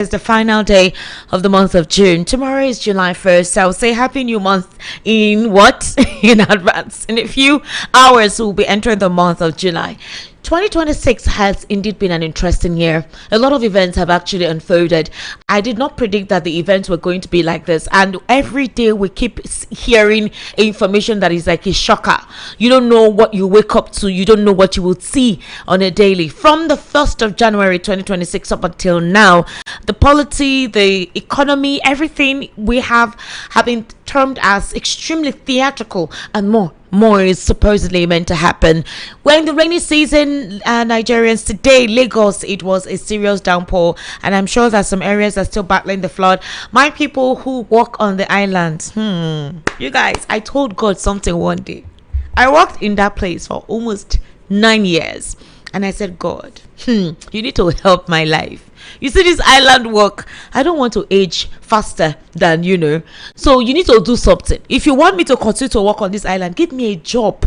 It's the final day of the month of June. Tomorrow is July 1st. So I'll say happy new month in what? In advance. In a few hours, we'll be entering the month of July. 2026 has indeed been an interesting year. A lot of events have actually unfolded. I did not predict that the events were going to be like this, and every day we keep hearing information that is like a shocker. You don't know what you wake up to, you don't know what you will see on a daily. From the 1st of January 2026 up until now, the polity, the economy, everything we have been termed as extremely theatrical, and more is supposedly meant to happen. When the rainy season, Nigerians today, Lagos, it was a serious downpour, and I'm sure that some areas are still battling the flood. My people who walk on the island, you guys, I told God something one day. I walked in that place for almost 9 years, and I said, God, you need to help my life. You see this island work, I don't want to age faster than so you need to do something. If you want me to continue to work on this island, give me a job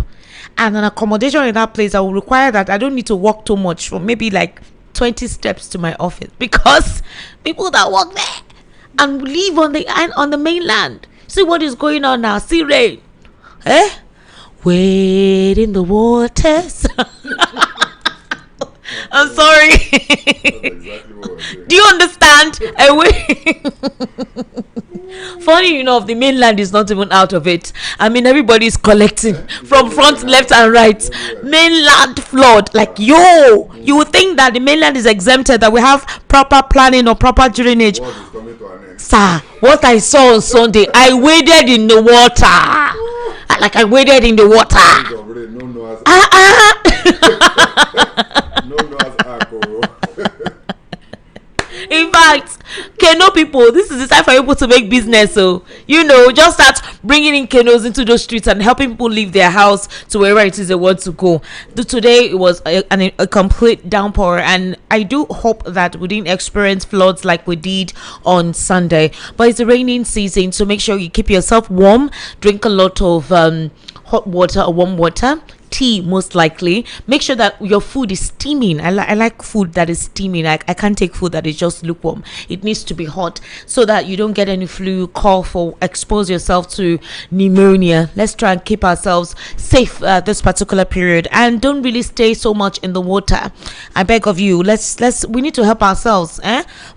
and an accommodation in that place. I will require that I don't need to walk too much, for maybe like 20 steps to my office, because people that work there and live on the mainland, see what is going on now. See rain, wade in the waters. I'm sorry. Exactly what do you understand? Funny enough, the mainland is not even out of it. I mean, everybody is collecting from front, left, and right. Mainland flood, like you would think that the mainland is exempted, that we have proper planning or proper drainage. Sir, what I saw on Sunday, I waded in the water. Like I waded in the water. In fact, Keno people, this is the time for people to make business. So, just start bringing in Kenos into those streets and helping people leave their house to wherever it is they want to go. Today, it was a complete downpour, and I do hope that we didn't experience floods like we did on Sunday. But it's the raining season, so make sure you keep yourself warm. Drink a lot of hot water or warm water. Tea, most likely. Make sure that your food is steaming. I like food that is steaming. I can't take food that is just lukewarm. It needs to be hot so that you don't get any flu, cough, or expose yourself to pneumonia. Let's try and keep ourselves safe this particular period, and don't really stay so much in the water. I beg of you, we need to help ourselves.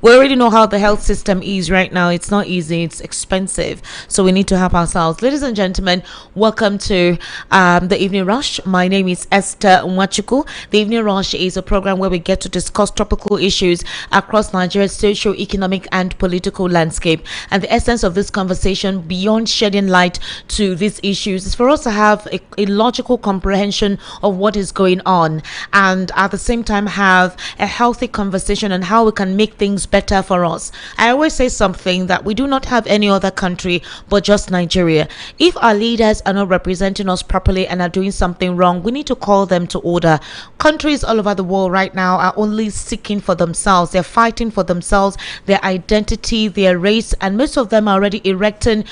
We already know how the health system is right now. It's not easy, it's expensive, so we need to help ourselves. Ladies and gentlemen, welcome to the Evening Rush. My name is Esther Nwachukwu. The Evening Rush is a program where we get to discuss topical issues across Nigeria's socio-economic and political landscape. And the essence of this conversation, beyond shedding light to these issues, is for us to have a logical comprehension of what is going on, and at the same time have a healthy conversation on how we can make things better for us. I always say something, that we do not have any other country but just Nigeria. If our leaders are not representing us properly and are doing something wrong, we need to call them to order. Countries all over the world right now are only seeking for themselves. They're fighting for themselves, their identity, their race, and most of them are already erecting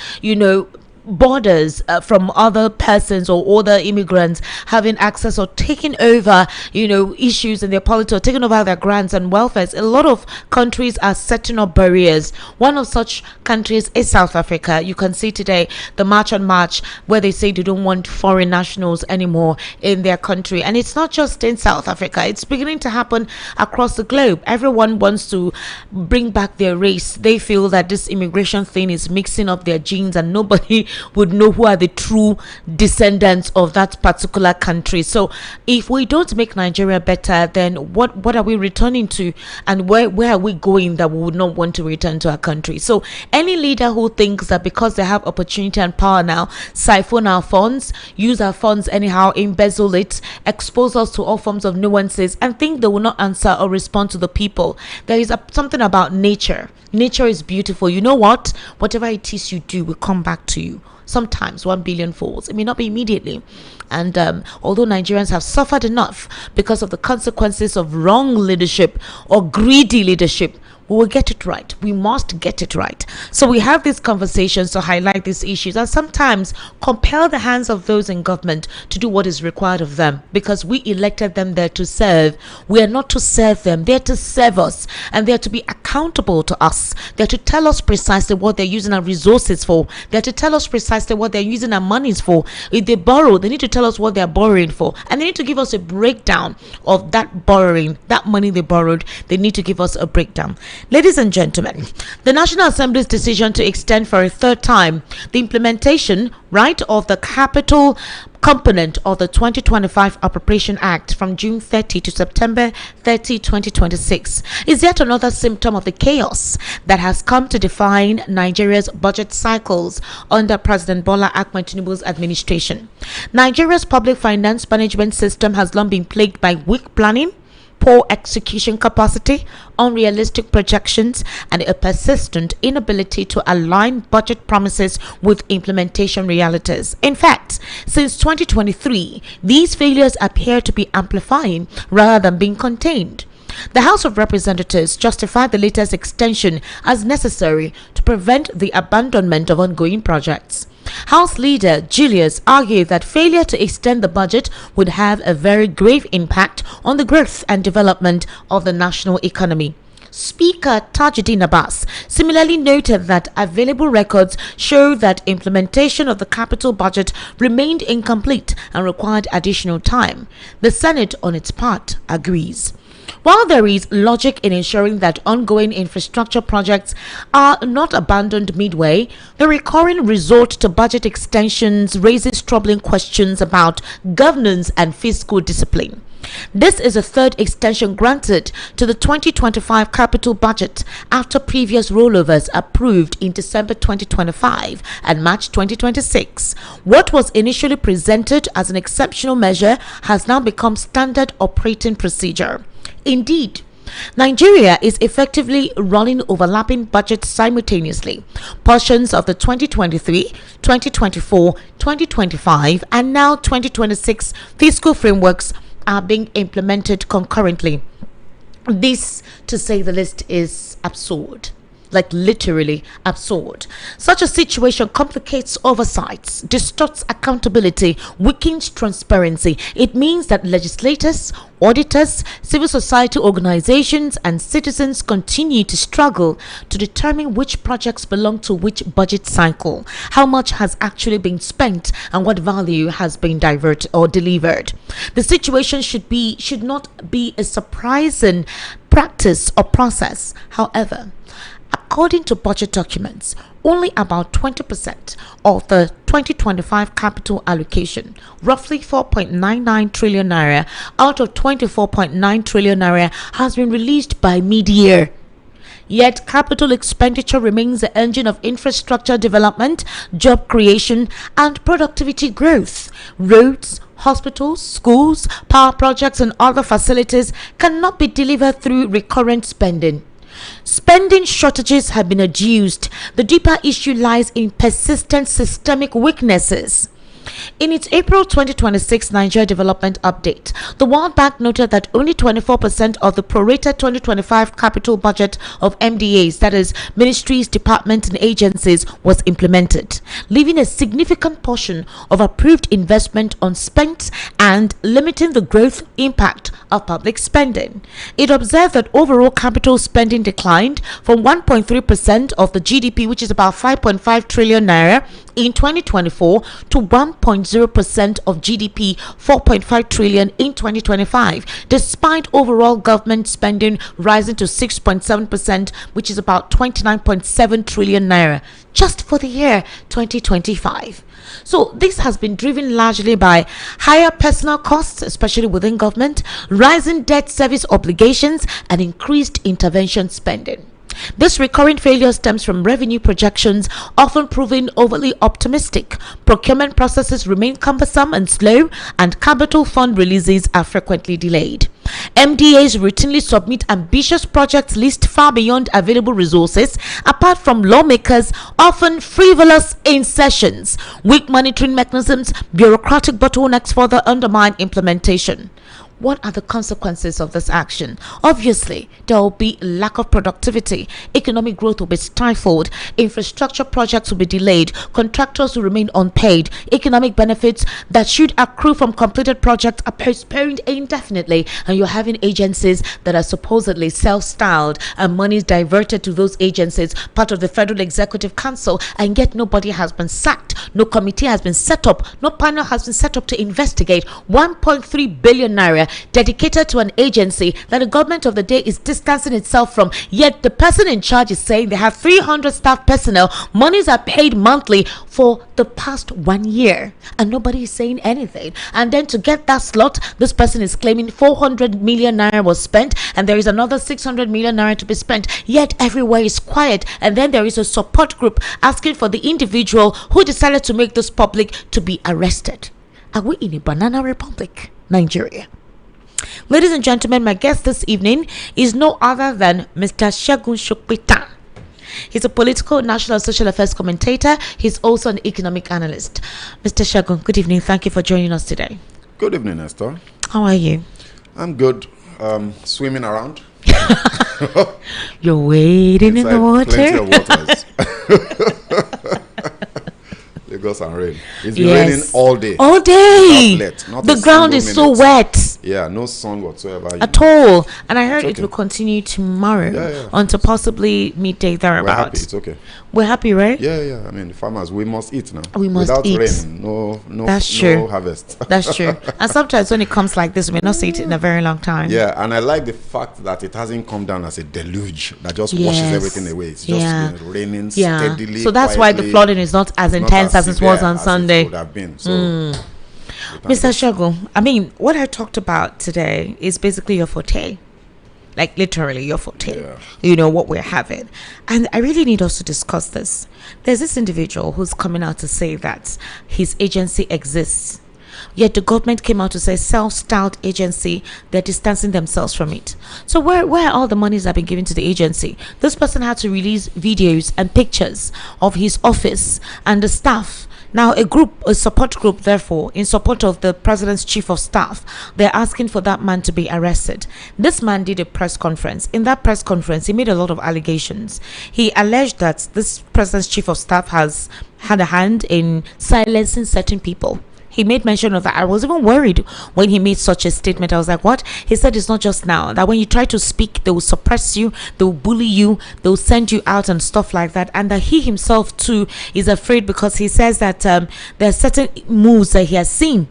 borders from other persons or other immigrants having access or taking over issues in their politics, or taking over their grants and welfares. A lot of countries are setting up barriers. One of such countries is South Africa. You can see today the March on March, where they say they don't want foreign nationals anymore in their country. And it's not just in South Africa, it's beginning to happen across the globe. Everyone wants to bring back their race. They feel that this immigration thing is mixing up their genes, and nobody would know who are the true descendants of that particular country. So if we don't make Nigeria better, then what are we returning to, and where are we going that we would not want to return to our country? So any leader who thinks that because they have opportunity and power now, siphon our funds, use our funds anyhow, embezzle it, expose us to all forms of nuances, and think they will not answer or respond to the people. There is something about nature. Nature is beautiful. You know what? Whatever it is you do will come back to you. Sometimes 1 billion folds. It may not be immediately. And although Nigerians have suffered enough because of the consequences of wrong leadership or greedy leadership, we will get it right. We must get it right. So we have these conversations to highlight these issues and sometimes compel the hands of those in government to do what is required of them, because we elected them there to serve. We are not to serve them, they're to serve us, and they're to be accountable to us. They're to tell us precisely what they're using our resources for. They're to tell us precisely what they're using our monies for. If they borrow, they need to tell us what they're borrowing for, and they need to give us a breakdown of that borrowing, that money they borrowed. They need to give us a breakdown. Ladies and gentlemen, the National Assembly's decision to extend for a third time the implementation, right, of the capital component of the 2025 Appropriation Act from June 30 to September 30, 2026 is yet another symptom of the chaos that has come to define Nigeria's budget cycles under President Bola Ahmed Tinubu's administration. Nigeria's public finance management system has long been plagued by weak planning, poor execution capacity, unrealistic projections, and a persistent inability to align budget promises with implementation realities. In fact, since 2023, these failures appear to be amplifying rather than being contained. The House of Representatives justified the latest extension as necessary to prevent the abandonment of ongoing projects. House Leader Julius argued that failure to extend the budget would have a very grave impact on the growth and development of the national economy. Speaker Tajuddin Abbas similarly noted that available records show that implementation of the capital budget remained incomplete and required additional time. The Senate, on its part, agrees. While there is logic in ensuring that ongoing infrastructure projects are not abandoned midway, the recurring resort to budget extensions raises troubling questions about governance and fiscal discipline. This is a third extension granted to the 2025 capital budget after previous rollovers approved in December 2025 and March 2026. What was initially presented as an exceptional measure has now become standard operating procedure. Indeed, Nigeria is effectively running overlapping budgets simultaneously. Portions of the 2023, 2024, 2025, and now 2026 fiscal frameworks are being implemented concurrently. This, to say the least, is absurd. Like literally absurd. Such a situation complicates oversights, distorts accountability, weakens transparency. It means that legislators, auditors, civil society organizations, and citizens continue to struggle to determine which projects belong to which budget cycle, how much has actually been spent, and what value has been diverted or delivered. The situation should not be a surprising practice or process. However, according to budget documents, only about 20% of the 2025 capital allocation, roughly 4.99 trillion naira out of 24.9 trillion naira, has been released by mid-year. Yet capital expenditure remains the engine of infrastructure development, job creation, and productivity growth. Roads, hospitals, schools, power projects, and other facilities cannot be delivered through recurrent spending. Spending shortages have been adduced. The deeper issue lies in persistent systemic weaknesses. In its April 2026 Nigeria Development Update, the World Bank noted that only 24% of the prorated 2025 capital budget of MDAs, that is, ministries, departments, and agencies, was implemented, leaving a significant portion of approved investment unspent and limiting the growth impact of public spending. It observed that overall capital spending declined from 1.3% of the GDP, which is about 5.5 trillion naira, in 2024 to 1.0% of GDP, 4.5 trillion in 2025, despite overall government spending rising to 6.7%, which is about 29.7 trillion naira just for the year 2025. So this has been driven largely by higher personal costs, especially within government, rising debt service obligations, and increased intervention spending. This recurring failure stems from revenue projections often proving overly optimistic. Procurement processes remain cumbersome and slow, and capital fund releases are frequently delayed. MDAs routinely submit ambitious project lists far beyond available resources, apart from lawmakers' often frivolous insertions. Weak monitoring mechanisms, bureaucratic bottlenecks further undermine implementation. What are the consequences of this action? Obviously, there will be lack of productivity, economic growth will be stifled, infrastructure projects will be delayed, contractors will remain unpaid, economic benefits that should accrue from completed projects are postponed indefinitely, and you're having agencies that are supposedly self-styled and money is diverted to those agencies, part of the Federal Executive Council, and yet nobody has been sacked, no committee has been set up, no panel has been set up to investigate. 1.3 billion naira dedicated to an agency that the government of the day is distancing itself from, yet the person in charge is saying they have 300 staff personnel, monies are paid monthly for the past 1 year, and nobody is saying anything. And then to get that slot, this person is claiming 400 million naira was spent, and there is another 600 million naira to be spent, yet everywhere is quiet. And then there is a support group asking for the individual who decided to make this public to be arrested. Are we in a banana republic, Nigeria? Ladies and gentlemen, my guest this evening is no other than Mr. Segun Shokpita. He's a political, national, and social affairs commentator. He's also an economic analyst. Mr. Segun, good evening. Thank you for joining us today. Good evening, Esther. How are you? I'm good. Swimming around. You're wading in the water? Plenty of waters. Lagos and rain. It's been raining all day. All day. The ground is so wet. Yeah, no sun whatsoever. At all. And I heard it will continue tomorrow until possibly midday thereabouts. We're happy. It's okay. We're happy, right? Yeah. I mean, farmers, we must eat now. We must Without eat. rain, no harvest. That's true. And sometimes when it comes like this, we may not see it in a very long time. Yeah, and I like the fact that it hasn't come down as a deluge that just washes everything away. It's just been raining steadily. So that's why the flooding is not as intense as it was on Sunday. It would have been. So, Mr. Segun, I mean, what I talked about today is basically your forte. Like literally your forte. Yeah. You know what we're having. And I really need us to discuss this. There's this individual who's coming out to say that his agency exists. Yet the government came out to say self-styled agency, they're distancing themselves from it. So where are all the monies that have been given to the agency? This person had to release videos and pictures of his office and the staff. Now a support group, therefore, in support of the president's chief of staff, they're asking for that man to be arrested. This man did a press conference. In that press conference, he made a lot of allegations. He alleged that this president's chief of staff has had a hand in silencing certain people. He made mention of that. I was even worried when he made such a statement. I was like, what? He said it's not just now. That when you try to speak, they will suppress you, they will bully you, they will send you out and stuff like that. And that he himself too is afraid because he says that there are certain moves that he has seen.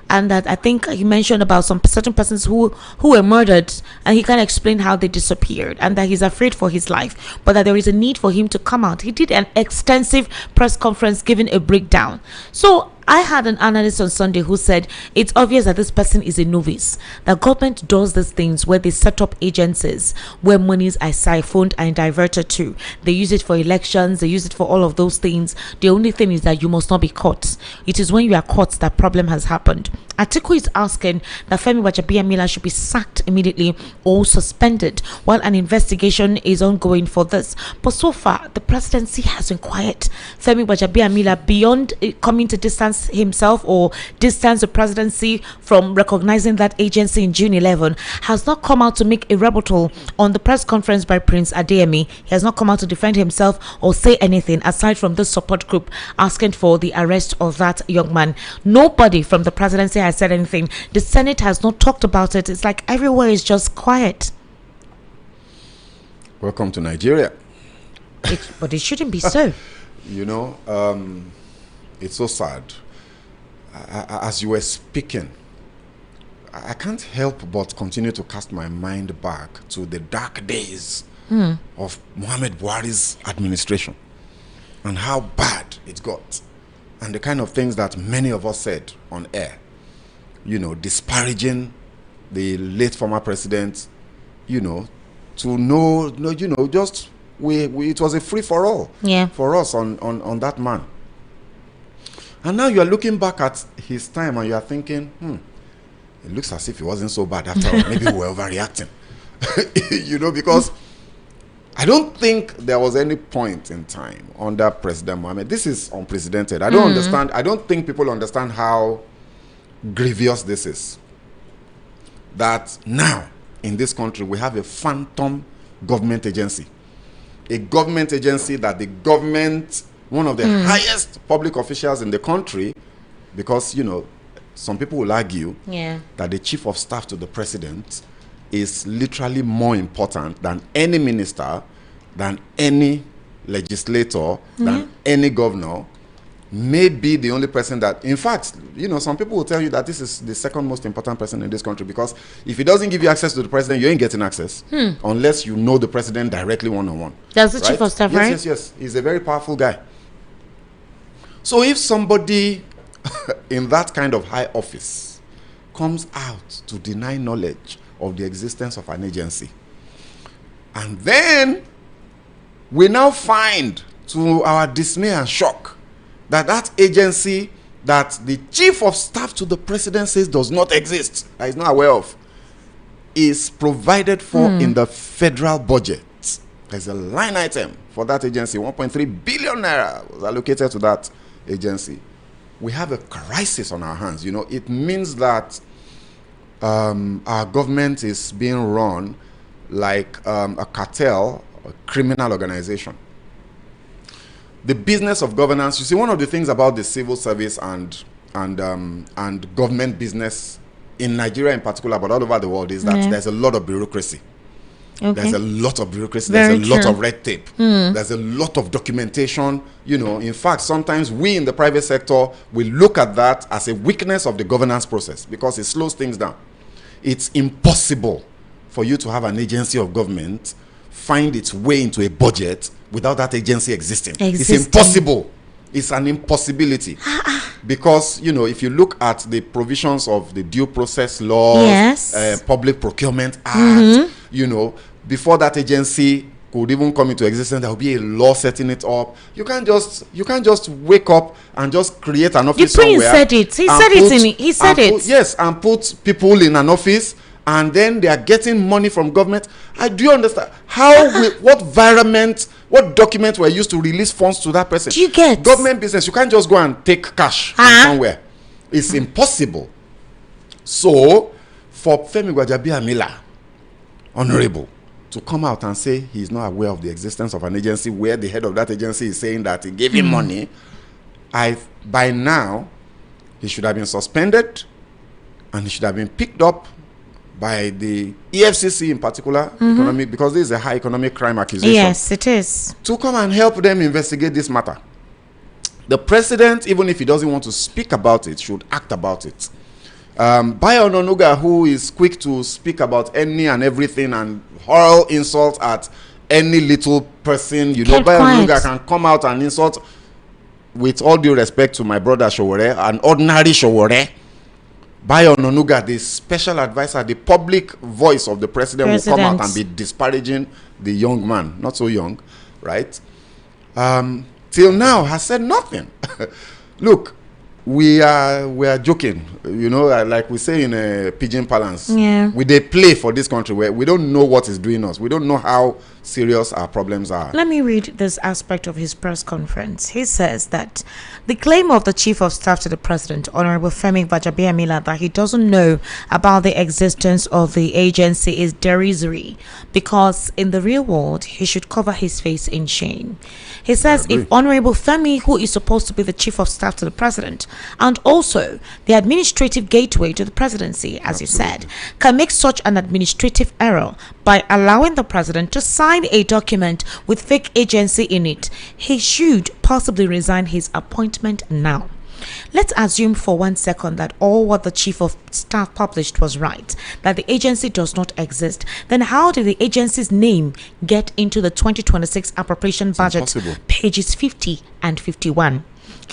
And that I think he mentioned about some certain persons who were murdered, and he can't explain how they disappeared, and that he's afraid for his life, but that there is a need for him to come out. He did an extensive press conference giving a breakdown. So I had an analyst on Sunday who said it's obvious that this person is a novice. The government does these things where they set up agencies where monies are siphoned and diverted to. They use it for elections, they use it for all of those things. The only thing is that you must not be caught. It is when you are caught that problem has happened. Atiku is asking that Femi Gbajabiamila should be sacked immediately or suspended while an investigation is ongoing for this. But so far, the presidency has been quiet. Femi Gbajabiamila, beyond coming to distance himself or distance the presidency from recognizing that agency in June 11, has not come out to make a rebuttal on the press conference by Prince Adeyemi. He has not come out to defend himself or say anything aside from this support group asking for the arrest of that young man. Nobody from the presidency has said anything. The Senate has not talked about it. It's like everywhere is just quiet. Welcome to Nigeria. But it shouldn't be so. You know, it's so sad. As you were speaking, I can't help but continue to cast my mind back to the dark days of Muhammad Buhari's administration and how bad it got, and the kind of things that many of us said on air, you know, disparaging the late former president, you know, to know, you know, just it was a free for all for us on that man. And now you are looking back at his time and you are thinking, it looks as if it wasn't so bad after all. Maybe we were overreacting. You know, because I don't think there was any point in time under President Mohammed. This is unprecedented. I don't understand. I don't think people understand how grievous this is. that now in this country we have a phantom government agency. A government agency that the government, one of the highest public officials in the country, because, you know, some people will argue that the chief of staff to the president is literally more important than any minister, than any legislator, than any governor. Maybe the only person that, in fact, you know, some people will tell you that this is the second most important person in this country, because if he doesn't give you access to the president, you ain't getting access unless you know the president directly one-on-one. That's the chief of staff, right? Yes. He's a very powerful guy. So if somebody in that kind of high office comes out to deny knowledge of the existence of an agency, and then we now find, to our dismay and shock, that agency that the chief of staff to the president says does not exist, that he's not aware of, is provided for in the federal budget. There's a line item for that agency. 1.3 billion naira was allocated to that agency. We have a crisis on our hands. You know, it means that our government is being run like a cartel, a criminal organization. The business of governance, you see, one of the things about the civil service and government business in Nigeria in particular, but all over the world, is that there's a lot of bureaucracy. There's a lot of bureaucracy. There's a lot of red tape. There's a lot of documentation. You know, in fact, sometimes we in the private sector will look at that as a weakness of the governance process, because it slows things down. It's impossible for you to have an agency of government find its way into a budget without that agency existing. It's impossible. It's an impossibility. Because, you know, if you look at the provisions of the due process laws, public procurement act, you know, before that agency could even come into existence, there will be a law setting it up. You can't just wake up and just create an office somewhere. The prince said it. He said it. Yes, and put people in an office, and then they are getting money from government. I do understand what environment, what documents were used to release funds to that person. Do you get government business? You can't just go and take cash from somewhere. It's impossible. So, for Femi Gbajabiamila, Honorable, to come out and say he's not aware of the existence of an agency where the head of that agency is saying that he gave him money, by now he should have been suspended, and he should have been picked up by the EFCC in particular, economic, because this is a high economic crime accusation. Yes, it is. To come and help them investigate this matter. The president, even if he doesn't want to speak about it, should act about it. Bayo Ononuga, who is quick to speak about any and everything and hurl insult at any little person, you know, Bayo Ononuga can come out and insult, with all due respect to my brother Showore, an ordinary Showore. Bayo Ononuga, the special advisor, the public voice of the president, will come out and be disparaging the young man, not so young, right? Till now has said nothing. Look, we are joking, you know, like we say in a pidgin parlance. They play for this country where we don't know what is doing us. We don't know how serious our problems are. Let me read this aspect of his press conference. He says that the claim of the chief of staff to the president, Honorable Femi Gbajabiamila, that he doesn't know about the existence of the agency is derisory, because in the real world he should cover his face in shame. He says if Honorable Femi, who is supposed to be the chief of staff to the president and also the administrative gateway to the presidency, as you said, can make such an administrative error by allowing the president to sign a document with fake agency in it, he should possibly resign his appointment now. Let's assume for 1 second that all what the chief of staff published was right, that the agency does not exist. Then how did the agency's name get into the 2026 appropriation budget, pages 50 and 51?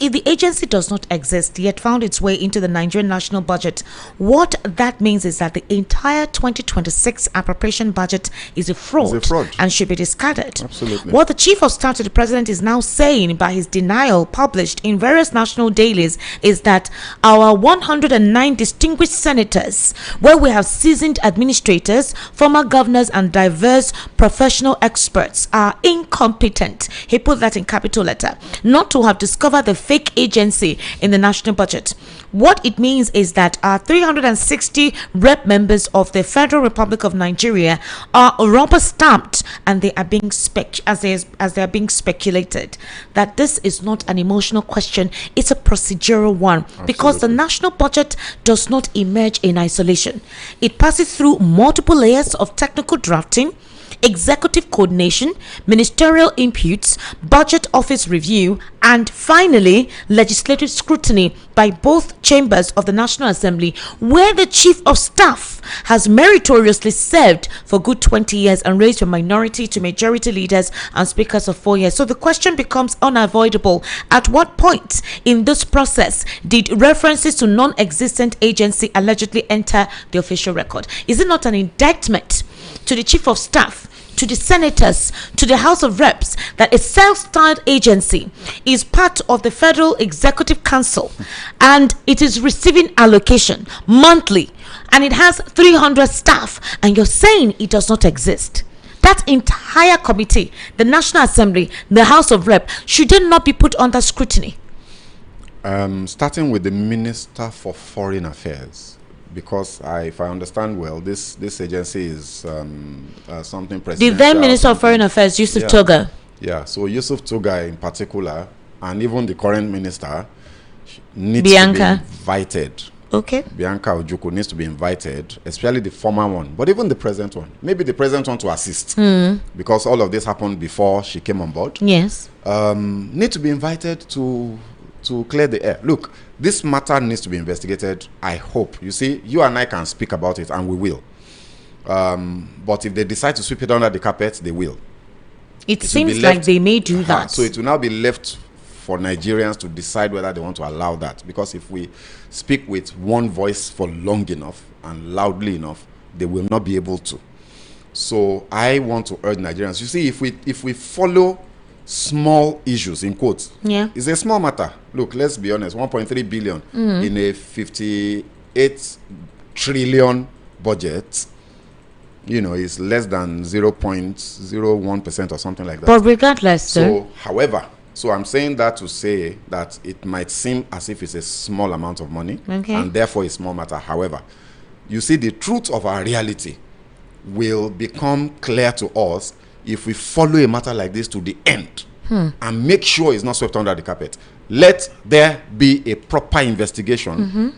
If the agency does not exist yet found its way into the Nigerian national budget, what that means is that the entire 2026 appropriation budget is a fraud and should be discarded. Absolutely. What the chief of staff to the president is now saying by his denial published in various national dailies is that our 109 distinguished senators, where we have seasoned administrators, former governors and diverse professional experts, are incompetent. He put that in capital letter. Not to have discovered the fake agency in the national budget. What it means is that our 360 rep members of the Federal Republic of Nigeria are rubber stamped, and they are being as they are being speculated that this is not an emotional question, it's a procedural one. Absolutely. Because the national budget does not emerge in isolation. It passes through multiple layers of technical drafting, executive coordination, ministerial inputs, budget office review, and finally legislative scrutiny by both chambers of the National Assembly, where the Chief of Staff has meritoriously served for good 20 years and raised from minority to majority leaders and speakers of 4 years. So the question becomes unavoidable: at what point in this process did references to non-existent agency allegedly enter the official record? Is it not an indictment to the Chief of Staff, to the senators, to the House of Reps, that a self-styled agency is part of the Federal Executive Council and it is receiving allocation monthly and it has 300 staff, and you're saying it does not exist? That entire committee, the National Assembly, the House of Reps, should it not be put under scrutiny? Starting with the Minister for Foreign Affairs, because if I understand well, this agency is something presidential. The then Minister of Foreign Affairs, Yusuf Toga. Yeah, so Yusuf Toga in particular, and even the current minister, needs to be invited. Okay. Bianca Ojukwu needs to be invited, especially the former one, but even the present one. Maybe the present one to assist, because all of this happened before she came on board. Yes. Need to be invited to clear the air. Look, this matter needs to be investigated. I hope. You see, you and I can speak about it, and we will. But if they decide to sweep it under the carpet, they will. It seems like they may do that. So it will now be left for Nigerians to decide whether they want to allow that. Because if we speak with one voice for long enough and loudly enough, they will not be able to. So I want to urge Nigerians. You see, if we follow small issues, in quotes, it's a small matter. Look, let's be honest, 1.3 billion in a 58 trillion budget, is less than 0.01% or something like that. But regardless, however, I'm saying that to say that it might seem as if it's a small amount of money, and therefore a small matter. However, you see, the truth of our reality will become clear to us if we follow a matter like this to the end and make sure it's not swept under the carpet. Let there be a proper investigation,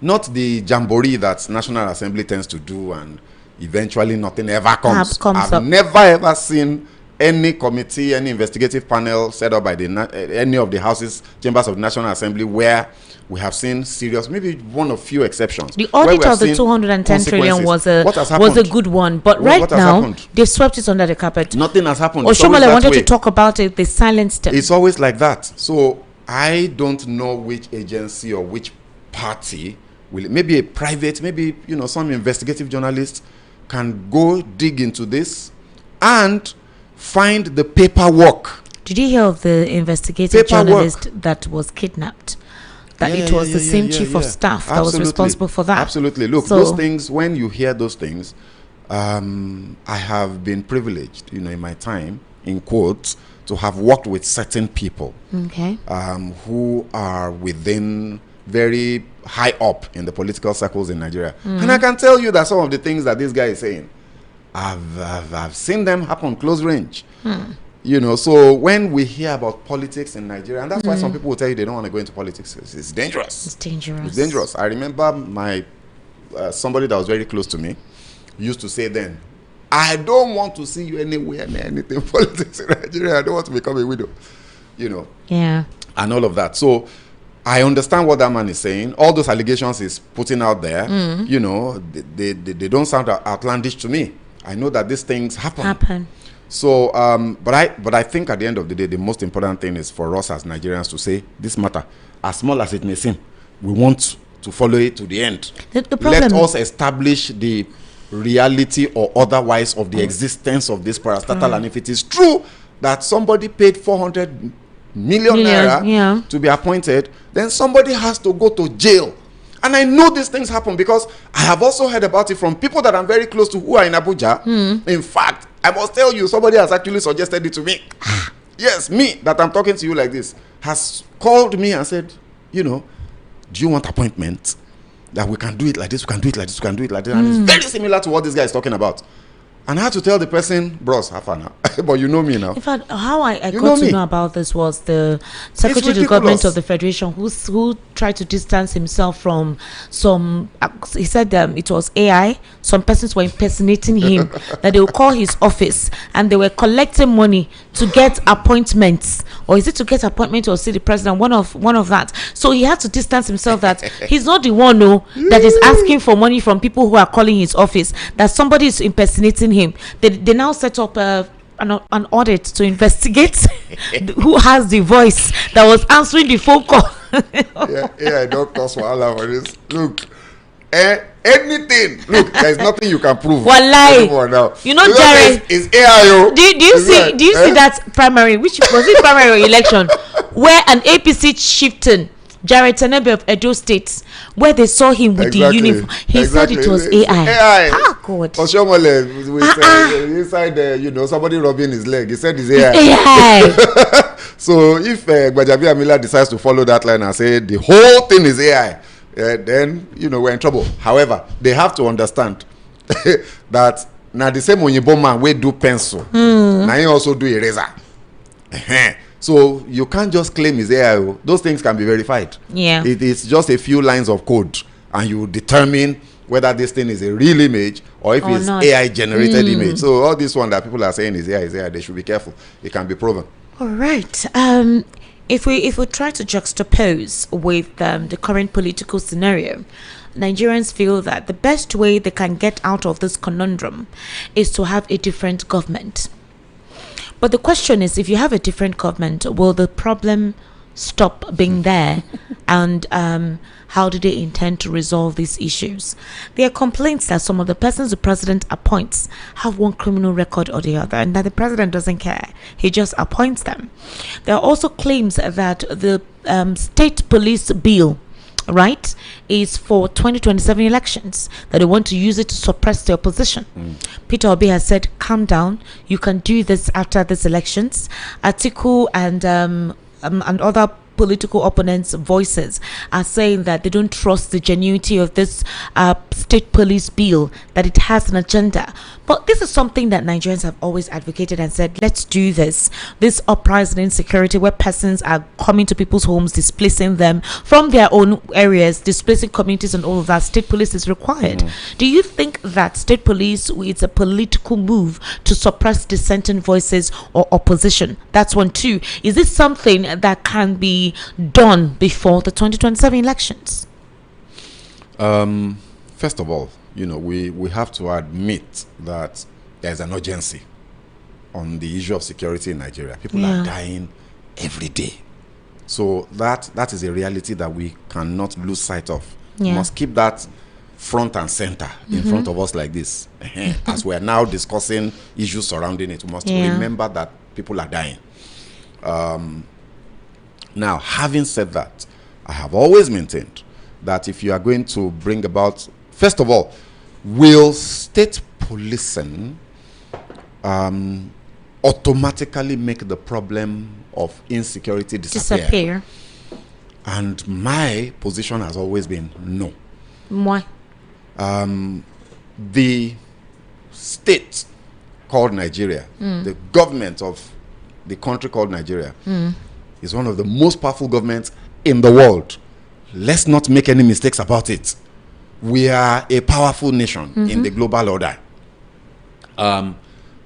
not the jamboree that National Assembly tends to do and eventually nothing ever comes. I've never ever seen any committee, any investigative panel set up by any of the houses, chambers of the National Assembly where we have seen serious, maybe one of few exceptions. The audit of the 210 trillion was a good one, but right now they swept it under the carpet. Nothing has happened. Oshomole wanted to talk about it, they silenced it. It's always like that. So I don't know which agency or which party will, maybe a private, maybe some investigative journalist can go dig into this and find the paperwork. Did you hear of the investigative journalist that was kidnapped? That it was the same chief of staff that was responsible for that. Absolutely. Look, those things, when you hear those things, I have been privileged, in my time, in quotes, to have worked with certain people who are within very high up in the political circles in Nigeria. And I can tell you that some of the things that this guy is saying, I've seen them happen close range. So when we hear about politics in Nigeria, and that's why some people will tell you they don't want to go into politics. It's dangerous. It's dangerous. It's dangerous. I remember my somebody that was very close to me used to say then, I don't want to see you anywhere near anything politics in Nigeria. I don't want to become a widow. Yeah. And all of that. So I understand what that man is saying. All those allegations he's putting out there, they don't sound outlandish to me. I know that these things happen. So, but I think at the end of the day, the most important thing is for us as Nigerians to say this matter, as small as it may seem, we want to follow it to the end. Let us establish the reality or otherwise of the existence of this parastatal, and if it is true that somebody paid 400 million naira to be appointed, then somebody has to go to jail. And I know these things happen because I have also heard about it from people that I'm very close to who are in Abuja. In fact, I must tell you, somebody has actually suggested it to me. yes, me, that I'm talking to you like this, has called me and said, you know, do you want appointment? That we can do it like this, we can do it like this, we can do it like that. And it's very similar to what this guy is talking about. And I had to tell the person, bros, have fun now. But you know me now. In fact, how I got to know about this was the Secretary to the Government of the Federation who tried to distance himself from some, he said it was AI, some persons were impersonating him, that they would call his office and they were collecting money to get appointments, or is it to get appointment or see the president, one of that. So he had to distance himself that he's not the one that is asking for money from people who are calling his office, that somebody is impersonating him. They now set up an audit to investigate who has the voice that was answering the phone call. yeah, don't cause wahala for this. Look, anything. Look, there's nothing you can prove. Wallahi, now. you know, Jerry, is AI. Do you see that primary? Which was it, primary election, where an APC chieftain, Jared Tenebe of Edo State, where they saw him with the uniform, he said it was AI. Ah, God. Inside there, somebody rubbing his leg. He said it's AI. So if Gbajabi Amila decides to follow that line and say the whole thing is AI, then we're in trouble. However, they have to understand that now the same Onyibo man we do pencil, now he also do eraser. So you can't just claim it's AI. Those things can be verified. Yeah, it's just a few lines of code, and you determine whether this thing is a real image or if it's not AI generated image. So all this one that people are saying is AI, they should be careful. It can be proven. All right. If we try to juxtapose with the current political scenario, Nigerians feel that the best way they can get out of this conundrum is to have a different government. But the question is, if you have a different government, will the problem stop being there? And how do they intend to resolve these issues? There are complaints that some of the persons the president appoints have one criminal record or the other, and that the president doesn't care. He just appoints them. There are also claims that the state police bill, right, is for 2027 elections, that they want to use it to suppress the opposition. Peter Obi has said, calm down, you can do this after these elections. Atiku and other political opponents' voices are saying that they don't trust the genuinity of this state police bill, that it has an agenda. But this is something that Nigerians have always advocated and said, let's do this. This uprising insecurity where persons are coming to people's homes, displacing them from their own areas, displacing communities and all of that, state police is required. Do you think that state police is a political move to suppress dissenting voices or opposition? That's one. Two, is this something that can be done before the 2027 elections? First of all, we have to admit that there's an urgency on the issue of security in Nigeria. People are dying every day. So that is a reality that we cannot lose sight of. We must keep that front and center in front of us like this. As we are now discussing issues surrounding it, we must remember that people are dying. Now, having said that, I have always maintained that if you are going to bring about, first of all, will state policing automatically make the problem of insecurity disappear? And my position has always been no. Why? The state called Nigeria, the government of the country called Nigeria, is one of the most powerful governments in the world. Let's not make any mistakes about it. We are a powerful nation in the global order. And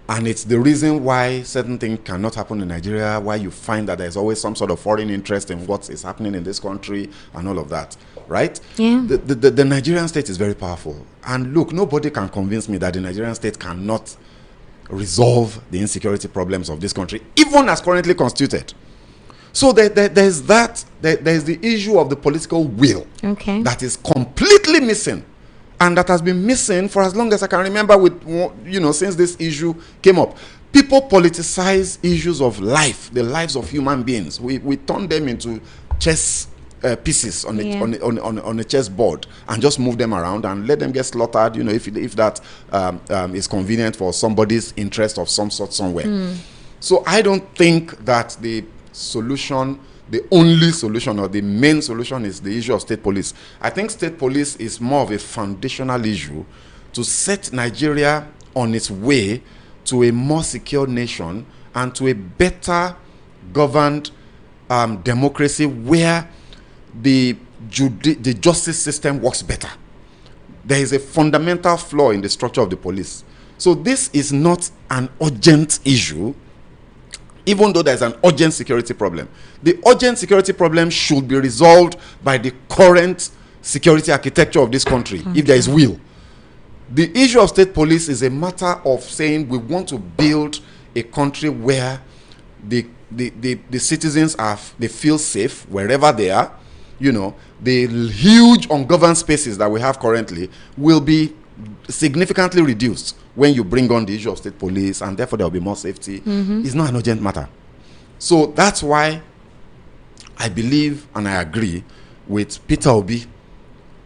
it's the reason why certain things cannot happen in Nigeria, why you find that there's always some sort of foreign interest in what is happening in this country and all of that, right? Yeah. The Nigerian state is very powerful. And look, nobody can convince me that the Nigerian state cannot resolve the insecurity problems of this country, even as currently constituted. So there's the issue of the political will that is completely missing, and that has been missing for as long as I can remember, since this issue came up. People politicize issues of life, the lives of human beings. We turn them into chess pieces on a chessboard and just move them around and let them get slaughtered, if that is convenient for somebody's interest of some sort somewhere. So I don't think that the only solution or the main solution is the issue of state police. I think state police is more of a foundational issue to set Nigeria on its way to a more secure nation and to a better governed democracy where the justice system works better. There is a fundamental flaw in the structure of the police. So this is not an urgent issue, even though there's an urgent security problem. The urgent security problem should be resolved by the current security architecture of this country, if there is will. The issue of state police is a matter of saying we want to build a country where the citizens they feel safe wherever they are. You know, the huge ungoverned spaces that we have currently will be significantly reduced when you bring on the issue of state police, and therefore there will be more safety. It's not an urgent matter. So that's why I believe and I agree with Peter Obi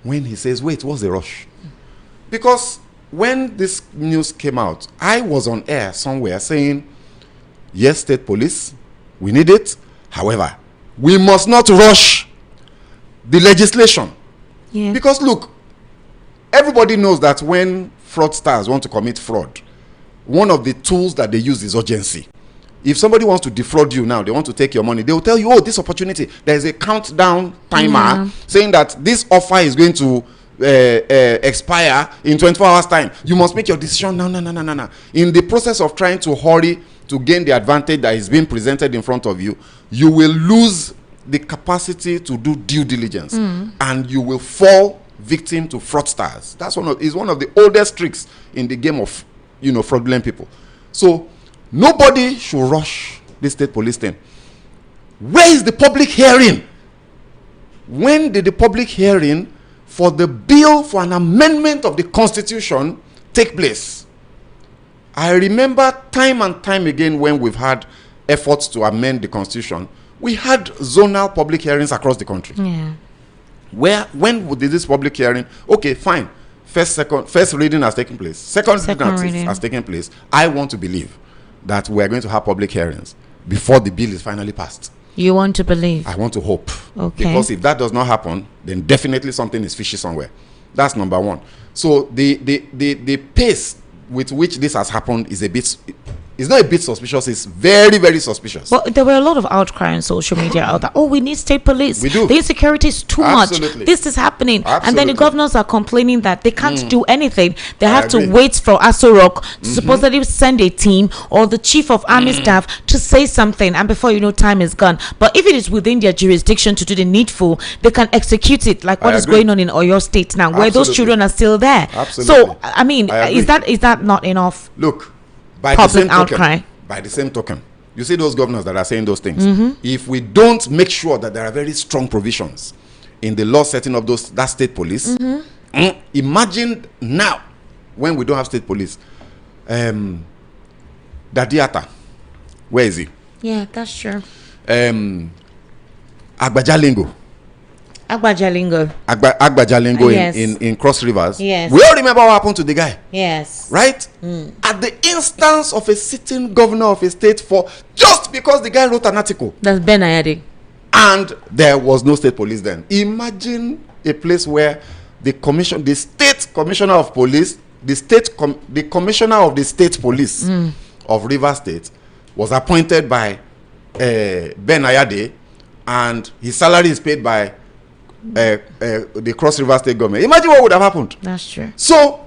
when he says, wait, what's the rush? Because when this news came out, I was on air somewhere saying, yes, state police, we need it. However, we must not rush the legislation. Yeah. Because look, everybody knows that when fraudsters want to commit fraud, one of the tools that they use is urgency. If somebody wants to defraud you now, they want to take your money, they will tell you, oh, this opportunity, there is a countdown timer saying that this offer is going to expire in 24 hours time. You must make your decision now. In the process of trying to hurry to gain the advantage that is being presented in front of you, you will lose the capacity to do due diligence, and you will fall victim to fraudsters. That's one of the oldest tricks in the game of fraudulent people. So nobody should rush this state police thing. Where is the public hearing? When did the public hearing for the bill for an amendment of the Constitution take place? I remember time and time again when we've had efforts to amend the Constitution, we had zonal public hearings across the country. Yeah. When did this public hearing? Okay, fine. First reading has taken place. Second reading has taken place. I want to believe that we are going to have public hearings before the bill is finally passed. You want to believe? I want to hope. Okay. Because if that does not happen, then definitely something is fishy somewhere. That's number one. So the pace with which this has happened is it's not a bit suspicious, it's very, very suspicious. But there were a lot of outcry on social media out there. Oh, we need state police. We do. The insecurity is too Absolutely. much. This is happening. Absolutely. And then the governors are complaining that they can't do anything. They I have agree. to wait for Aso Rock to supposedly send a team or the chief of army staff to say something. And before you know, time is gone. But if it is within their jurisdiction to do the needful, they can execute it, like what is agree. going on in Oyo State now, where those Absolutely. children are still there. Absolutely. So, I mean, I agree. is that not enough? Look, by Public outcry. By the same token, you see those governors that are saying those things. If we don't make sure that there are very strong provisions in the law setting of that state police, imagine now when we don't have state police. Dadiata, where is he? Yeah, that's true. Agbajalingo. Agbajalingo Yes. in Cross Rivers. Yes. We all remember what happened to the guy. Yes. Right? At the instance of a sitting governor of a state just because the guy wrote an article. That's Ben Ayade. And there was no state police then. Imagine a place where the state commissioner of police, the commissioner of the state police of Rivers State was appointed by Ben Ayade, and his salary is paid by the Cross River State government. Imagine what would have happened. That's true. So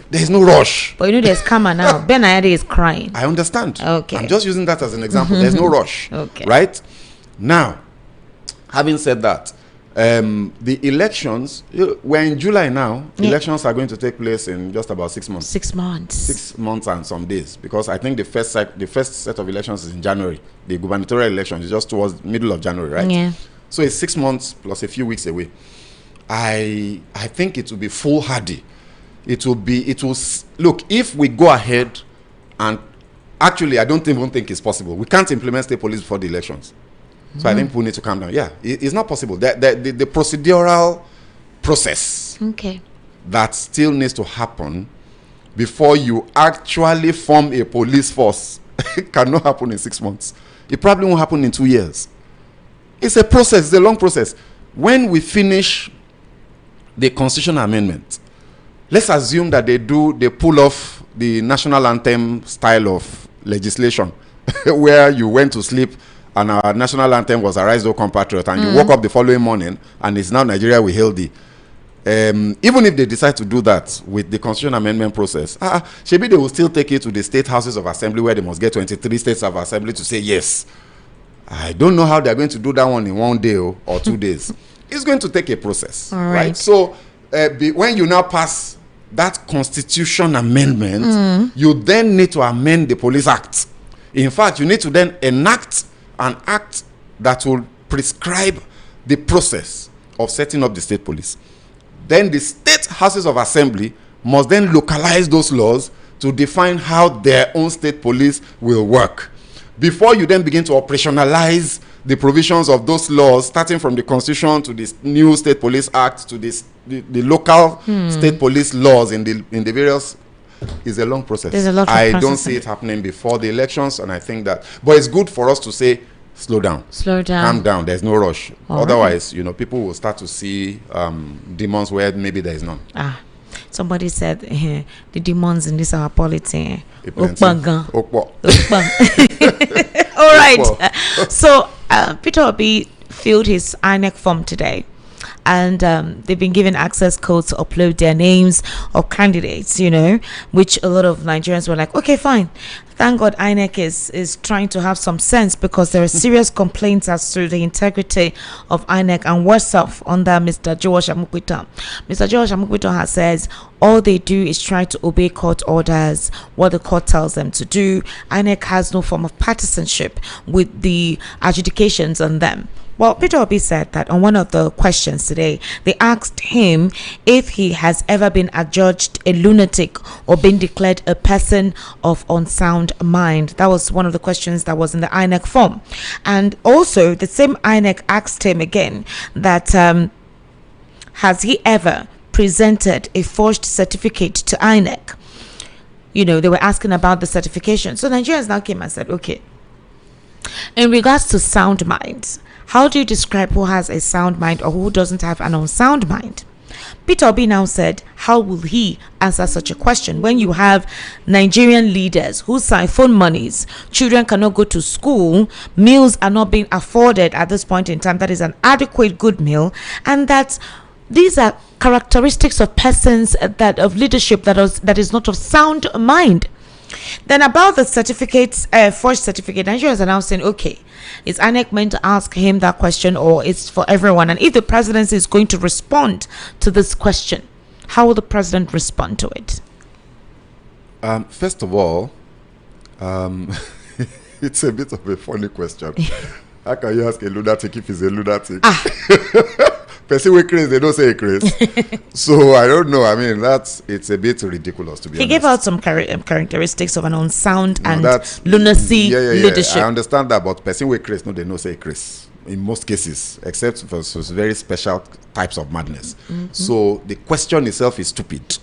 there's no rush. But there's karma now. Ben Ayade is crying. I understand. Okay. I'm just using that as an example. There's no rush. Okay. Right? Now, having said that, the elections, we're in July now. Yeah. Elections are going to take place in just about 6 months. 6 months. 6 months and some days, because I think the first set of elections is in January. The gubernatorial election is just towards middle of January, right? Yeah. So it's 6 months plus a few weeks away. I think it will be foolhardy. Look, if we go ahead and actually, I don't even think it's possible. We can't implement state police before the elections. So I think people need to calm down. Yeah, it's not possible. The procedural process that still needs to happen before you actually form a police force It cannot happen in 6 months. It probably won't happen in 2 years. It's a process. It's a long process. When we finish the constitutional amendment, let's assume that they pull off the national anthem style of legislation where you went to sleep and our national anthem was Arise, O Compatriot, and you woke up the following morning and it's now Nigeria We Hail Thee. Even if they decide to do that with the constitutional amendment process, maybe they will still take it to the state houses of assembly where they must get 23 states of assembly to say yes. I don't know how they're going to do that one in 1 day or 2 days. It's going to take a process. All right. So when you now pass that constitution amendment, you then need to amend the Police Act. In fact, you need to then enact an act that will prescribe the process of setting up the state police. Then the state houses of assembly must then localize those laws to define how their own state police will work. Before you then begin to operationalize the provisions of those laws, starting from the Constitution to the new State Police Act to the local state police laws in the various, is a long process. There's a lot of I process don't see it happening before the elections, and I think that, but it's good for us to say, slow down, calm down. There's no rush. Otherwise, people will start to see demons where maybe there is none. Somebody said the demons in this our polity. All right. So Peter Obi filled his INEC form today, and they've been given access codes to upload their names of candidates, which a lot of Nigerians were like, okay, fine. Thank God INEC is trying to have some sense, because there are serious complaints as to the integrity of INEC, and worse off under Mr. Joash Amukwito. Mr. Joash Amukwito has says all they do is try to obey court orders, what the court tells them to do. INEC has no form of partisanship with the adjudications on them. Well, Peter Obi said that on one of the questions today, they asked him if he has ever been adjudged a lunatic or been declared a person of unsound mind. That was one of the questions that was in the INEC form. And also, the same INEC asked him again that has he ever presented a forged certificate to INEC? They were asking about the certification. So Nigerians now came and said, okay, in regards to sound minds, how do you describe who has a sound mind or who doesn't have an unsound mind? Peter Obi now said, how will he answer such a question when you have Nigerian leaders who siphon monies, children cannot go to school, meals are not being afforded at this point in time, that is an adequate good meal, and that these are characteristics of persons of leadership that is not of sound mind. Then about the certificates, forged certificate, Nigerians are now saying, okay, is INEC meant to ask him that question, or it's for everyone? And if the president is going to respond to this question, how will the president respond to it? First of all, it's a bit of a funny question. How can you ask a lunatic if he's a lunatic? Person with craze, they don't say craze. So I don't know. I mean, it's a bit ridiculous, to be honest. He gave out some characteristics of an unsound and lunacy leadership. I understand that, but person with craze, no, they don't say craze in most cases, except for very special types of madness. So the question itself is stupid.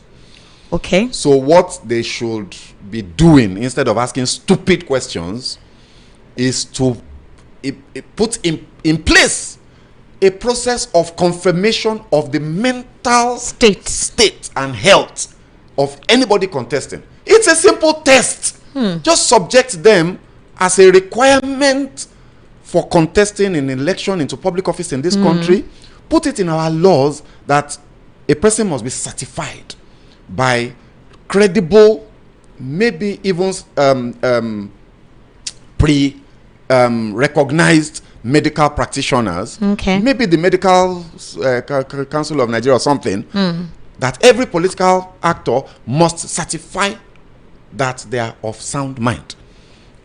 Okay. So what they should be doing instead of asking stupid questions is to put in place a process of confirmation of the mental state and health of anybody contesting. It's a simple test. Just subject them as a requirement for contesting an election into public office in this country. Put it in our laws that a person must be certified by credible, maybe even recognized medical practitioners, maybe the Medical Council of Nigeria or something, that every political actor must certify that they are of sound mind,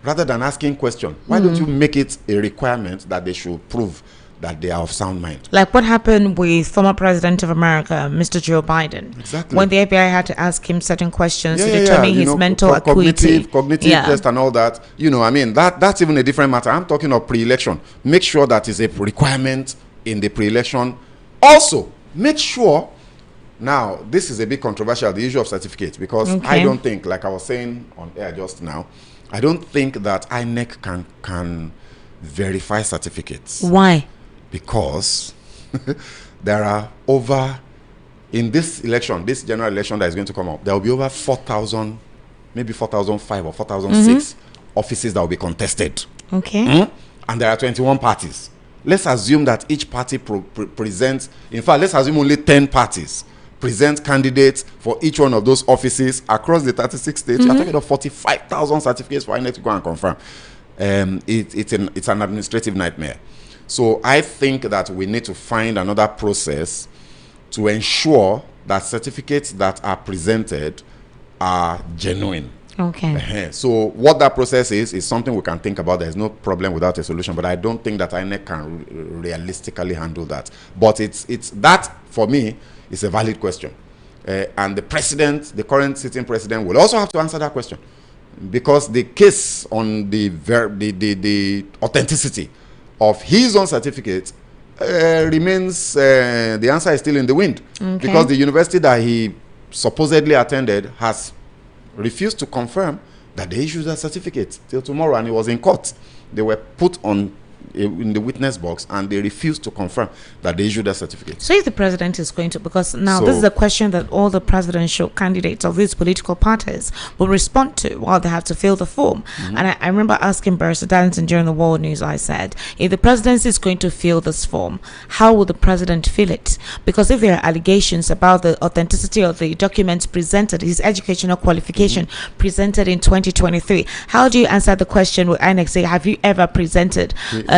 rather than asking questions. Why don't you make it a requirement that they should prove that they are of sound mind? Like what happened with former President of America, Mr. Joe Biden. Exactly. When the FBI had to ask him certain questions to determine his mental acuity. Cognitive test and all that. I mean, that's even a different matter. I'm talking of pre-election. Make sure that is a requirement in the pre-election. Also, make sure, now, this is a bit controversial, the issue of certificate, because I don't think, like I was saying on air just now, I don't think that INEC can verify certificates. Why? Because there are over, in this election, this general election that is going to come up, there will be over 4,000, maybe 4,005 or 4,006 offices that will be contested. Okay. And there are 21 parties. Let's assume that each party presents, in fact, let's assume only 10 parties present candidates for each one of those offices across the 36 states. You're talking about 45,000 certificates for INEC to go and confirm. It's an administrative nightmare. So I think that we need to find another process to ensure that certificates that are presented are genuine. Okay. So what that process is something we can think about. There's no problem without a solution, but I don't think that INEC can realistically handle that. But it's that, for me, is a valid question. And the president, the current sitting president, will also have to answer that question, because the case on the authenticity of his own certificate remains, the answer is still in the wind. Okay. Because the university that he supposedly attended has refused to confirm that they issued that certificate till tomorrow, and it was in court. They were put on in the witness box, and they refused to confirm that they issued that certificate. So if the president is going to, because now this is a question that all the presidential candidates of these political parties will respond to while they have to fill the form. And I remember asking Barrister Darlington during the World News, I said, if the presidency is going to fill this form, how will the president fill it? Because if there are allegations about the authenticity of the documents presented, his educational qualification presented in 2023, how do you answer the question with INEC say, have you ever presented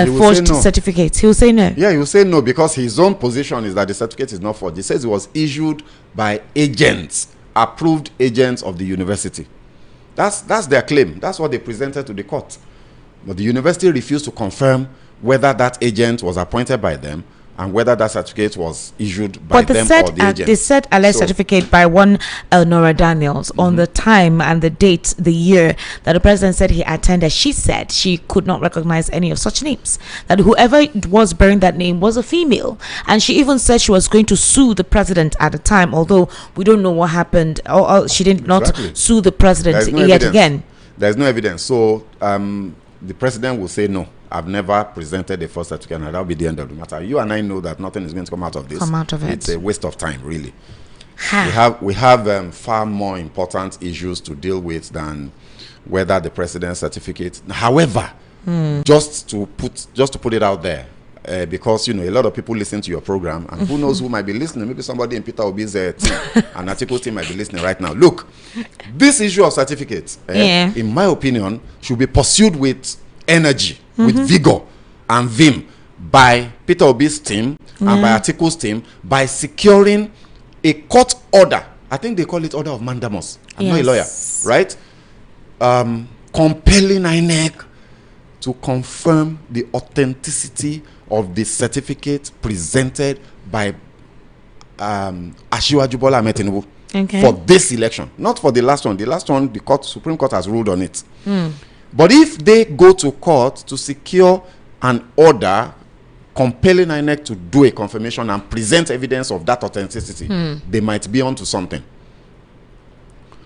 forged certificates? He will say no. Yeah, he will say no, because his own position is that the certificate is not forged. He says it was issued by agents, approved agents of the university. That's their claim. That's what they presented to the court. But the university refused to confirm whether that agent was appointed by them and whether that certificate was issued by them or the agent. They said alleged certificate by one Elnora Daniels on the time and the date, the year that the president said he attended. She said she could not recognize any of such names, that whoever was bearing that name was a female, and she even said she was going to sue the president at the time, although we don't know what happened, or she did not sue the president yet again. There's no evidence. So the president will say no, I've never presented a false certificate, and that'll be the end of the matter. You and I know that nothing is going to come out of this. It's a waste of time, really. We have far more important issues to deal with than whether the president's certificate. However, just to put it out there, because a lot of people listen to your program, and who knows who might be listening. Maybe somebody in Peter Obi's team, an article team, might be listening right now. Look, this issue of certificates, in my opinion, should be pursued with energy, with vigor and vim by Peter Obi's team and by Article's team, by securing a court order. I think they call it order of mandamus. I'm not a lawyer, right? Compelling INEC to confirm the authenticity of the certificate presented by Asiwaju Bola Ahmed Tinubu for this election, not for the last one. The last one, the Supreme Court has ruled on it. But if they go to court to secure an order compelling INEC to do a confirmation and present evidence of that authenticity, they might be onto something.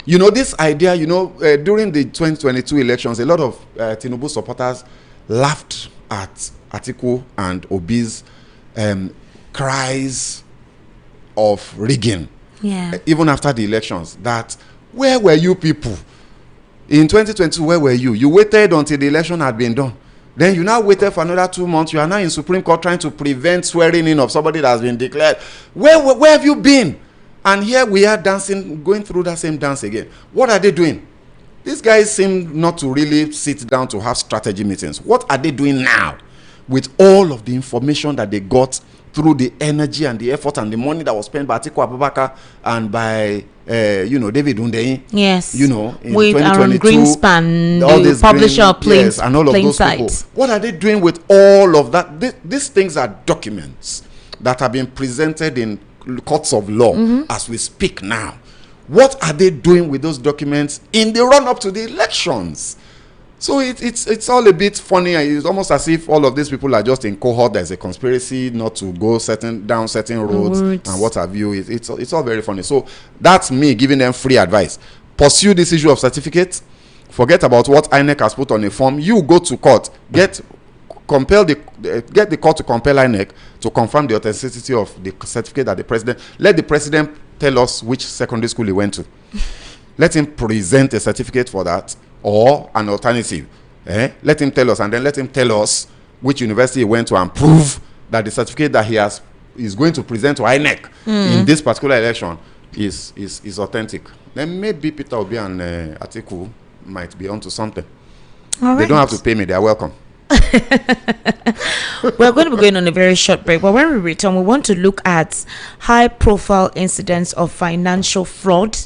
This idea, during the 2022 elections, a lot of Tinubu supporters laughed at Atiku and Obi's cries of rigging, even after the elections. That, where were you people? In 2022, where were you? You waited until the election had been done. Then you now waited for another 2 months. You are now in Supreme Court trying to prevent swearing in of somebody that has been declared. Where have you been? And here we are dancing, going through that same dance again. What are they doing? These guys seem not to really sit down to have strategy meetings. What are they doing now with all of the information that they got through the energy and the effort and the money that was spent by Atiku Abubakar and by David Hundeyin? Yes. In with 2022, Greenspan, all the publisher plain, and all of those people. What are they doing with all of that? These things are documents that have been presented in courts of law as we speak now. What are they doing with those documents in the run-up to the elections? So it's all a bit funny. It's almost as if all of these people are just in cohort. There's a conspiracy not to go down certain roads and what have you. It's all very funny. So that's me giving them free advice. Pursue this issue of certificates, Forget about what INEC has put on a form. You go to court, get the court to compel INEC to confirm the authenticity of the certificate that the president. Let the president tell us which secondary school he went to. Let him present a certificate for that or an alternative. Let him tell us, and then let him tell us which university he went to and prove that the certificate that he is going to present to INEC in this particular election is authentic. Then maybe Peter Obi and Atiku might be onto something. All right. They don't have to pay me. They are welcome. We're going to be going on a very short break, but when we return, we want to look at high-profile incidents of financial fraud,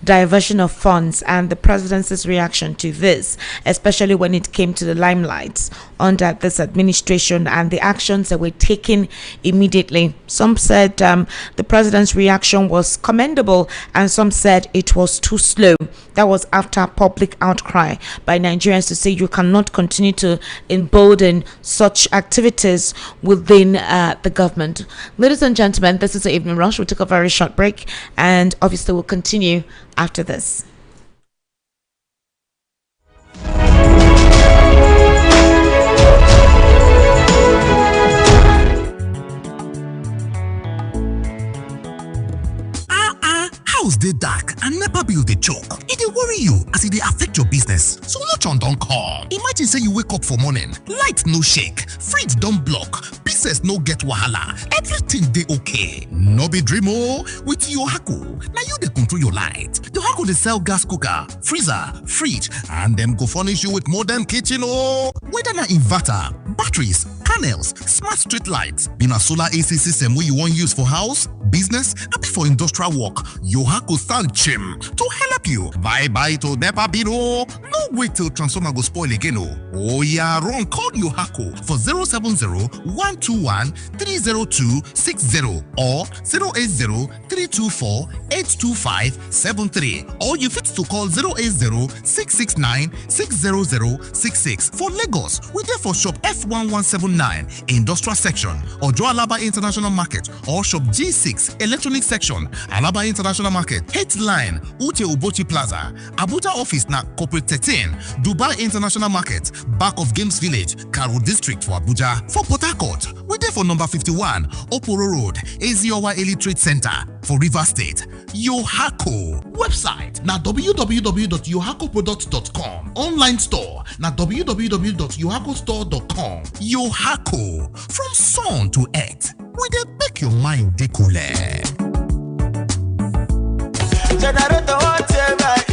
diversion of funds, and the presidency's reaction to this, especially when it came to the limelight under this administration and the actions that were taken immediately. Some said the president's reaction was commendable, and some said it was too slow. That was after public outcry by Nigerians to say you cannot continue to embolden such activities within the government. Ladies and gentlemen, this is the Evening Rush. We'll take a very short break, and obviously we'll continue after this. House dey dark and NEPA bill dey choke. E dey worry you as e dey affect your business. So Solution don come. Imagine say you wake up for morning, light no shake, fridge don block, business no get wahala, everything dey okay. No be dream o. With Yohaku, na you dey control your light. Yohaku dey sell gas cooker, freezer, fridge, and dem go furnish you with modern kitchen o. Whether na inverter, batteries, panels, smart street lights, be na solar AC system wey you wan use for house, business, abi for industrial work, Yohaku stand chim to help you. Bye to NEPA bill o. No wait till transformer go spoil again o. Oh yeah, run call Yohaku for 070-121-30260 or 080-324-82573, or you fit to call 080-669-60066. For Lagos, we there for shop F1179 Industrial Section, or Joe Alaba International Market, or shop G6 Electronic Section, Alaba International Market, Headline, Ute Ubochi Plaza, Abuja Office na Corporate 13, Dubai International Market, back of Games Village, Karo District for Abuja. For Port Harcourt, we there for number 51, Oporo Road, Eziowa Eli Trade Center for River State. Yohaku. Website na www.yohakuproducts.com. Online store na www.yohakustore.com. Yohaku. From sun to earth, we dey make your mind dey cool.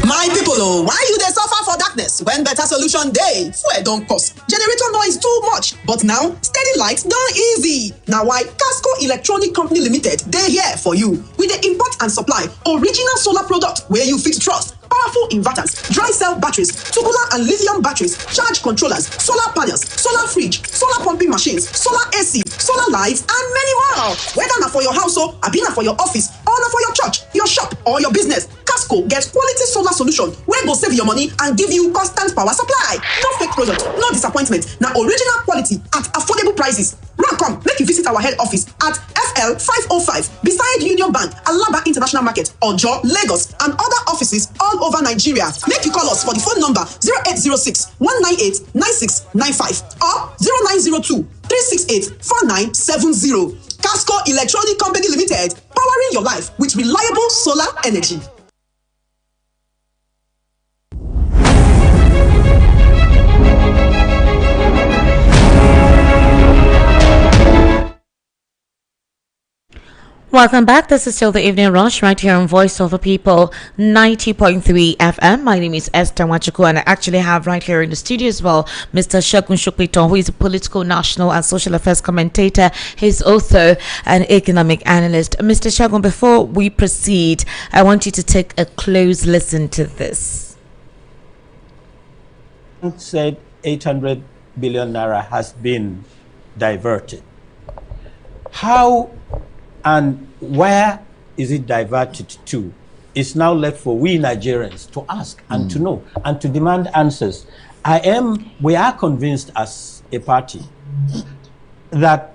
My people, why you dey suffer for darkness when better solution dey? Fuel don cost, generator noise too much, but now steady light don easy. Na why Casco Electronic Company Limited dey here for you. We dey import and supply original solar product wey you fit trust. Powerful inverters, dry cell batteries, tubular and lithium batteries, charge controllers, solar panels, solar fridge, solar pumping machines, solar AC, solar lights, and many more. Whether na for your house or abi na for your office or na for your church, your shop or your business, Casco get quality solar solution wey go save your money and give you constant power supply. No fake product, no disappointment. Na original quality at affordable prices. Run come, make you visit our head office at FL 505 beside Union Bank, Alaba International Market, Ojo, Lagos, and other offices all over Nigeria. Make you call us for the phone number 0806 198 9695 or 0902 368 4970. Casco Electronic Company Limited, powering your life with reliable solar energy. Welcome back. This is still the Evening Rush right here on Voice of the People 90.3 FM. My name is Esther Wachuku, and I actually have right here in the studio as well Mr. Segun Shukpito, who is a political, national and social affairs commentator. He's also an economic analyst. Mr. Segun, before we proceed, I want you to take a close listen to this. Said 800 billion naira has been diverted. How and where is it diverted to? It's now left for we Nigerians to ask and to know and to demand answers. We are convinced as a party that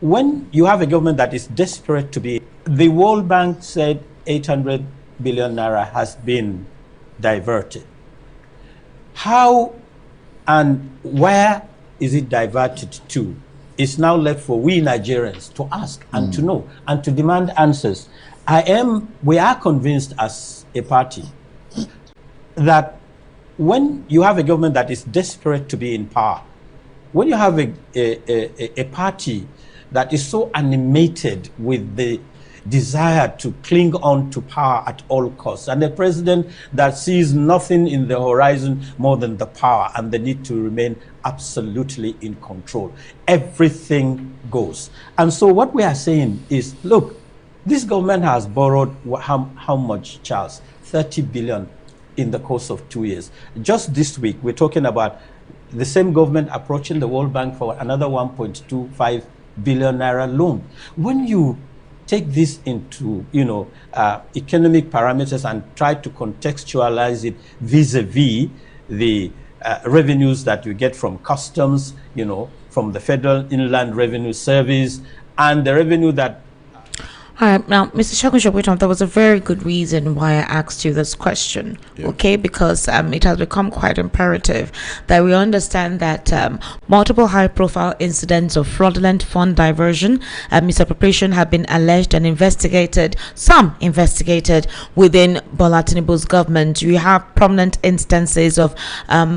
when you have a government that is desperate to be, the World Bank said 800 billion naira has been diverted. How and where is it diverted to? It's now left for we Nigerians to ask and to know and to demand answers. We are convinced as a party that when you have a government that is desperate to be in power, when you have a party that is so animated with the desire to cling on to power at all costs, and a president that sees nothing in the horizon more than the power and the need to remain absolutely in control, everything goes. And so what we are saying is, look, this government has borrowed how much, Charles? 30 billion in the course of 2 years. Just this week, we're talking about the same government approaching the World Bank for another 1.25 billion naira loan. When you take this into, economic parameters and try to contextualize it vis-a-vis the revenues that you get from customs, from the Federal Inland Revenue Service, and the revenue that. All right, now, Mr. Shagun, there was a very good reason why I asked you this question, okay? Because it has become quite imperative that we understand that multiple high-profile incidents of fraudulent fund diversion and misappropriation have been alleged and investigated, some investigated within Bola Tinubu's government. You have prominent instances of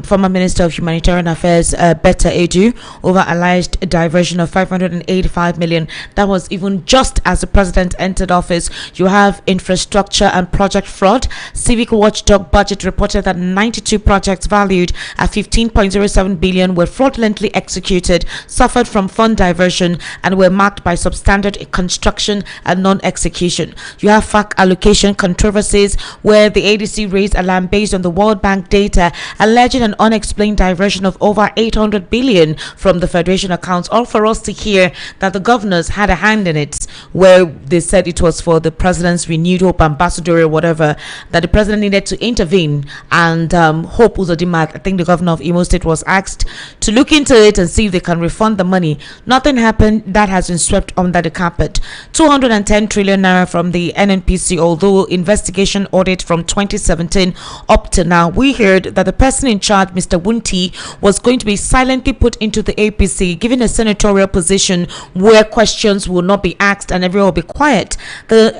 former Minister of Humanitarian Affairs, Betta Edu, over alleged diversion of 585 million. That was even just as the president entered office. You have infrastructure and project fraud. Civic Watchdog budget reported that 92 projects valued at 15.07 billion were fraudulently executed, suffered from fund diversion, and were marked by substandard construction and non-execution. You have FAC allocation controversies where the ADC raised alarm based on the World Bank data alleging an unexplained diversion of over 800 billion from the Federation accounts, all for us to hear that the governors had a hand in it, where they said it was for the president's renewed hope ambassador or whatever, that the president needed to intervene. And Hope Uzodinma, I think the governor of Imo State, was asked to look into it and see if they can refund the money. Nothing happened. That has been swept under the carpet. 210 trillion naira from the NNPC, although investigation audit from 2017 up to now, we heard that the person in charge, Mr. Wunti, was going to be silently put into the APC, given a senatorial position where questions will not be asked and everyone will be quiet. The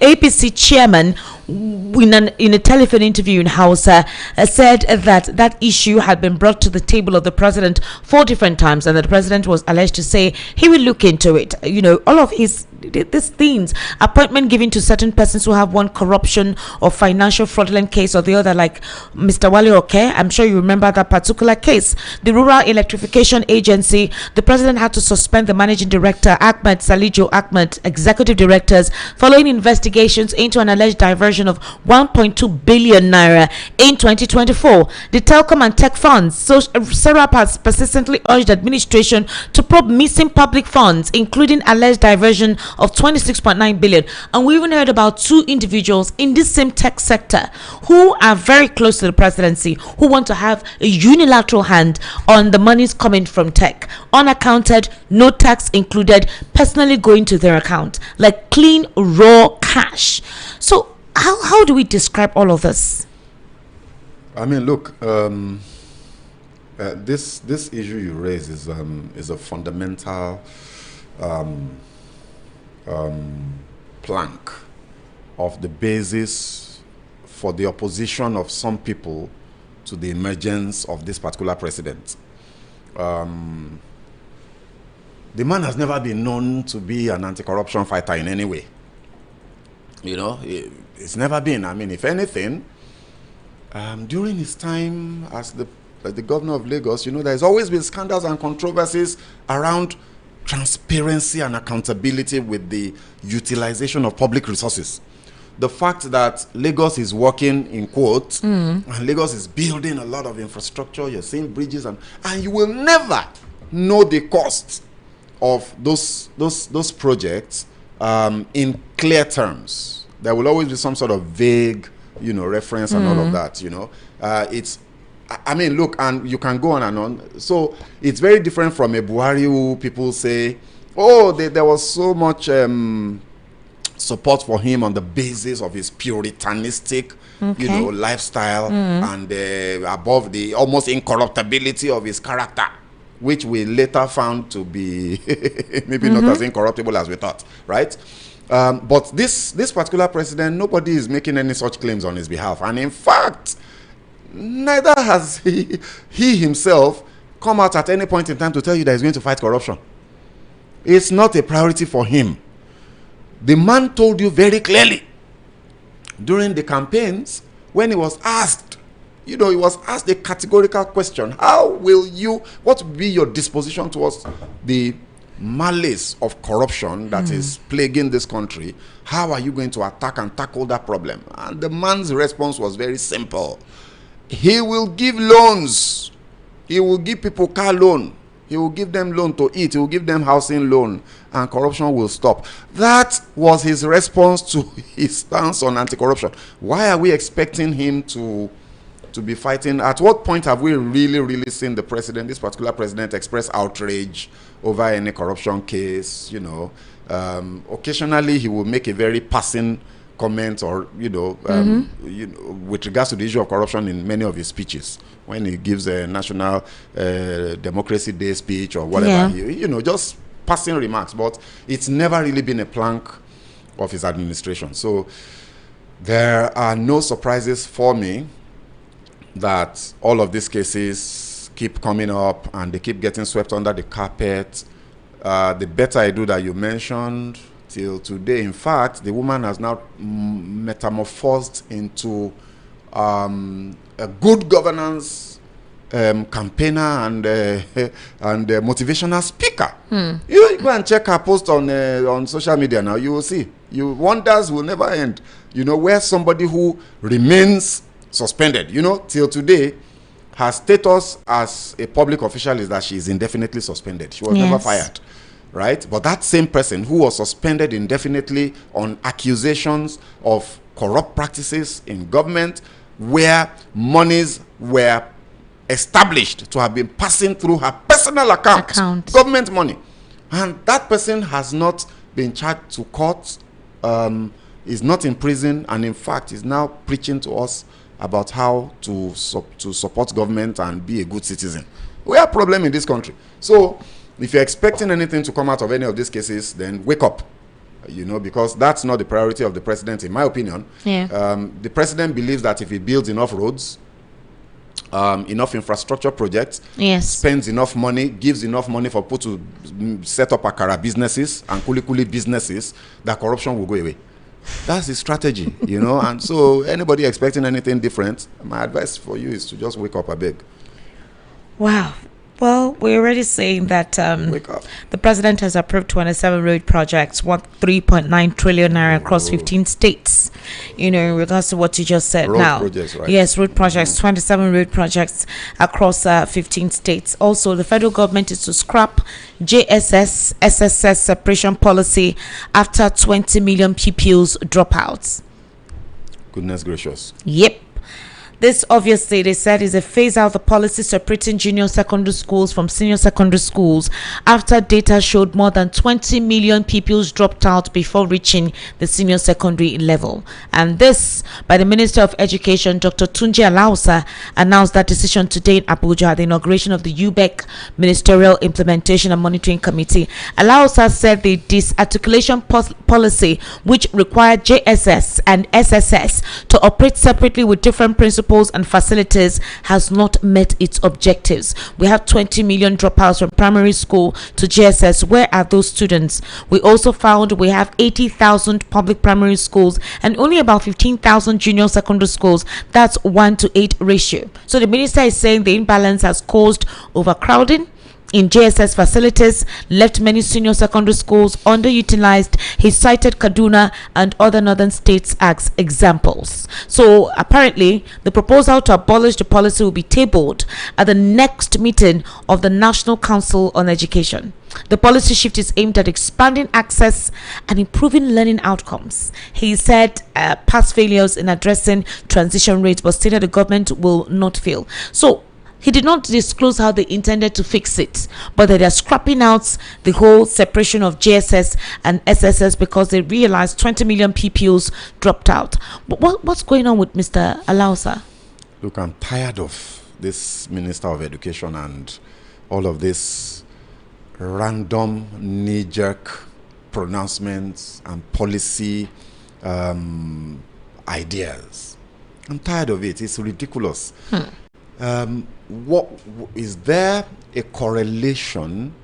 APC chairman, in a telephone interview in Hausa, said that issue had been brought to the table of the president 4 different times, and that the president was alleged to say he will look into it. All of these things, appointment given to certain persons who have one corruption or financial fraudulent case or the other, like Mr. Wale Oke. I'm sure you remember that particular case. The Rural Electrification Agency, the president had to suspend the managing director, Ahmed Salijo Ahmed, executive directors, following investigations into an alleged diversion of 1.2 billion naira in 2024. The telecom and tech funds, so Serap has persistently urged administration to probe missing public funds, including alleged diversion of 26.9 billion. And we even heard about 2 individuals in this same tech sector who are very close to the presidency, who want to have a unilateral hand on the monies coming from tech, unaccounted, no tax included, personally going to their account, like clean raw cash. So how do we describe all of this? I mean, look, this issue you raise is a fundamental plank of the basis for the opposition of some people to the emergence of this particular president. The man has never been known to be an anti-corruption fighter in any way. It's never been. I mean, if anything, during his time as the governor of Lagos, there's always been scandals and controversies around transparency and accountability with the utilization of public resources. The fact that Lagos is working in quotes and Lagos is building a lot of infrastructure, you're seeing bridges, and you will never know the cost of those projects in clear terms. There will always be some sort of vague, reference and all of that. I mean, look, and you can go on and on. So it's very different from a Buhari who people say, oh, there was so much support for him on the basis of his puritanistic, lifestyle, and above the almost incorruptibility of his character, which we later found to be maybe not as incorruptible as we thought, right? But this particular president, nobody is making any such claims on his behalf. And in fact, neither has he himself come out at any point in time to tell you that he's going to fight corruption. It's not a priority for him. The man told you very clearly during the campaigns when he was asked, he was asked a categorical question: what will be your disposition towards the malice of corruption that is plaguing this country? How are you going to attack and tackle that problem? And the man's response was very simple. He will give loans. He will give people car loan. He will give them loan to eat. He will give them housing loan, and corruption will stop. That was his response to his stance on anti-corruption. Why are we expecting him to be fighting? At what point have we really seen this particular president, express outrage over any corruption case? Occasionally he will make a very passing comment, or with regards to the issue of corruption in many of his speeches, when he gives a National Democracy Day speech or whatever, just passing remarks. But it's never really been a plank of his administration. So there are no surprises for me that all of these cases keep coming up and they keep getting swept under the carpet. The better I do that you mentioned till today, in fact, the woman has now metamorphosed into a good governance campaigner and motivational speaker. You go and check her post on social media now. You will see. Wonders will never end. Where somebody who remains suspended, till today, her status as a public official is that she is indefinitely suspended. She was never fired, right? But that same person who was suspended indefinitely on accusations of corrupt practices in government, where monies were established to have been passing through her personal account. Government money, and that person has not been charged to court, is not in prison, and in fact is now preaching to us about how to support government and be a good citizen. We have a problem in this country. So if you're expecting anything to come out of any of these cases, then wake up, because that's not the priority of the president, in my opinion. The president believes that if he builds enough roads, enough infrastructure projects, spends enough money, gives enough money for people to set up akara businesses and kuli businesses, that corruption will go away. That's his strategy, and so anybody expecting anything different, my advice for you is to just wake up a bit. Wow. Well, we're already saying that the president has approved 27 road projects worth 3.9 trillion naira across 15 states. In regards to what you just said now. Projects, right? Yes, road projects, 27 road projects across 15 states. Also, the federal government is to scrap JSS, SSS separation policy after 20 million pupils dropouts. Goodness gracious. Yep. This, obviously, they said, is a phase out the policy separating junior secondary schools from senior secondary schools after data showed more than 20 million pupils dropped out before reaching the senior secondary level. And this, by the Minister of Education, Dr. Tunji Alausa, announced that decision today in Abuja at the inauguration of the UBEC Ministerial Implementation and Monitoring Committee. Alausa said the disarticulation policy, which required JSS and SSS to operate separately with different principles and facilities, has not met its objectives. We have 20 million dropouts from primary school to JSS. Where are those students? We also found we have 80,000 public primary schools and only about 15,000 junior secondary schools. That's 1:8 ratio. So the minister is saying the imbalance has caused overcrowding in JSS facilities, left many senior secondary schools underutilized. He cited Kaduna and other northern states as examples. So apparently, the proposal to abolish the policy will be tabled at the next meeting of the National Council on Education. The policy shift is aimed at expanding access and improving learning outcomes. He said past failures in addressing transition rates, but stated the government will not fail. So He did not disclose how they intended to fix it, but that they're scrapping out the whole separation of JSS and SSS because they realized 20 million pupils dropped out. But what's going on with Mr. Alausa? Look, I'm tired of this Minister of Education and all of this random knee-jerk pronouncements and policy ideas. I'm tired of it. It's ridiculous. What is there a correlation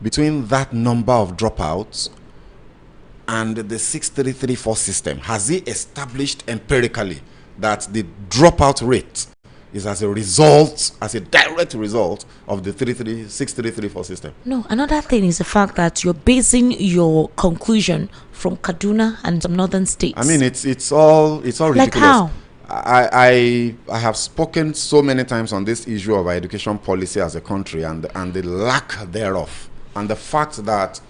between that number of dropouts and the 6334 system? Has he established empirically that the dropout rate is as a direct result of the 6334 system? No, another thing is the fact that you're basing your conclusion from Kaduna and some northern states. I mean, it's all ridiculous. Like how? I have spoken so many times on this issue of our education policy as a country and the lack thereof, and the fact that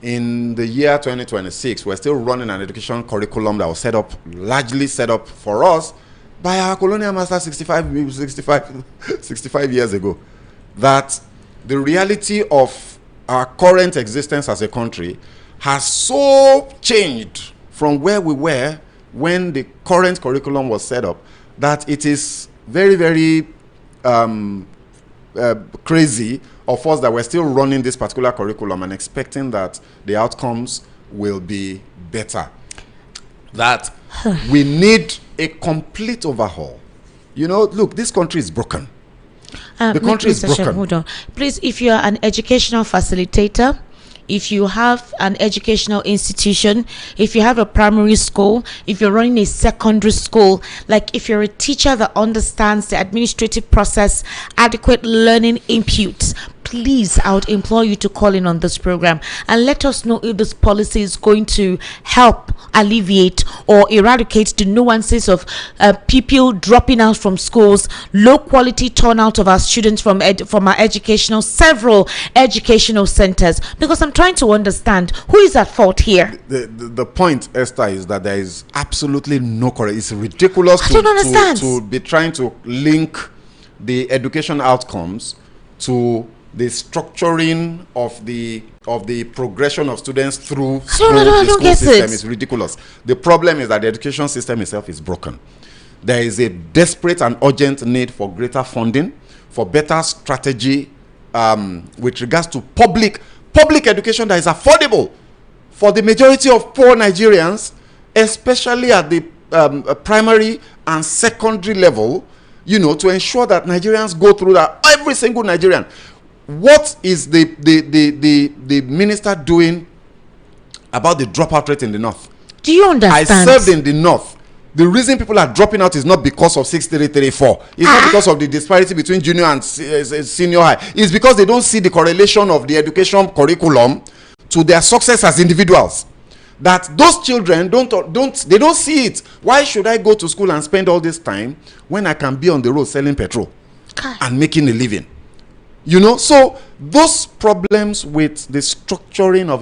in the year 2026 we're still running an education curriculum that was largely set up for us by our colonial master 65 years ago. That the reality of our current existence as a country has so changed from where we were when the current curriculum was set up that it is very, very crazy of us that we're still running this particular curriculum and expecting that the outcomes will be better. That we need a complete overhaul. You know, look, this country is broken. The country is broken. Hold on. Please, if you're an educational facilitator, if you have an educational institution, if you have a primary school, if you're running a secondary school, like if you're a teacher that understands the administrative process, adequate learning inputs, please, I would implore you to call in on this program and let us know if this policy is going to help alleviate or eradicate the nuances of people dropping out from schools, low quality turnout of our students from our several educational centers, because I'm trying to understand who is at fault here. The point, Esther, is that there is absolutely no correct. It's ridiculous to be trying to link the education outcomes to the structuring of the progression of students through the school system. Is ridiculous. The problem is that the education system itself is broken. There is a desperate and urgent need for greater funding, for better strategy with regards to public education that is affordable for the majority of poor Nigerians, especially at the primary and secondary level, you know, to ensure that Nigerians go through that, every single Nigerian. What is the minister doing about the dropout rate in the north? Do you understand? I served in the north. The reason people are dropping out is not because of 6334. It's not because of the disparity between junior and senior high. It's because they don't see the correlation of the education curriculum to their success as individuals. That those children don't see it. Why should I go to school and spend all this time when I can be on the road selling petrol and making a living? You know, so those problems with the structuring of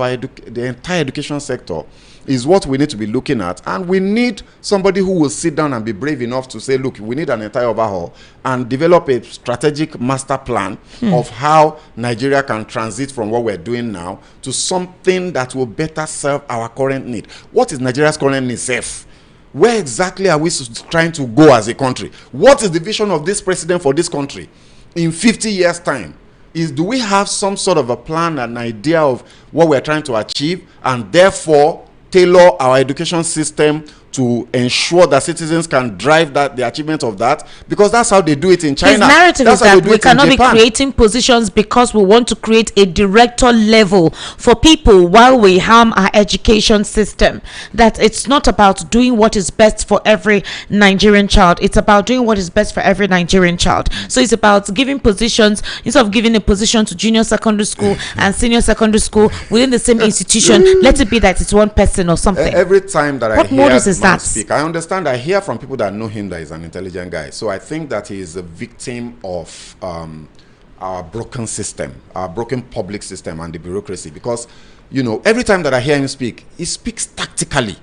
the entire education sector is what we need to be looking at, and we need somebody who will sit down and be brave enough to say, look, we need an entire overhaul and develop a strategic master plan of how Nigeria can transit from what we're doing now to something that will better serve our current need. What is Nigeria's current need, safe? Where exactly are we trying to go as a country? What is the vision of this president for this country in 50 years' time? Do we have some sort of a plan, an idea of what we're trying to achieve, and therefore tailor our education system to ensure that citizens can drive the achievement of that? Because that's how they do it in China. His narrative is that we cannot be creating positions because we want to create a director level for people while we harm our education system. That it's not about doing what is best for every Nigerian child. It's about doing what is best for every Nigerian child. So it's about giving positions, instead of giving a position to junior secondary school and senior secondary school within the same institution, let it be that it's one person or something. Every time that what modus is that? Speak, I understand. I hear from people that know him that he's an intelligent guy. So I think that he is a victim of our broken system, our broken public system, and the bureaucracy. Because, you know, every time that I hear him speak, he speaks tactically.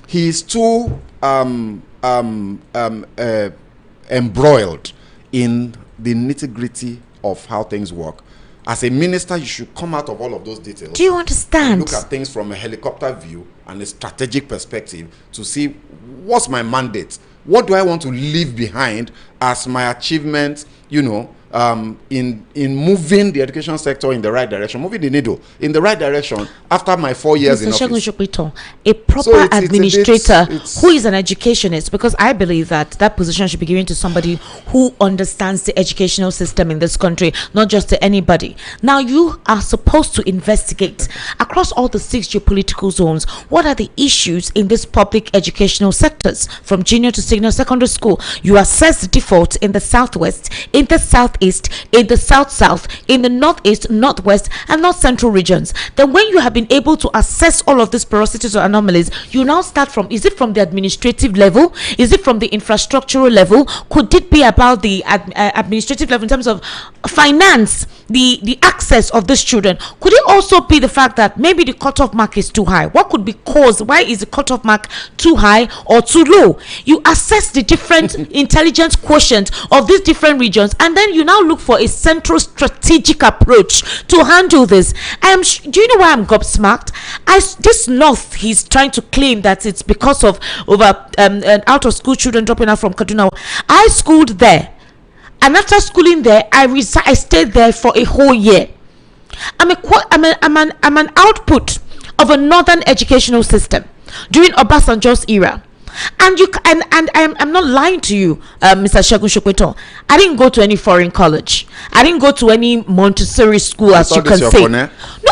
He is too embroiled in the nitty-gritty of how things work. As a minister, you should come out of all of those details. Do you understand? Look at things from a helicopter view and a strategic perspective to see what's my mandate. What do I want to leave behind as my achievement, in moving the education sector in the right direction, moving the needle in the right direction after my 4 years in office. Mr. a proper administrator who is an educationist, because I believe that position should be given to somebody who understands the educational system in this country, not just to anybody. Now, you are supposed to investigate across all the 6 geopolitical zones what are the issues in this public educational sectors from junior to senior secondary school. You assess the default in the southwest, in the southeast, in the south, in the northeast, northwest, and north central regions. Then when you have been able to assess all of these porosities or anomalies, you now start from, is it from the administrative level? Is it from the infrastructural level? Could it be about the administrative level in terms of finance, the access of these children? Could it also be the fact that maybe the cutoff mark is too high? What could be caused? Why is the cutoff mark too high or too low? You assess the different intelligence quotient of these different regions, and then you now look for a central strategic approach to handle this. Do you know why I'm gobsmacked? This North, he's trying to claim that it's because of out of school children dropping out from Kaduna. I schooled there, and after schooling there, I stayed there for a whole year. I'm an output of a northern educational system during Obasanjo's era. And I'm not lying to you, Mr. Segun Shokweto. I didn't go to any foreign college. I didn't go to any Montessori school, as you can say. No,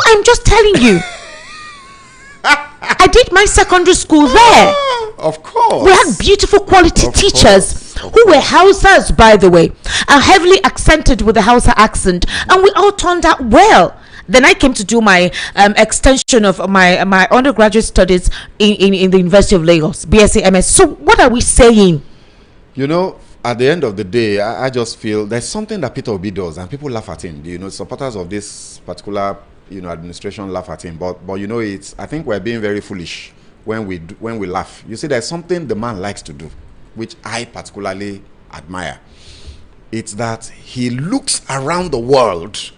I'm just telling you. I did my secondary school there. Of course. We had beautiful quality teachers who were Hausas, by the way, and heavily accented with the Hausa accent, and we all turned out well. Then I came to do my extension of my undergraduate studies in the University of Lagos, BSc MS. So what are we saying? At the end of the day, I just feel there's something that Peter Obi does, and people laugh at him. Supporters of this particular administration laugh at him, but I think we're being very foolish when we laugh. You see, there's something the man likes to do, which I particularly admire. It's that he looks around the world.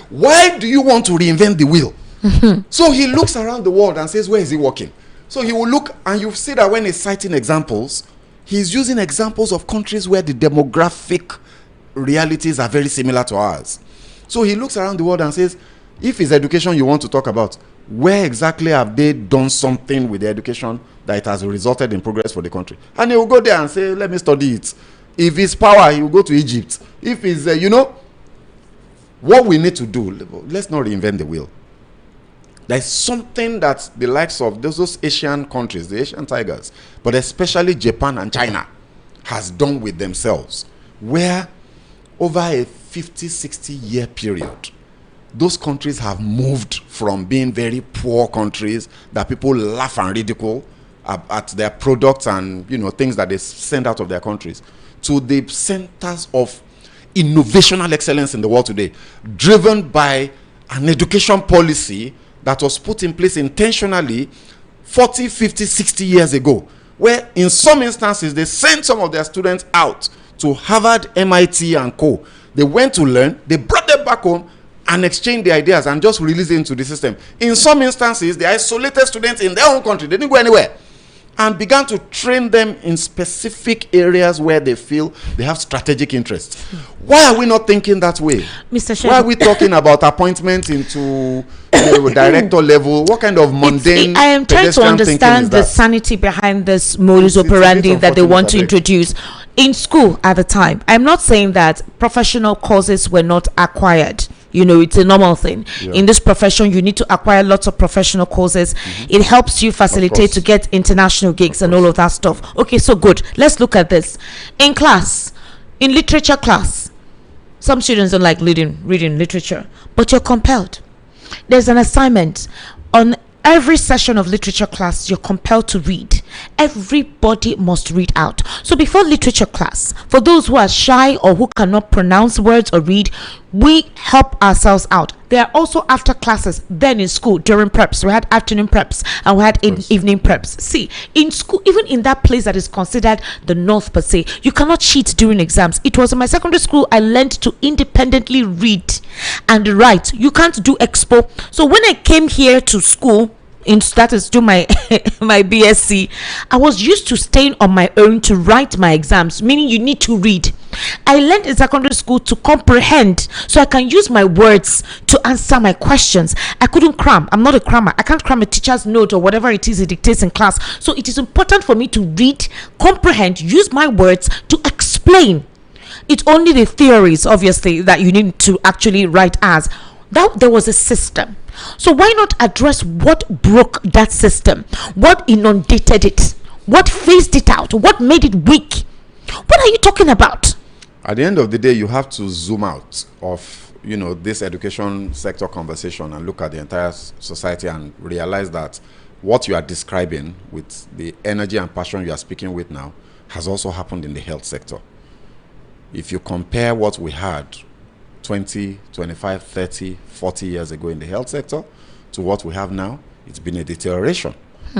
Why do you want to reinvent the wheel? So he looks around the world and says, where is he working? So he will look, and you see that when he's citing examples, he's using examples of countries where the demographic realities are very similar to ours. So he looks around the world and says, if it's education you want to talk about, where exactly have they done something with the education that it has resulted in progress for the country? And he will go there and say, let me study it. If it's power, he will go to Egypt. If it's, what we need to do, let's not reinvent the wheel. There's something that the likes of those Asian countries, the Asian tigers, but especially Japan and China, has done with themselves, where over a 50-60 year period, those countries have moved from being very poor countries that people laugh and ridicule at their products and things that they send out of their countries, to the centers of innovational excellence in the world today, driven by an education policy that was put in place intentionally 40, 50, 60 years ago, where in some instances they sent some of their students out to Harvard, MIT and co. They went to learn, they brought them back home and exchanged the ideas and just released it into the system. In some instances, they isolated students in their own country, they didn't go anywhere, and began to train them in specific areas where they feel they have strategic interests. Why are we not thinking that way? Mr. Shem, why are we talking about appointments into director level? What kind of mundane I am trying to understand the sanity behind this modus operandi that they want to introduce in school at the time. I'm not saying that professional courses were not acquired. It's a normal thing. Yeah. In this profession, you need to acquire lots of professional courses. It helps you facilitate to get international gigs and all of that stuff. Okay, so good. Let's look at this. In class, in literature class, some students don't like reading literature, but you're compelled. There's an assignment on every session of literature class. You're compelled to read. Everybody must read out. So before literature class, for those who are shy or who cannot pronounce words or read, we help ourselves out. There are also after classes. Then in school, during preps, we had afternoon preps and we had evening preps. See, in school, even in that place that is considered the north per se, you cannot cheat during exams. It was in my secondary school I learned to independently read and write. You can't do expo. So when I came here to school, that is do my my BSc, I was used to staying on my own to write my exams, meaning you need to read. I learned in secondary school to comprehend so I can use my words to answer my questions. I couldn't cram. I'm not a crammer. I can't cram a teacher's note or whatever it is it dictates in class. So it is important for me to read, comprehend, use my words to explain. It's only the theories, obviously, that you need to actually write as. That there was a system. So why not address what broke that system? What inundated it? What phased it out? What made it weak? What are you talking about? At the end of the day, you have to zoom out of, this education sector conversation and look at the entire society and realize that what you are describing with the energy and passion you are speaking with now has also happened in the health sector. If you compare what we had 20, 25, 30, 40 years ago in the health sector to what we have now, it's been a deterioration.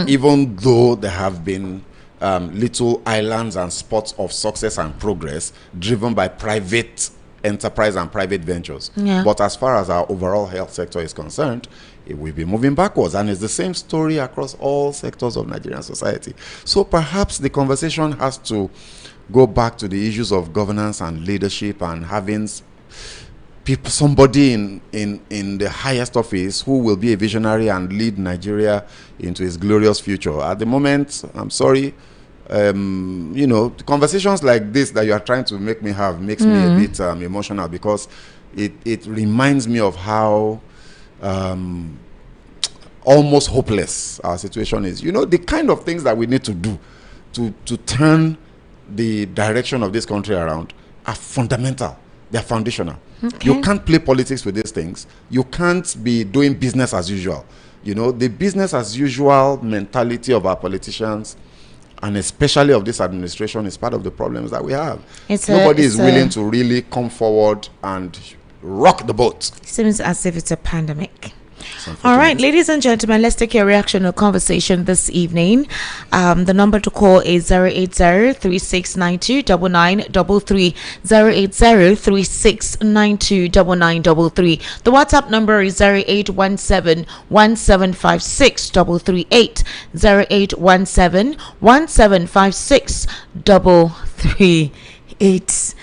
Even though there have been little islands and spots of success and progress driven by private enterprise and private ventures. Yeah. But as far as our overall health sector is concerned, it will be moving backwards. And it's the same story across all sectors of Nigerian society. So perhaps the conversation has to go back to the issues of governance and leadership and having somebody in the highest office who will be a visionary and lead Nigeria into its glorious future. At the moment, I'm sorry, conversations like this that you are trying to make me have makes me a bit emotional, because it reminds me of how almost hopeless our situation is. The kind of things that we need to do to turn the direction of this country around are fundamental. They're foundational. Okay. You can't play politics with these things. You can't be doing business as usual. The business as usual mentality of our politicians, and especially of this administration, is part of the problems that we have. Nobody is willing to really come forward and rock the boat. Seems as if it's a pandemic. All right, ladies and gentlemen, let's take your reaction or conversation this evening. The number to call is 080-3692-9933, 080-3692-9933. The WhatsApp number is 0817-1756-338, 0817-1756-338.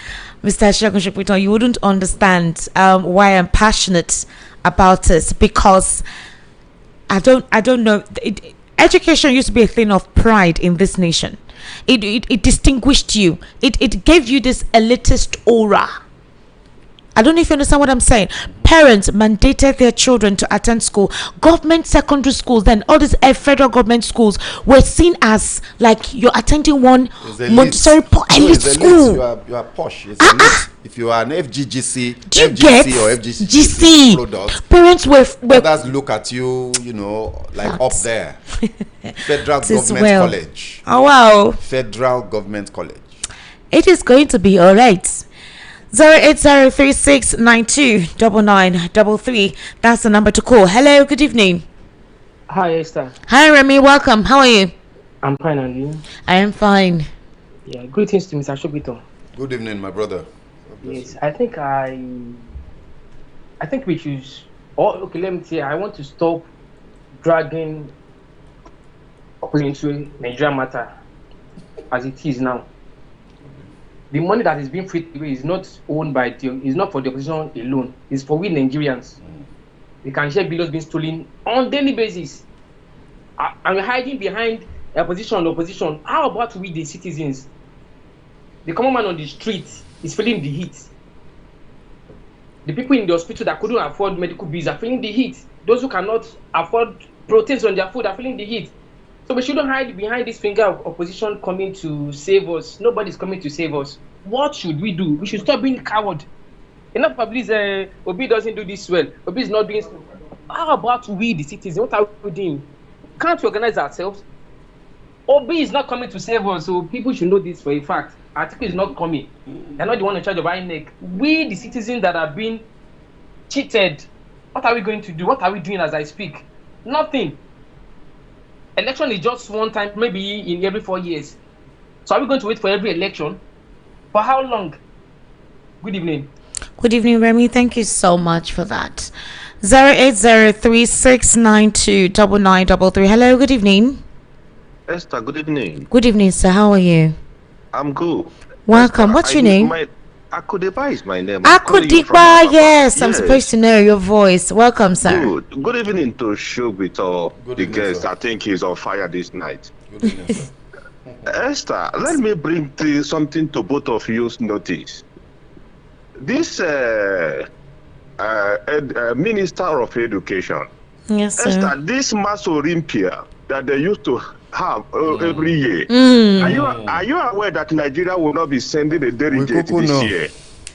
Mr. Shagun, you wouldn't understand why I'm passionate about this, because I don't know. Education used to be a thing of pride in this nation. It distinguished you. It gave you this elitist aura. I don't know if you understand what I'm saying. Parents mandated their children to attend school. Government secondary schools, then all these federal government schools were seen as like you're attending one Montessori elite school. You are posh. It's elite. If you are an FGGC, or FGC product, parents were others look at you, like up there. Federal Government College. Oh wow. Federal Government College. It is going to be all right. 080-3692-9933. That's the number to call. Hello, good evening. Hi, Esther. Hi, Remy. Welcome. How are you? I'm fine, and you? I am fine. Yeah, greetings to Mr. Shobito. Good evening, my brother. Yes, I think we should. Okay, let me say, I want to stop dragging into Nigeria matter as it is now. The money that is being freed away is not owned by is not for the opposition alone. It's for we Nigerians. We can share billions being stolen on daily basis, and we're hiding behind opposition. How about we, the citizens? The common man on the street is feeling the heat. The people in the hospital that couldn't afford medical bills are feeling the heat. Those who cannot afford proteins on their food are feeling the heat. So we shouldn't hide behind this finger of opposition coming to save us. Nobody's coming to save us. What should we do? We should stop being coward. Enough of this, Obi doesn't do this well. Obi is not doing. How about we, the citizens? What are we doing? Can't we organize ourselves? Obi is not coming to save us, so people should know this for a fact. Article is not coming. They're not the one in charge of INEC. We, the citizens that have been cheated. What are we going to do? What are we doing as I speak? Nothing. Election is just one time, maybe in every 4 years. So are we going to wait for every election? For how long? Good evening. Good evening, Remy. Thank you so much for that. 08036929933. Hello, good evening. Esther, good evening. Good evening, sir. How are you? I'm good. Welcome. What's your name? Akudipa is my name. Akudipa, yes. I'm supposed to know your voice. Welcome, sir. Good evening to Shobito, the guest. I think he's on fire this night. Good evening, sir. Esther, let me bring something to both of you's notice. This Minister of Education, Yes, sir. Esther, this Mass Olympia that they used to have every year. Are you aware that Nigeria will not be sending a delegate this year?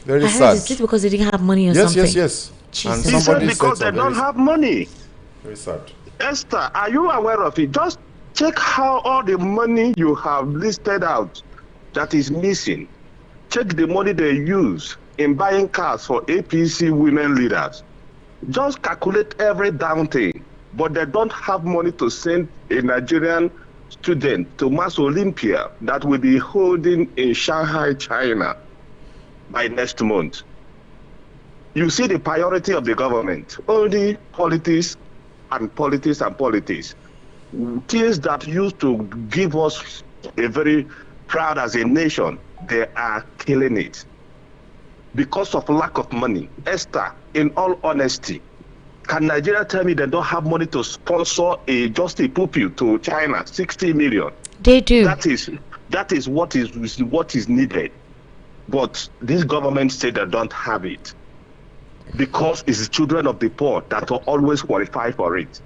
Very I sad. heard, is it because they didn't have money or something? Yes. And Jesus. He said somebody because said they don't have money. Very sad. Esther, are you aware of it? Just check how all the money you have listed out that is missing. Check the money they use in buying cars for APC women leaders. Just calculate every damn thing. But they don't have money to send a Nigerian student to Mass Olympia that will be holding in Shanghai, China by next month. You see the priority of the government, only politics and politics and politics. Things that used to give us a very proud as a nation, they are killing it because of lack of money. Esther, in all honesty, can Nigeria tell me they don't have money to sponsor just a pupil to China, 60 million? They do. That is what is needed. But this government said they don't have it because it's the children of the poor that will always qualify for it.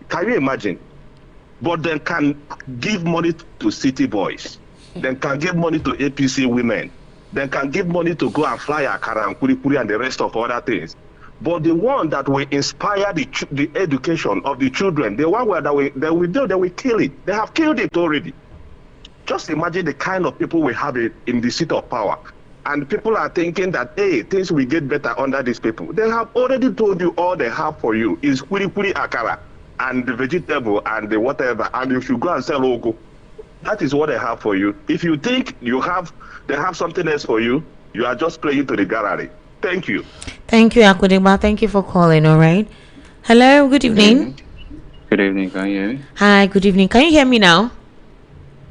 Can you imagine? But they can give money to city boys. They can give money to APC women. They can give money to go and fly akara and kurikuri and the rest of other things. But the one that will inspire the education of the children, the one where they will kill it. They have killed it already. Just imagine the kind of people we have in the seat of power. And people are thinking that, hey, things will get better under these people. They have already told you all they have for you is kuri akara and the vegetable and the whatever. And you should go and sell ogo. That is what they have for you. If you think they have something else for you, you are just playing to the gallery. Thank you. Thank you, Akudiba. Thank you for calling, all right? Hello, good evening. Good evening, can you hear me? Hi, good evening. Can you hear me now?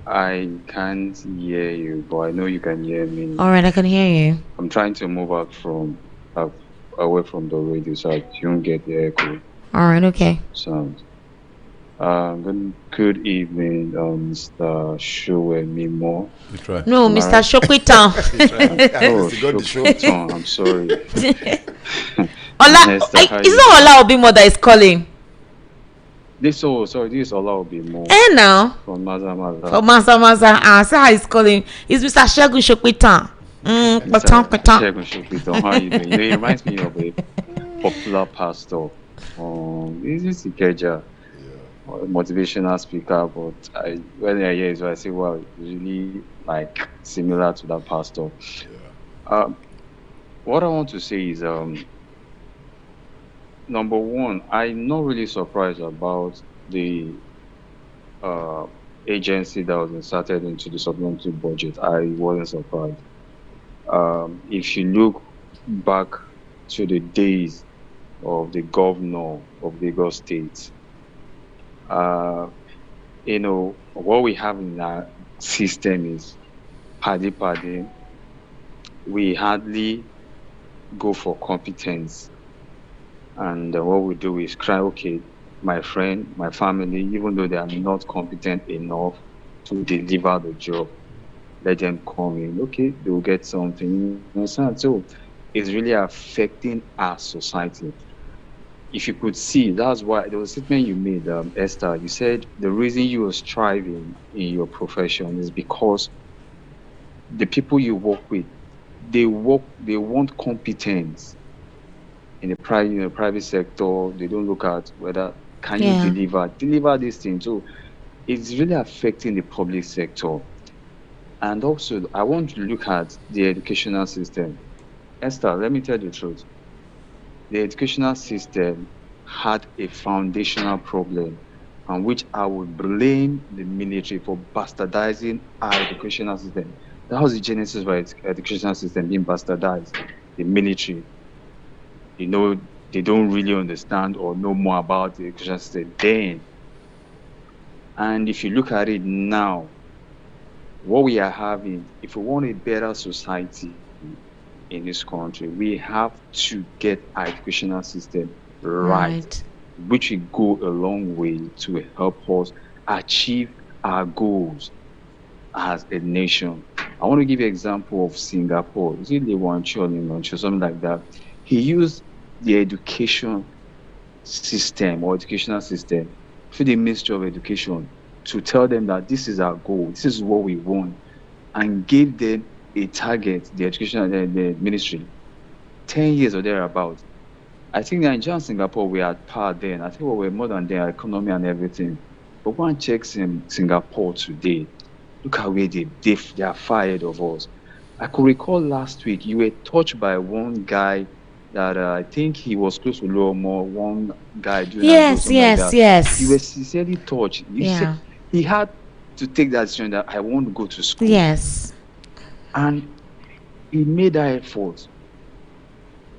I can't hear you, but I know you can hear me. All right, I can hear you. I'm trying to move away from the radio so I don't get the echo All right, okay. sound. Good evening, Mr. Showemimo. We try. No, Mr. Shokwita. Oh, He got the show. Shokweton, I'm sorry. Ola, Nesta, how it's you not Ola Obimo that is calling. This is Ola Obimo Now, from Mazamaza. for Maza, say how he's calling. It's Mr. Shegun Shokwita. Shegun Shokweton, how you doing? It reminds me of a popular pastor. This is Ikeja. Motivational speaker, but when I hear it, I say, wow, it's really like similar to that pastor. What I want to say is, number one, I'm not really surprised about the agency that was inserted into the supplementary budget. I wasn't surprised. If you look back to the days of the governor of Lagos State, what we have in our system is paddy. We hardly go for competence. And what we do is cry, okay, my friend, my family, even though they are not competent enough to deliver the job, let them come in. Okay, they will get something. You understand? So it's really affecting our society. If you could see, that's why there was a statement you made, Esther. You said the reason you are striving in your profession is because the people you work with, they want competence. In the private sector, they don't look at whether can you deliver this thing. So it's really affecting the public sector. And also, I want to look at the educational system. Esther, let me tell you the truth. the educational system had a foundational problem, on which I would blame the military for bastardizing our educational system. That was the genesis of our educational system being bastardized. The military, they don't really understand or know more about the educational system then. And if you look at it now, what we are having, if we want a better society in this country, we have to get our educational system right, which will go a long way to help us achieve our goals as a nation. I want to give you an example of Singapore. Is it Lee or something like that? He used the education system or educational system through the Ministry of Education to tell them that this is our goal, this is what we want, and gave them a target, the ministry, 10 years or thereabouts. I think Nigeria and Singapore were at par then. I think we were more than their economy and everything. But one checks in Singapore today. Look at where they are far ahead of us. I could recall last week you were touched by one guy that I think he was close to Lomo, one guy doing yes. You were sincerely touched. You said he had to take that decision that I want to go to school. Yes. And he made that effort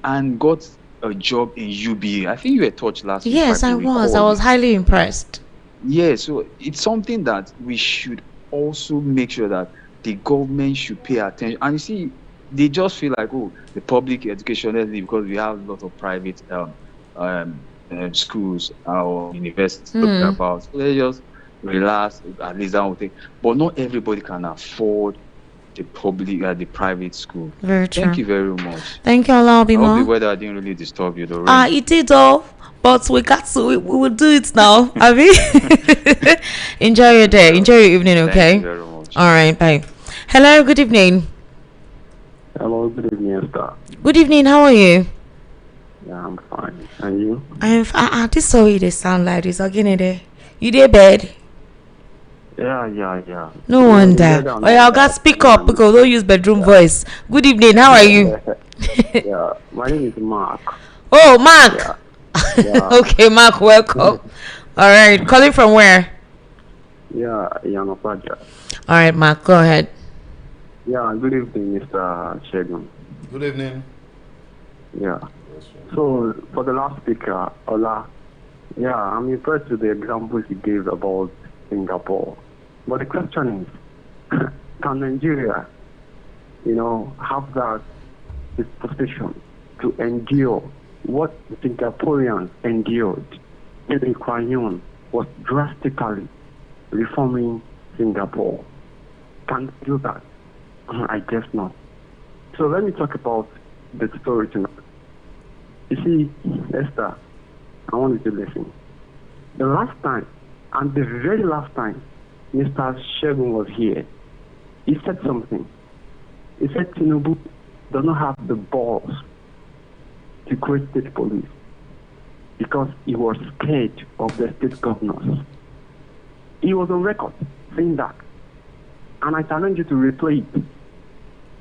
and got a job in UBA. I think you were touched last week. Yes, I was. I was highly impressed. Yeah, so it's something that we should also make sure that the government should pay attention. And you see, they just feel like, oh, the public education, because we have a lot of private schools or universities about. So they just relax, at least that one thing. But not everybody can afford the public, the private school. Very true. Thank you very much. Thank you, Olabimo. I hope the weather didn't really disturb you, though. It did, though. But we will do it now. Abi? Enjoy your day. Enjoy your evening, okay? Thank you very much. All right, bye. Hello, good evening. Hello, good evening, Esther. Good evening, how are you? Yeah, I'm fine. And you? I'm fine. This is how they sound like this. Again, there. You there, bed? Yeah. No wonder. Oh, yeah, I got speak up because don't use bedroom voice. Good evening, how are you? Yeah, my name is Mark. Oh, Mark. Yeah. Okay, Mark, welcome. All right, calling from where? Yeah, Yanopaja. All right, Mark, go ahead. Yeah, good evening, Mr. Shegun. Good evening. Yeah. So, for the last speaker, Ola, yeah, I'm impressed with the examples he gave about Singapore. But the question is, can Nigeria, have that disposition to endure what the Singaporeans endured? Lee Kuan Yew was drastically reforming Singapore. Can they do that? I guess not. So let me talk about the story tonight. You see, Esther, I want you to listen. The last time, and the very last time, Mr. Shegun was here, he said something. He said Tinubu does not have the balls to create state police because he was scared of the state governors. He was on record saying that. And I challenge you to replay it.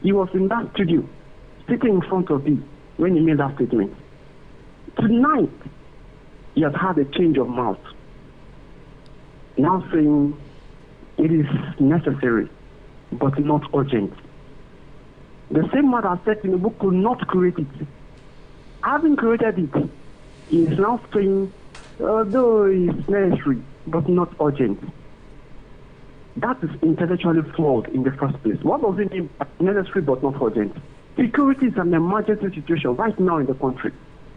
He was in that studio, sitting in front of you when he made that statement. Tonight, he has had a change of mouth. Now saying it is necessary, but not urgent. The same man that said Tinubu could not create it. Having created it, he is now saying, although it's necessary, but not urgent. That is intellectually flawed in the first place. What does it mean necessary but not urgent? Security is an emergency situation right now in the country,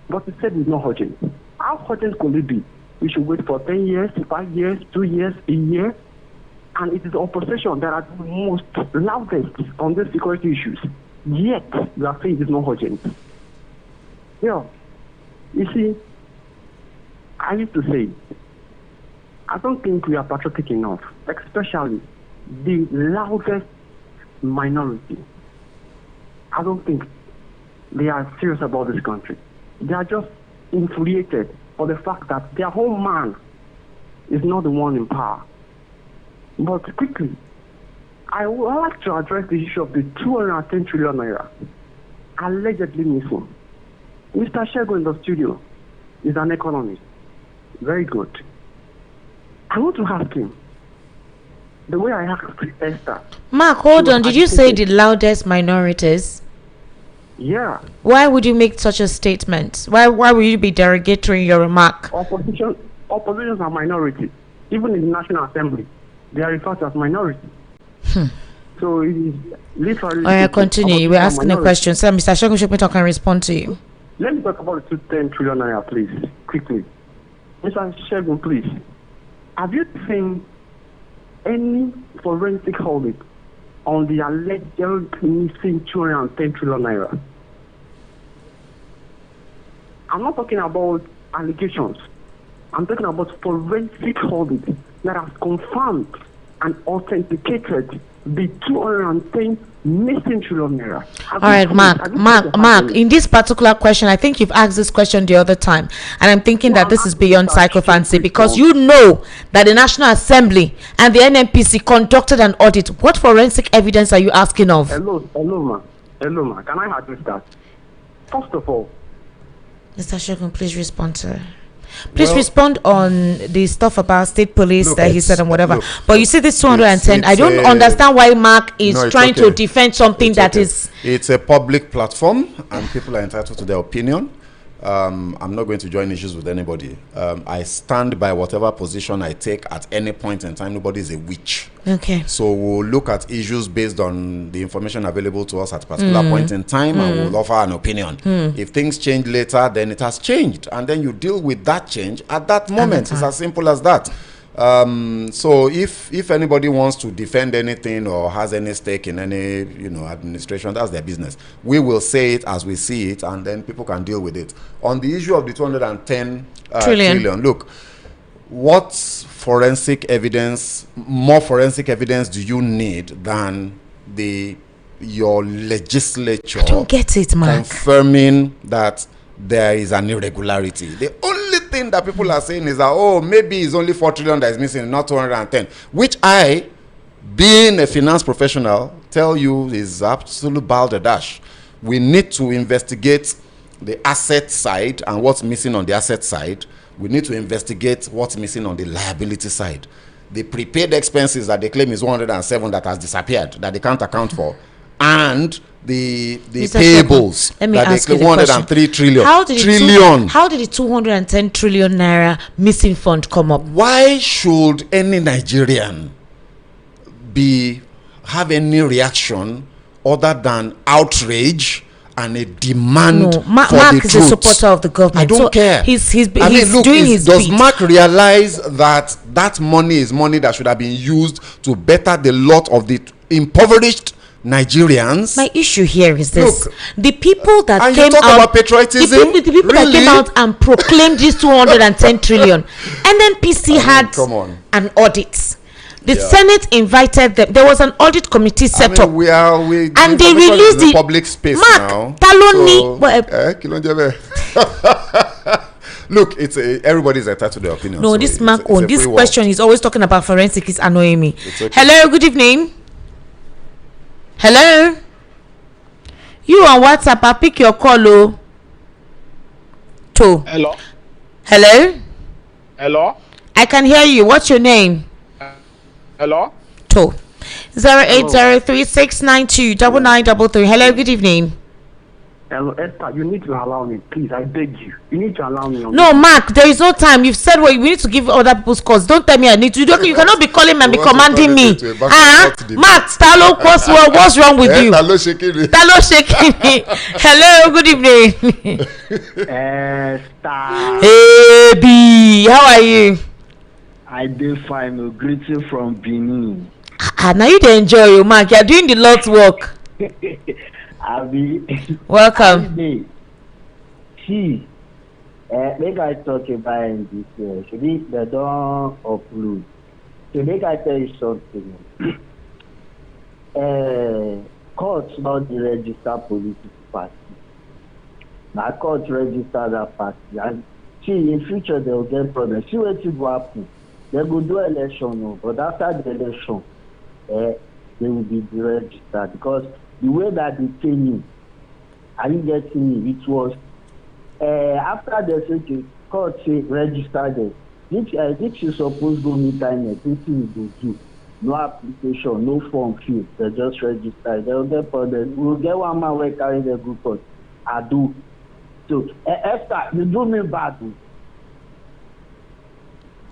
but it said it's not urgent. How urgent could it be? We should wait for 10 years, 5 years, 2 years, a year, and it is the opposition that are the most loudest on these security issues. Yet, we are saying it is not urgent. Yeah, you see, I used to say, I don't think we are patriotic enough, especially the loudest minority. I don't think they are serious about this country. They are just infuriated for the fact that their whole man is not the one in power. But quickly, I would like to address the issue of the 210 trillion naira allegedly missing. Mr. Shego in the studio is an economist. Very good. I want to ask him, the way I asked Esther. Mark, hold on. Did you say the loudest minorities? Yeah. Why would you make such a statement? Why would you be derogatory in your remark? Oppositions are minority. Even in the National Assembly, they are referred to as minority. So it is literally... All right, continue. We're asking a question. So Mr. Shego Shopito can respond to you. Let me talk about the 210 trillion naira, please, quickly. Mr. Shego, please. Have you seen any forensic audit on the alleged missing 210 trillion naira? I'm not talking about allegations. I'm talking about forensic audit that has confirmed and authenticated the 210 missing trillion naira. All right, Mark, in this particular question, I think you've asked this question the other time, and I'm thinking that this is beyond psychophancy, because you know that the National Assembly and the NNPC conducted an audit. What forensic evidence are you asking of? Hello, ma. Can I address that? First of all, Mr. Shego, please respond to her. Please respond on the stuff about state police that he said and whatever. But you see this 210, I don't understand why Mark is trying to defend something that is... It's a public platform and people are entitled to their opinion. I'm not going to join issues with anybody. I stand by whatever position I take at any point in time. Nobody is a witch. Okay. So we'll look at issues based on the information available to us at a particular point in time, and we'll offer an opinion. If things change later, then it has changed, and then you deal with that change at that moment. It's as simple as that. So if anybody wants to defend anything or has any stake in any administration, that's their business. We will say it as we see it, and then people can deal with it. On the issue of the 210 trillion, look, what more forensic evidence do you need than your legislature? I don't get it, Mark. Confirming that there is an irregularity. The only thing that people are saying is that, oh, maybe it's only 4 trillion that is missing, not 210, which I, being a finance professional, tell you is absolute balderdash. We need to investigate the asset side and what's missing on the asset side. We need to investigate what's missing on the liability side. The prepaid expenses that they claim is 107 that has disappeared, that they can't account for, and the payables that they claim 103 trillion. How did the 210 trillion naira missing fund come up? Why should any Nigerian have any reaction other than outrage and a demand for Mark the is truth? a supporter of the government. I don't care. He's doing his does bit. Mark realize that money is money that should have been used to better the lot of the impoverished Nigerians? My issue here is this: the people that and came you talk out, about patriotism, the people that came out and proclaimed this 210 trillion, and then PC had an audit. The Senate invited them. There was an audit committee set up. And they released the public space Mark, now. Look, everybody's entitled to their opinion. No, so this Mark on this question is always talking about forensic is annoying me. Okay. Hello, good evening. Hello. You on WhatsApp? I pick your call. Hello. Hello. Hello. I can hear you. What's your name? Hello. 08036929933. Hello, good evening. Hello, Esther, you need to allow me, please. I beg you. You need to allow me. No, Mark, there is no time. You've said we need to give other people's calls. Don't tell me I need to. You cannot be calling me and be commanding me. Mark, Stalo, what's wrong with you? Stalo shaking me. Hello, good evening. Esther. Hey, B, how are you? I did fine. A greeting from Benin. Now you dey enjoy you, Mark. You're doing the Lord's work. Welcome. See, make I talk about this. Should they don't upload? So make I tell you something. Court not the registered political party. Now court register that party, and see in future they will get problems. See what will happen. They will do election, but after the election, they will be deregistered because the way that they pay me, are you getting me? It was after the say court say register them, this you suppose go meet INEC, wetin you go do? No application, no form fill, they just register. They will get for them. We will get one man wey carry the group court. I do. So Esther, you do me bad.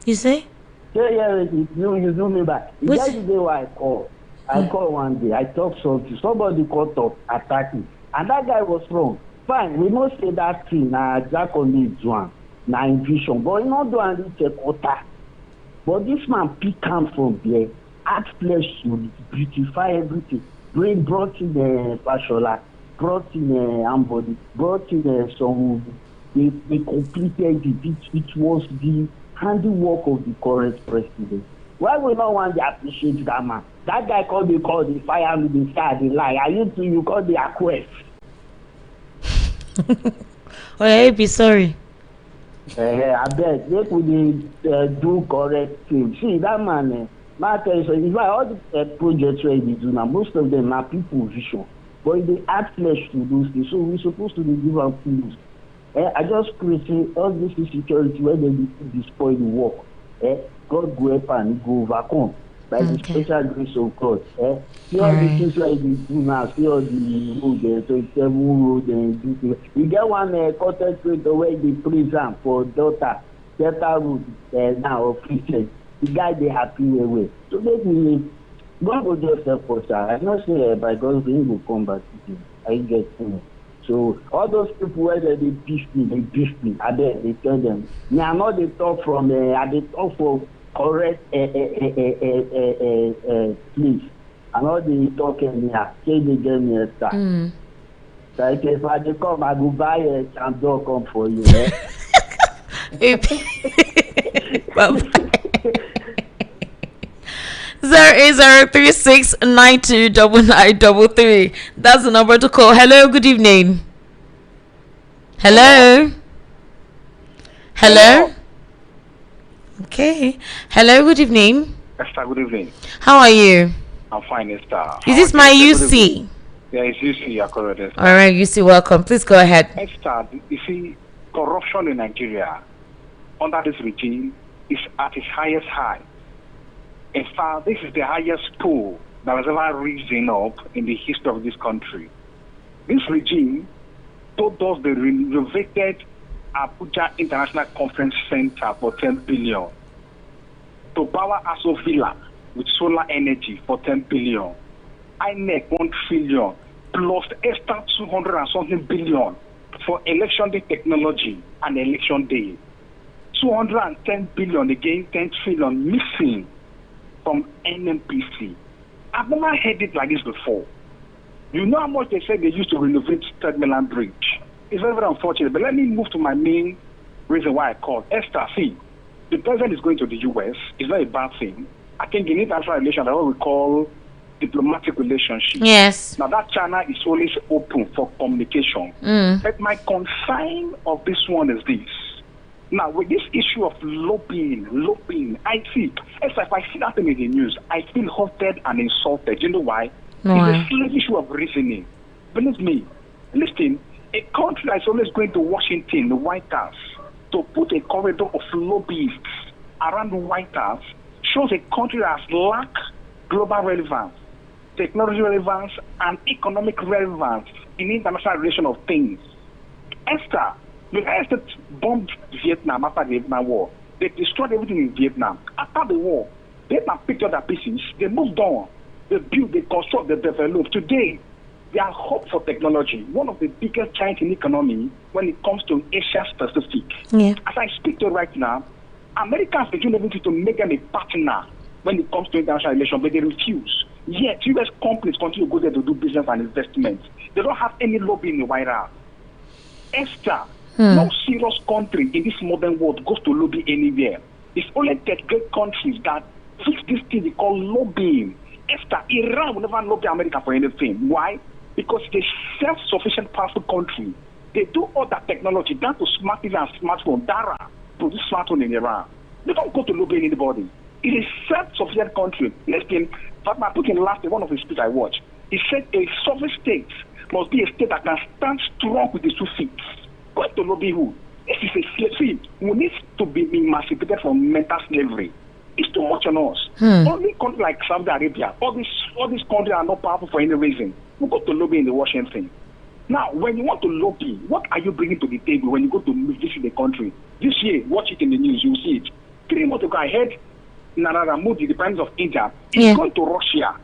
You say? Yeah, you do me bad. That's the day why I call. I call one day, I talk something. Somebody called up, attack me. And that guy was wrong. Fine, we must say that thing, Jack on the one, na in vision. But you not do and reach a quarter. But this man pick him from there, add flesh to beautify everything. Brought in the Fashola, brought in Ambody, brought in some, they completed it. It was the handiwork of the current president. Why we not want to appreciate that man? That guy called the fire me, the sky, the lie. Are you two, you call the Aquest? Oh, yeah, be sorry. I bet they could do correct things. See, that man, in fact, all the projects where they do now, most of them are people vision. But they add flesh to those things. So we're supposed to give them tools. I just pray, all this insecurity where they destroy the work. God go help and go overcome by the special grace of God. See all the things like they do now, see all the road, 27 road, and we get one content creator where they praise him for Delta Road now of Christian. The guy they happy way. So let me God will just help us. I not say by God's grace will come back to him. I get him. So all those people where they beef me. I bet they tell them. Me I know they talk from they talk for correct place. I know they talk here. Say they get me a star. Like if I dey come, I go buy a chandor come for you. 08036929933. That's the number to call. Hello, good evening. Hello. Okay. Hello, good evening. Esther, good evening. How are you? I'm fine, Esther. Is this my UC? Yeah, it's UC. You're correct, Esther. All right, UC, welcome. Please go ahead. Esther, you see, corruption in Nigeria under this regime is at its highest high. In fact, this is the highest pool that has ever risen up in the history of this country. This regime told us they renovated Abuja International Conference Center for 10 billion. To power Aso Villa with solar energy for 10 billion. INEC 1 trillion plus extra 200 and something billion for election day technology and election day. 210 billion again, 10 trillion missing from NNPC. I've never heard it like this before. You know how much they said they used to renovate Third Mainland Bridge. It's very, very unfortunate. But let me move to my main reason why I called. Esther, see, the president is going to the US. It's not a bad thing. I think in international relations, that's what we call diplomatic relationship. Yes. Now that channel is always open for communication. But my concern of this one is this. Now, with this issue of lobbying, I see, as if I see that thing in the news, I feel hurted and insulted. You know why? Why? It's a slave issue of reasoning. Believe me, listen, a country that is always going to Washington, the White House, to put a corridor of lobbyists around the White House shows a country that has lacked global relevance, technology relevance, and economic relevance in international relation of things. Esther, the United States bombed Vietnam after the Vietnam War. They destroyed everything in Vietnam. After the war, Vietnam picked up their pieces. They moved on. They built, they construct, they developed. Today, they are hope for technology. One of the biggest giants in economy when it comes to Asia Pacific. Yeah. As I speak to you right now, America has been doing everything to make them a partner when it comes to international relations, but they refuse. Yet, U.S. companies continue to go there to do business and investment. They don't have any lobby in the White House. Esther, no serious country in this modern world goes to lobby anywhere. It's only that great countries that fix this thing they call lobbying. Esther, Iran will never lobby America for anything. Why? Because it's a self-sufficient, powerful country. They do all that technology down to smart TV and smartphone. Dara produce smartphone in Iran. They don't go to lobby anybody. It is a self-sufficient country. Listen, Fatma Putin last day, one of his speeches I watched, he said a sovereign state must be a state that can stand strong with its 2 feet. Going to lobby who? This is a see, we need to be emancipated from mental slavery. It's too much on us. Only countries like Saudi Arabia, all these countries are not powerful for any reason. We go to lobby in the Washington. Now, when you want to lobby, what are you bringing to the table when you go to visit the country? This year, watch it in the news, you'll see it. 3 months ago, I heard Narendra Modi, the President of India, is going to Russia.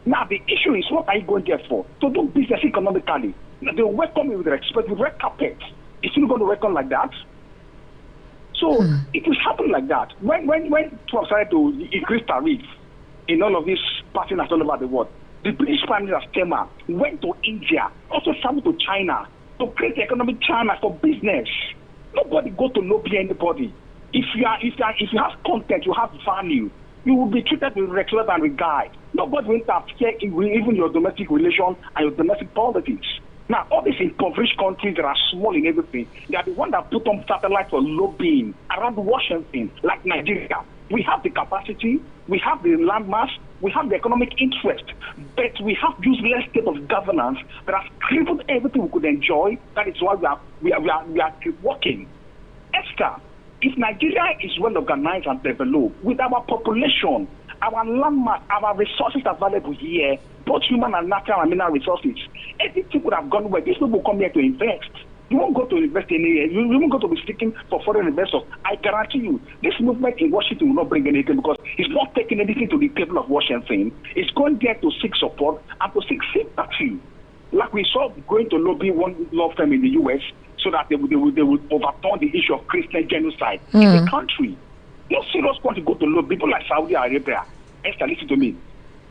Now, the issue is, what are you going there for? To do business economically. Now, they welcome you with respect, with red carpet. Is he going to welcome like that? So, it will happen like that. When Trump started to increase tariffs in all of these parties all over the world, the British Prime Minister Stemmer went to India, also traveled to China to create economic China for business. Nobody go to lobby anybody. If you have content, you have value, you will be treated with respect and regard. Nobody will interfere in even your domestic relations and your domestic politics. Now, all these impoverished countries that are small in everything, they are the ones that put on satellites for lobbying around Washington, like Nigeria. We have the capacity, we have the landmass, we have the economic interest, but we have useless state of governance that has crippled everything we could enjoy. That is why we are working. Esther, if Nigeria is well organized and developed, with our population, our landmass, our resources available here, both human and natural and mineral resources, everything would have gone well. These people come here to invest. You won't go to invest anywhere. You won't go to be seeking for foreign investors. I guarantee you, this movement in Washington will not bring anything because it's not taking anything to the table of Washington. It's going there to seek support and to seek sympathy. Like we saw going to lobby one law firm in the U.S. so that they would overturn the issue of Christian genocide in the country. No serious country go to lobby. People like Saudi Arabia. Esther, listen to me.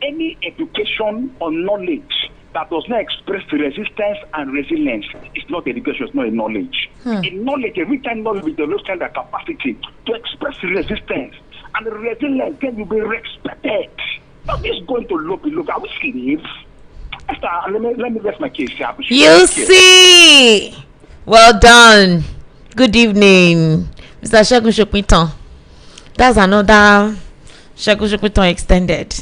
Any education or knowledge that does not express resistance and resilience is not education, it's not a knowledge. A knowledge, a written knowledge with the kind of capacity to express resistance and resilience, then you'll be respected. Not just going to lobby. Are we slaves? Esther, let me rest my case here. You see! Well done. Good evening, Mr. Segun Sopitan. That's another Segun Sopitan extended.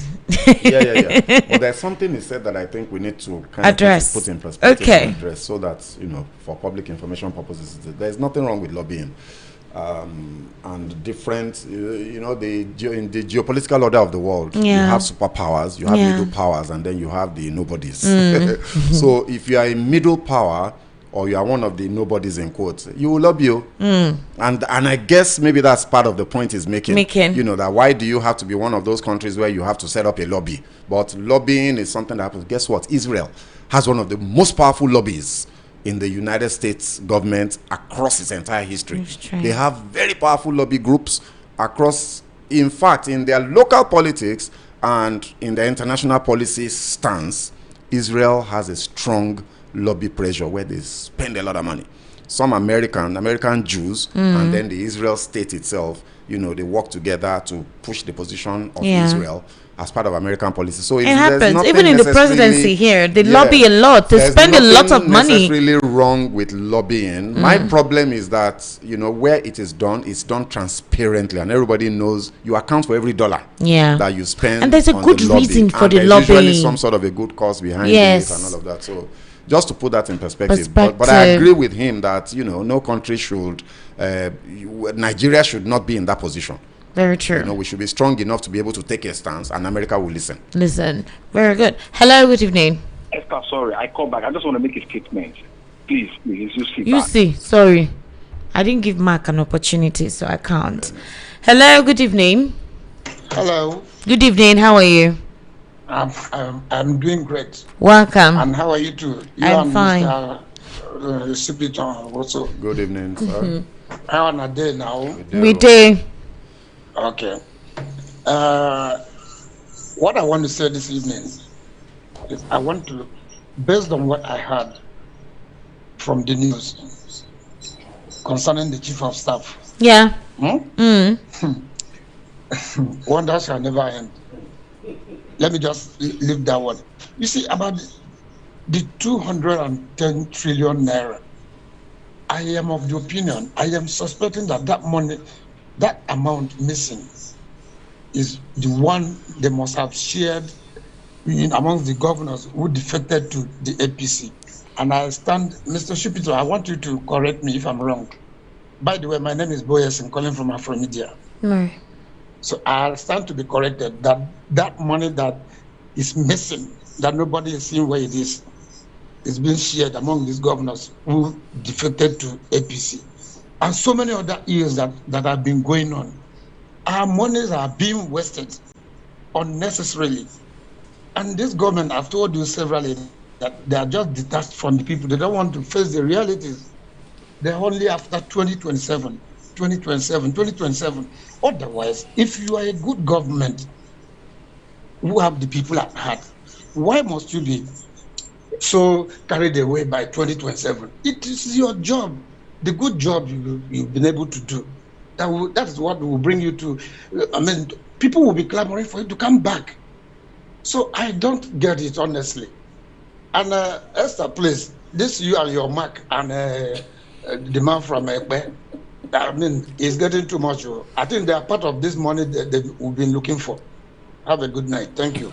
yeah. But there's something he said that I think we need to kind address. Of put in perspective. Okay. Address so that, for public information purposes, there's nothing wrong with lobbying. And different, in the geopolitical order of the world, you have superpowers, you have middle powers, and then you have the nobodies. So if you are a middle power, or you are one of the nobodies in quotes, you will lobby you. And I guess maybe that's part of the point he's making. That why do you have to be one of those countries where you have to set up a lobby? But lobbying is something that happens. Guess what? Israel has one of the most powerful lobbies in the United States government across its entire history. They have very powerful lobby groups across, in fact, in their local politics and in their international policy stance. Israel has a strong lobby pressure where they spend a lot of money. Some American Jews and then the Israel state itself, they work together to push the position of Israel as part of American policy. So it happens even in the presidency here. They lobby a lot. They spend a lot of money. There's nothing wrong with lobbying. My problem is that where it is done, it's done transparently, and everybody knows you account for every dollar that you spend. And there's a good reason for the lobbying. Usually some sort of a good cause behind it and all of that. So just to put that in perspective. But I agree with him that no country should, Nigeria should not be in that position. Very true. We should be strong enough to be able to take a stance, and America will listen. Very good. Hello, good evening. Esther, sorry, I call back. I just want to make a statement. Please, you see. Sorry, I didn't give Mark an opportunity, so I can't. Hello, good evening. Hello. Good evening. How are you? I'm doing great. Welcome. And how are you too? I'm fine. Mr. also. Good evening, sir. How on a day now? We day. Okay. What I want to say this evening is I want to, based on what I heard from the news concerning the chief of staff. Yeah. Wonders shall never end. Let me just leave that one. You see, about the 210 trillion naira, I am of the opinion, I am suspecting that money, that amount missing is the one they must have shared amongst the governors who defected to the APC. And I stand, Mr. Shupito, I want you to correct me if I'm wrong. By the way, my name is Boyes. I'm calling from Afromedia. No. So I stand to be corrected that that money that is missing, that nobody is seeing where it is being shared among these governors who defected to APC. And so many other years that have been going on. Our monies are being wasted unnecessarily. And this government, I've told you severally, that they are just detached from the people. They don't want to face the realities. They're only after 2027, 2027, 2027. Otherwise, if you are a good government who have the people at heart, why must you be so carried away by 2027? It is your job, the good job you've been able to do. That is what will bring you to, I mean, people will be clamoring for you to come back. So I don't get it, honestly. And Esther, please, this you and your Mark and the man from Ekpe, I mean, it's getting too much. I think they are part of this money that we've been looking for. Have a good night. Thank you.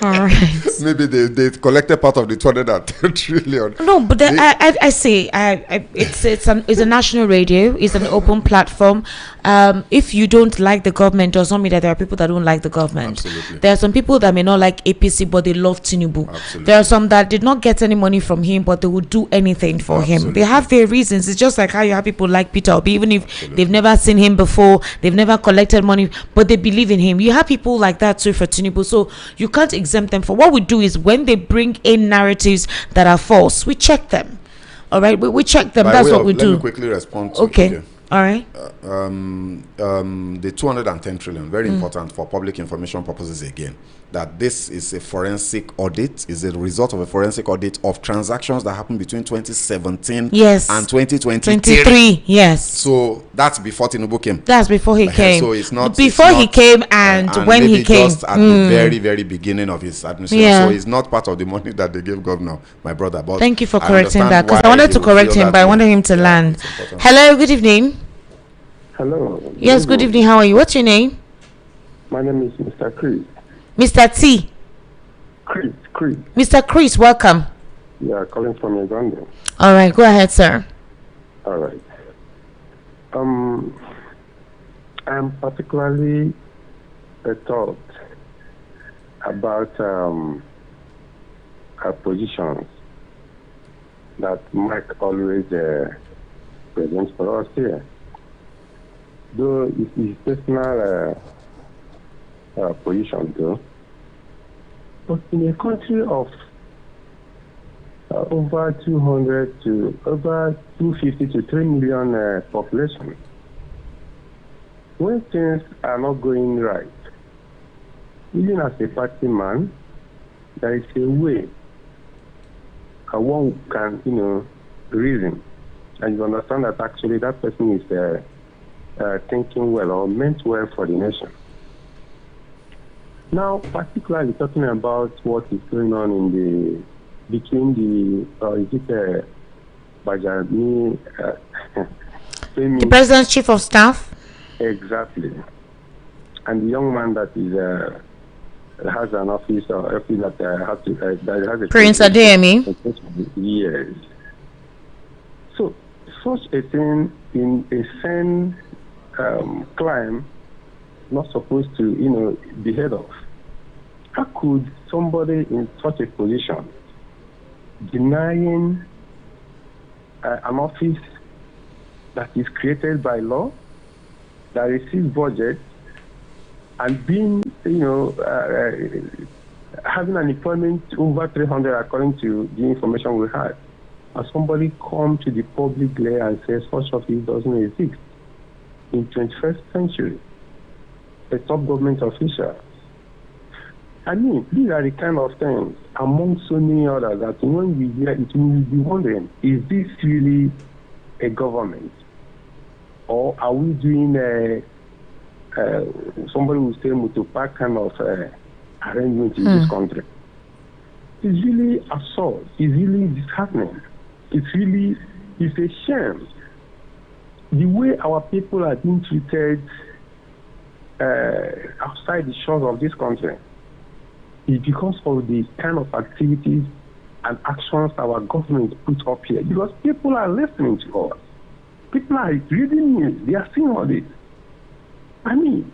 All right. Maybe they collected part of the 210 trillion. No, but I say it's a national radio. It's an open platform. If you don't like the government, does not mean that there are people that don't like the government. Absolutely. There are some people that may not like APC, but they love Tinubu. Absolutely. There are some that did not get any money from him, but they would do anything for him. They have their reasons. It's just like how you have people like Peter Obi, even if they've never seen him before, they've never collected money, but they believe in him. You have people like that too for Tinubu, so you can't exempt them. For what we do is when they bring in narratives that are false, we check them. All right, we check them. That's what we do. Let me quickly respond to okay. All right. The 210 trillion, very important for public information purposes again, that this is a forensic audit, is a result of a forensic audit of transactions that happened between 2017 and 2023. Yes. So that's before Tinubu came. That's before he came. So it's not before he came and when he came. Just at the very, very beginning of his administration. Yeah. So it's not part of the money that they gave governor, my brother. But thank you for correcting that, because I wanted to correct him, but I wanted him to land. Hello, good evening. Hello. Yes, good evening. How are you? What's your name? My name is Mr. Chris. Mr. T. Chris. Mr. Chris, welcome. Yeah, calling from Uganda. All right, go ahead, sir. All right. I'm particularly thought about our positions that Mike always presents for us here. Though it's his personal position, though. But in a country of over 200 to over 250 to 3 million population, when things are not going right, even as a party man, there is a way one can, reason, and you understand that actually that person is thinking well or meant well for the nation. Now, particularly talking about what is going on in between the Bajani, the president's chief of staff. Exactly, and the young man that is has an office or office that has to that has a Prince Adeyemi. Yes. So such a thing in a sane climb not supposed to be heard of. How could somebody in such a position denying an office that is created by law, that receives budget, and being having an employment over 300 according to the information we had, and somebody come to the public layer and says such office doesn't exist in 21st century, a top government official. I mean, these are the kind of things, among so many others, that when we hear it, we will be wondering, is this really a government? Or are we doing somebody will say Mutupa kind of arrangement in this country? It's really absurd. It's really disheartening. It's a shame. The way our people are being treated outside the shores of this country is because of the kind of activities and actions our government put up here, because people are listening to us. People are reading news. They are seeing all this. I mean,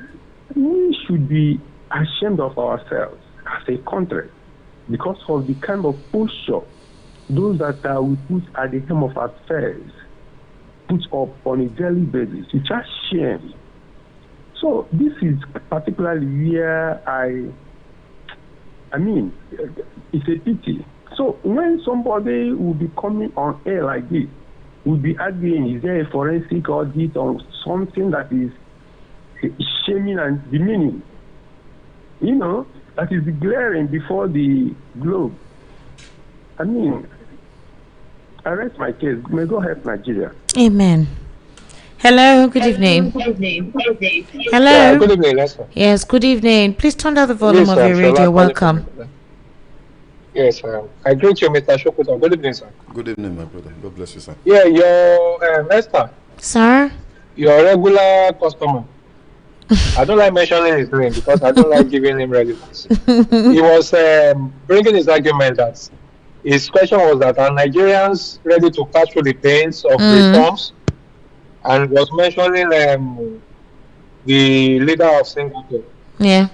we should be ashamed of ourselves as a country because of the kind of posture those that we put at the helm of affairs put up on a daily basis. It's just shame. So this is particularly where I mean, it's a pity. So when somebody will be coming on air like this, will be arguing, is there a forensic audit or something that is shaming and demeaning? You know, that is glaring before the globe. I mean, I rest my case. May God help Nigeria. Amen. Hello, good evening. Hello. Yeah, good evening, Lester. Yes, good evening. Please turn down the volume of your radio. Welcome. Yes, I greet you, Mr. Shokuto. Good evening, sir. Good evening, my brother. God bless you, sir. Yeah, you're Esther. Sir? You're a regular customer. I don't like mentioning his name because I don't like giving him relevance. He was bringing his argument that his question was that are Nigerians ready to pass through the pains of reforms, and was mentioning the leader of Singapore. Yeah.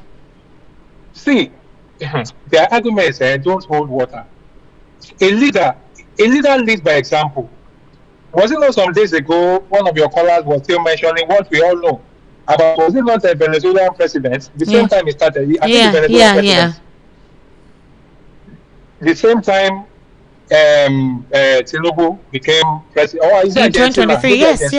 See, their arguments don't hold water. A leader leads by example. Was it not some days ago one of your callers was still mentioning what we all know about, was it not a Venezuelan president? The same time he started, I think the Venezuelan president. The same time Tinubu became president. Oh, is in 2023, yes,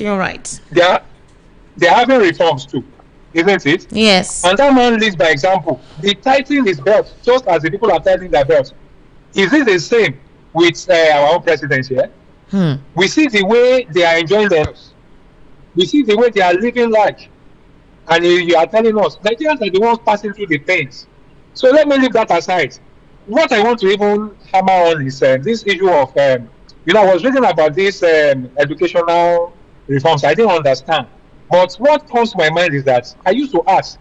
you're right. They're having reforms too, isn't it? Yes. And that man leads by example. He tightening his belt just as the people are tightening their belts. Is it the same with our own president here? We see the way they are enjoying themselves. We see the way they are living life. And you are telling us, Nigerians are the ones passing through the pains. So let me leave that aside. What I want to even hammer on is this issue of, I was reading about these educational reforms. I didn't understand. But what comes to my mind is that I used to ask,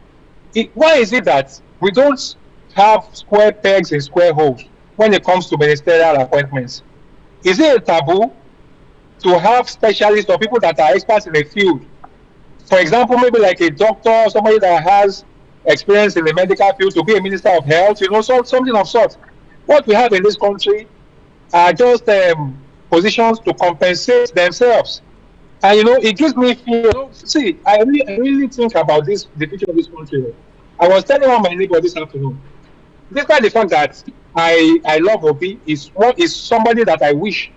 why is it that we don't have square pegs in square holes when it comes to ministerial appointments? Is it a taboo to have specialists or people that are experts in a field? For example, maybe like a doctor or somebody that has experience in the medical field to be a minister of health, something of sort. What we have in this country are just positions to compensate themselves. And it gives me fear. See, I really think about the future of this country. I was telling one of my neighbors this afternoon, despite the fact that I love Obi, is somebody that I wish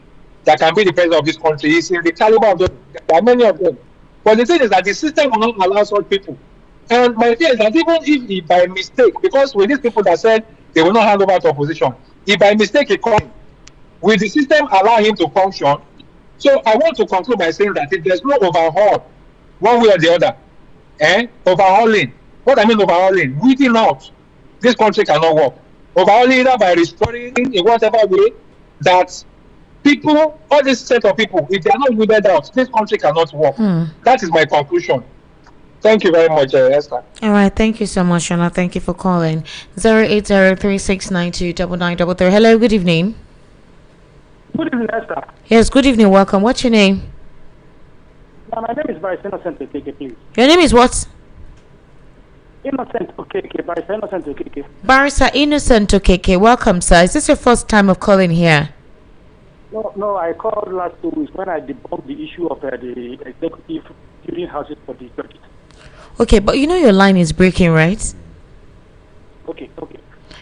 that can be the president of this country. He's in the caliber of them. There are many of them. But the thing is that the system will not allow such people. And my fear is that even if he by mistake, because with these people that said they will not hand over to opposition, if by mistake he comes, will the system allow him to function? So I want to conclude by saying that if there's no overhaul, one way or the other, overhauling, what I mean overhauling, weeding out, this country cannot work. Overhauling either by restoring in whatever way that people, all this set of people, if they are not weeded out, this country cannot work. That is my conclusion. Thank you very much, Esther. All right, thank you so much, Shona. Thank you for calling. 08036929933. Hello, good evening. Good evening, Esther. Yes, good evening. Welcome. What's your name? My name is Barrister Innocent Okeke, please. Your name is what? Innocent Okeke. Barrister Innocent Okeke. Barrister Innocent Okeke. Welcome, sir. Is this your first time of calling here? No, I called last 2 weeks when I debunked the issue of the executive building houses for the churches. Okay, but your line is breaking, right? Okay.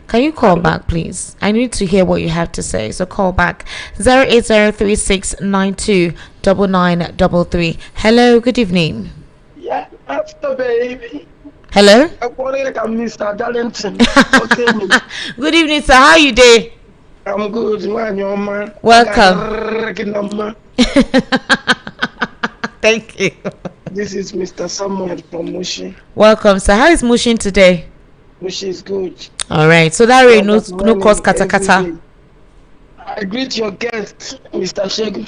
Can you call back, please? I need to hear what you have to say. So call back 08036929933. Hello, good evening. Yeah, that's the baby. Hello? I'm Mr. Darlington. Good evening, sir. How are you doing? I'm good, man. Welcome. Thank you. This is Mr. Samuel from Mushi. Welcome, sir. How is Mushin today? Mushi is good. All right. So that way, no cause kata. I greet your guest, Mr. Shegu.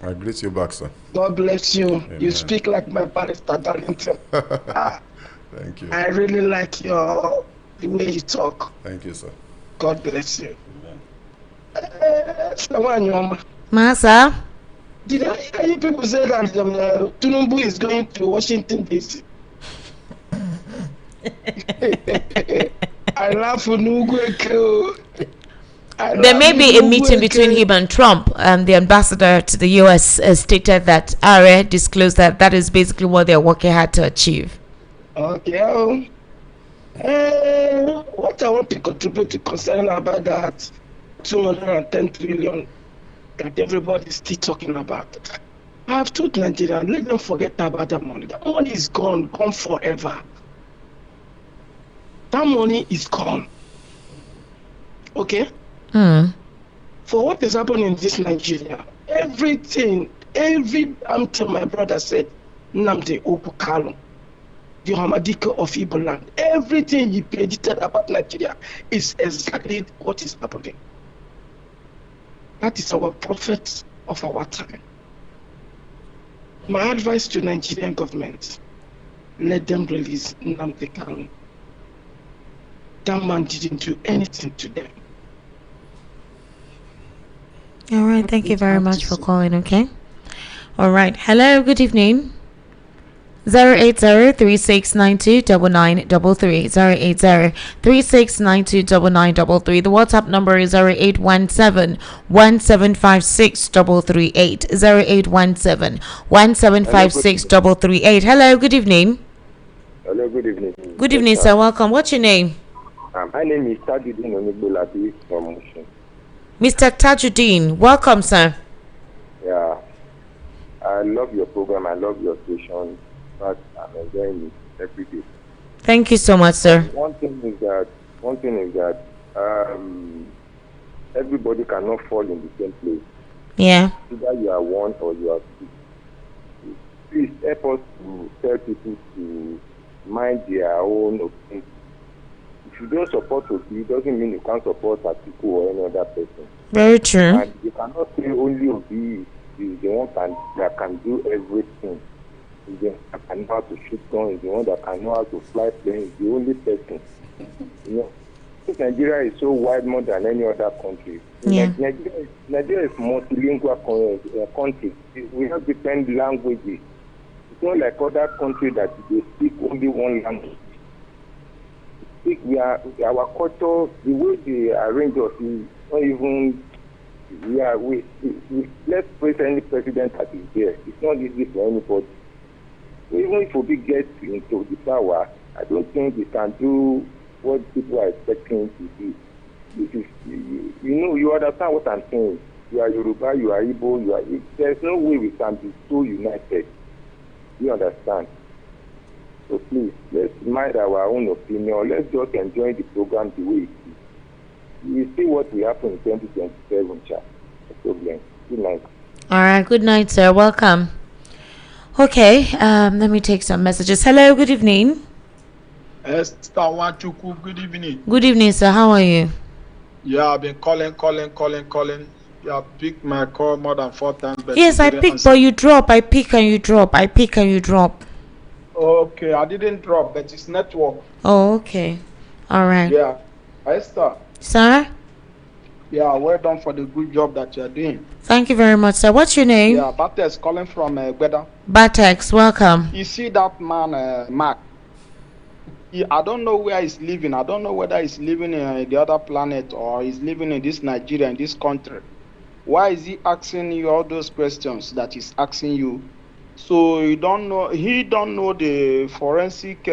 I greet you back, sir. God bless you. Amen. You speak like my barrister Darlington. Thank you. I really like the way you talk. Thank you, sir. God bless you. Masa. Did I hear you people say that Tinubu is going to Washington DC? I laugh for Nugu. There may be a meeting between him and Trump, and the ambassador to the US stated that Are disclosed that that is basically what they're working hard to achieve. Okay. What I want to contribute to concern about that 210 trillion that everybody is still talking about. I have told Nigerians, let them forget about that money. That money is gone forever. That money is gone. Okay? For what is happening in this Nigeria, everything I'm telling my brother said, Nnamdi Okukalo, the Hamadika of Igbo land, everything he predicted about Nigeria is exactly what is happening. That is our prophet of our time. My advice to Nigerian government, let them release Nnamdi Kanu. That man didn't do anything to them. All right, thank you very much for calling, okay? All right, hello, good evening. 080-3692-9933, 080-3692-9933. The WhatsApp number is 0817-1756-338, 0817-1756-338. Hello, good evening. Hello, good evening. Good evening, sir. Welcome. What's your name? My name is Tajuddin Onigbolabi from Mushin. Mr. Tajuddin, welcome, sir. Yeah, I love your program. I love your station. But I'm enjoying it every day. Thank you so much, sir. One thing is that everybody cannot fall in the same place. Yeah. Either you are one or you are two. Please help us to tell people to mind their own opinion. If you don't support Obi, it doesn't mean you can't support Atiku or any other person. Very true. And you cannot say only Obi is the one that can do everything. He's the one that can know how to shoot guns, he's the one that can know how to fly planes, the only person. You know, Nigeria is so wide more than any other country. Yeah. Nigeria is multilingual country. We have different languages. It's not like other countries that they speak only one language. Our culture, the way they arrange us is not even. Let's praise any president that is there. It's not easy for anybody. Even if Obi gets into the power, I don't think he can do what people are expecting to do. You understand what I'm saying. You are Yoruba, you are Igbo, there's no way we can be so united. You understand? So please, let's mind our own opinion. Let's just enjoy the program the way it is. You see what will happen in 2027, chat. No problem. Good night. All right, good night, sir. Welcome. Okay, let me take some messages. Hello, good evening. Esther Wachuku, good evening. Good evening, sir. How are you? Yeah, I've been calling. You have picked my call more than 4 times. But yes, I pick, but you drop. I pick and you drop. I pick and you drop. Okay, I didn't drop, but it's network. Oh, okay. All right. Yeah. Esther. Sir? Yeah, well done for the good job that you're doing. Thank you very much, sir. What's your name? Yeah, Batex calling from Gweda. Batex, welcome. You see that man, Mark? I don't know where he's living. I don't know whether he's living in the other planet or he's living in this Nigeria, in this country. Why is he asking you all those questions that he's asking you? So you don't know, he don't know the forensic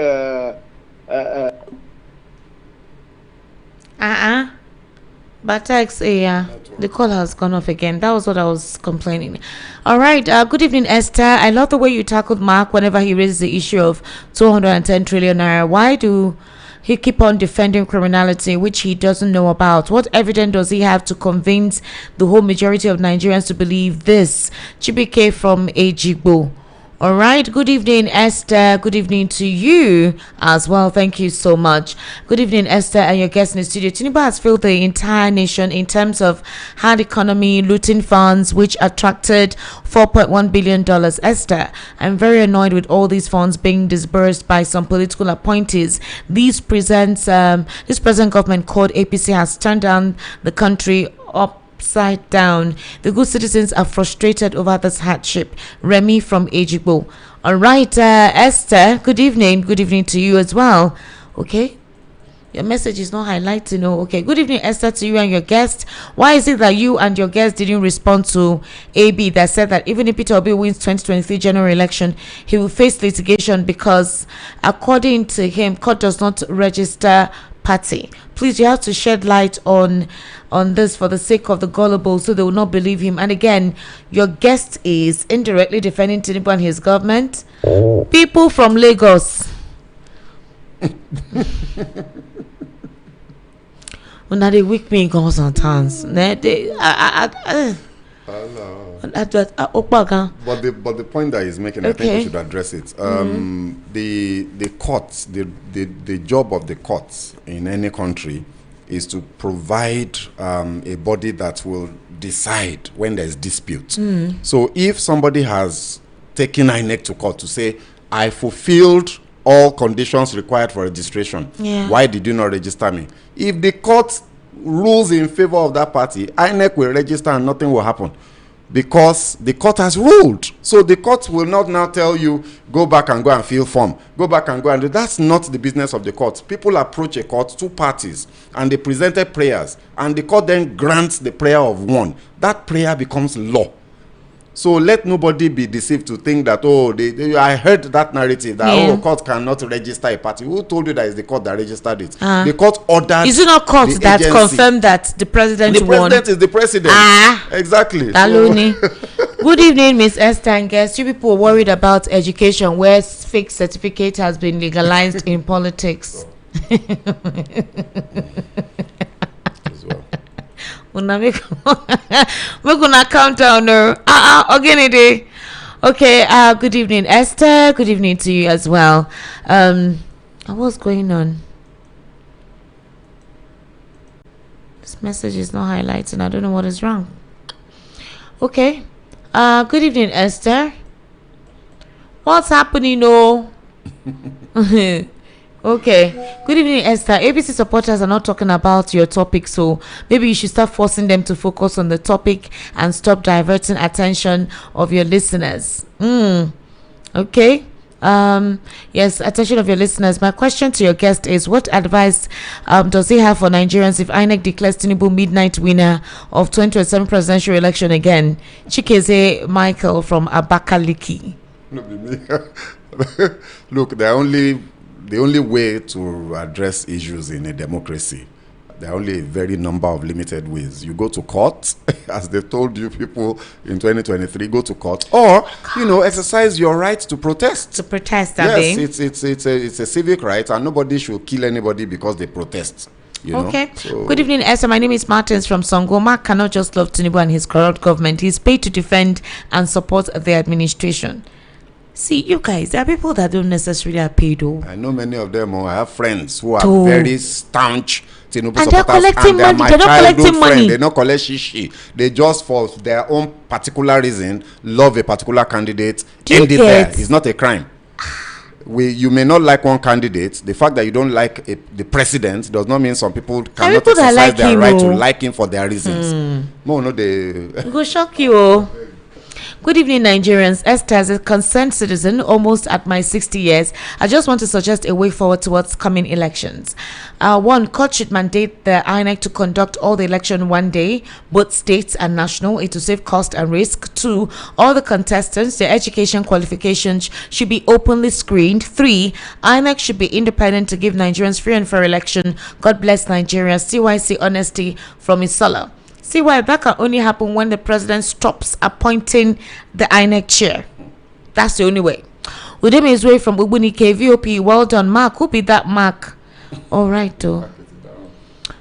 Batex, yeah, the call has gone off again. That was what I was complaining. All right, good evening, Esther. I love the way you tackled Mark whenever he raises the issue of 210 trillion naira. Why do he keep on defending criminality which he doesn't know about? What evidence does he have to convince the whole majority of Nigerians to believe this? Chibike from Ejigbo. All right, good evening, Esther. Good evening to you as well. Thank you so much. Good evening, Esther, and your guest in the studio. Tinubu has failed the entire nation in terms of hard economy, looting funds, which attracted $4.1 billion. Esther, I'm very annoyed with all these funds being disbursed by some political appointees. This present government called APC has turned down the country upside down. The good citizens are frustrated over this hardship. Remy from Ejigbo. All right, Esther, good evening. Good evening to you as well. Okay. Your message is not highlighting. Oh, okay. Good evening, Esther, to you and your guest. Why is it that you and your guest didn't respond to AB that said that even if Peter Obi wins 2023 general election, he will face litigation because, according to him, court does not register party? Please, you have to shed light on this for the sake of the gullible, so they will not believe him. And again, your guest is indirectly defending Tinubu and his government. People from Lagos. When they weak me go sometimes. But the point that he's making, I think we should address it. The courts, the job of the courts in any country is to provide a body that will decide when there's dispute. So if somebody has taken INEC to court to say, I fulfilled all conditions required for registration, why did you not register me? If the court rules in favor of that party, INEC will register and nothing will happen, because the court has ruled. So the court will not now tell you, go back and go and fill form, go back and go and do. That's not the business of the court. People approach a court, two parties, and they presented prayers, and the court then grants the prayer of one. That prayer becomes law. So let nobody be deceived to think that, I heard that narrative that court cannot register a party. Who told you that it's the court that registered it? The court ordered. Is it not court that confirmed that the president won? The president is the president. Exactly. Good evening, Miss Esther and guests. You people are worried about education, where fake certificate has been legalized in politics. Make una count down there. Okay, good evening, Esther. Good evening to you as well. What's going on? This message is not highlighting. I don't know what is wrong. Okay. Good evening, Esther. What's happening? Okay. Good evening, Esther. ABC supporters are not talking about your topic, so maybe you should start forcing them to focus on the topic and stop diverting attention of your listeners. Okay. Yes, attention of your listeners. My question to your guest is, what advice does he have for Nigerians if INEC declares Tinubu midnight winner of 2027 presidential election again? Chikeze Michael from Abakaliki. Look, the only way to address issues in a democracy, there are only a very number of limited ways. You go to court, as they told you people in 2023, go to court, or exercise your right to protest. Yes, it's a civic right, and nobody should kill anybody because they protest. Okay. Good evening, Esther. My name is Martins from Songo. Mark cannot just love Tinubu and his corrupt government. He's paid to defend and support the administration. See, you guys, there are people that don't necessarily are paid. I know many of them. I have friends who are very staunch Tinubu supporters, they're collecting money. My childhood friend. They don't collect shishi. They just, for their own particular reason, love a particular candidate. End it there. It's not a crime. You may not like one candidate. The fact that you don't like the president does not mean some people cannot exercise their right to like him for their reasons. It will shock you. Good evening, Nigerians. Esther, as a concerned citizen, almost at my 60 years, I just want to suggest a way forward towards coming elections. One, court should mandate the INEC to conduct all the election one day, both states and national, it to save cost and risk. 2, all the contestants, their education qualifications should be openly screened. 3, INEC should be independent to give Nigerians free and fair election. God bless Nigeria. CYC Honesty from Isola. See why that can only happen when the president stops appointing the INEC chair. That's the only way. Udemy is way from Ubunike VOP. Well done, Mark. Who be that Mark? All right, though.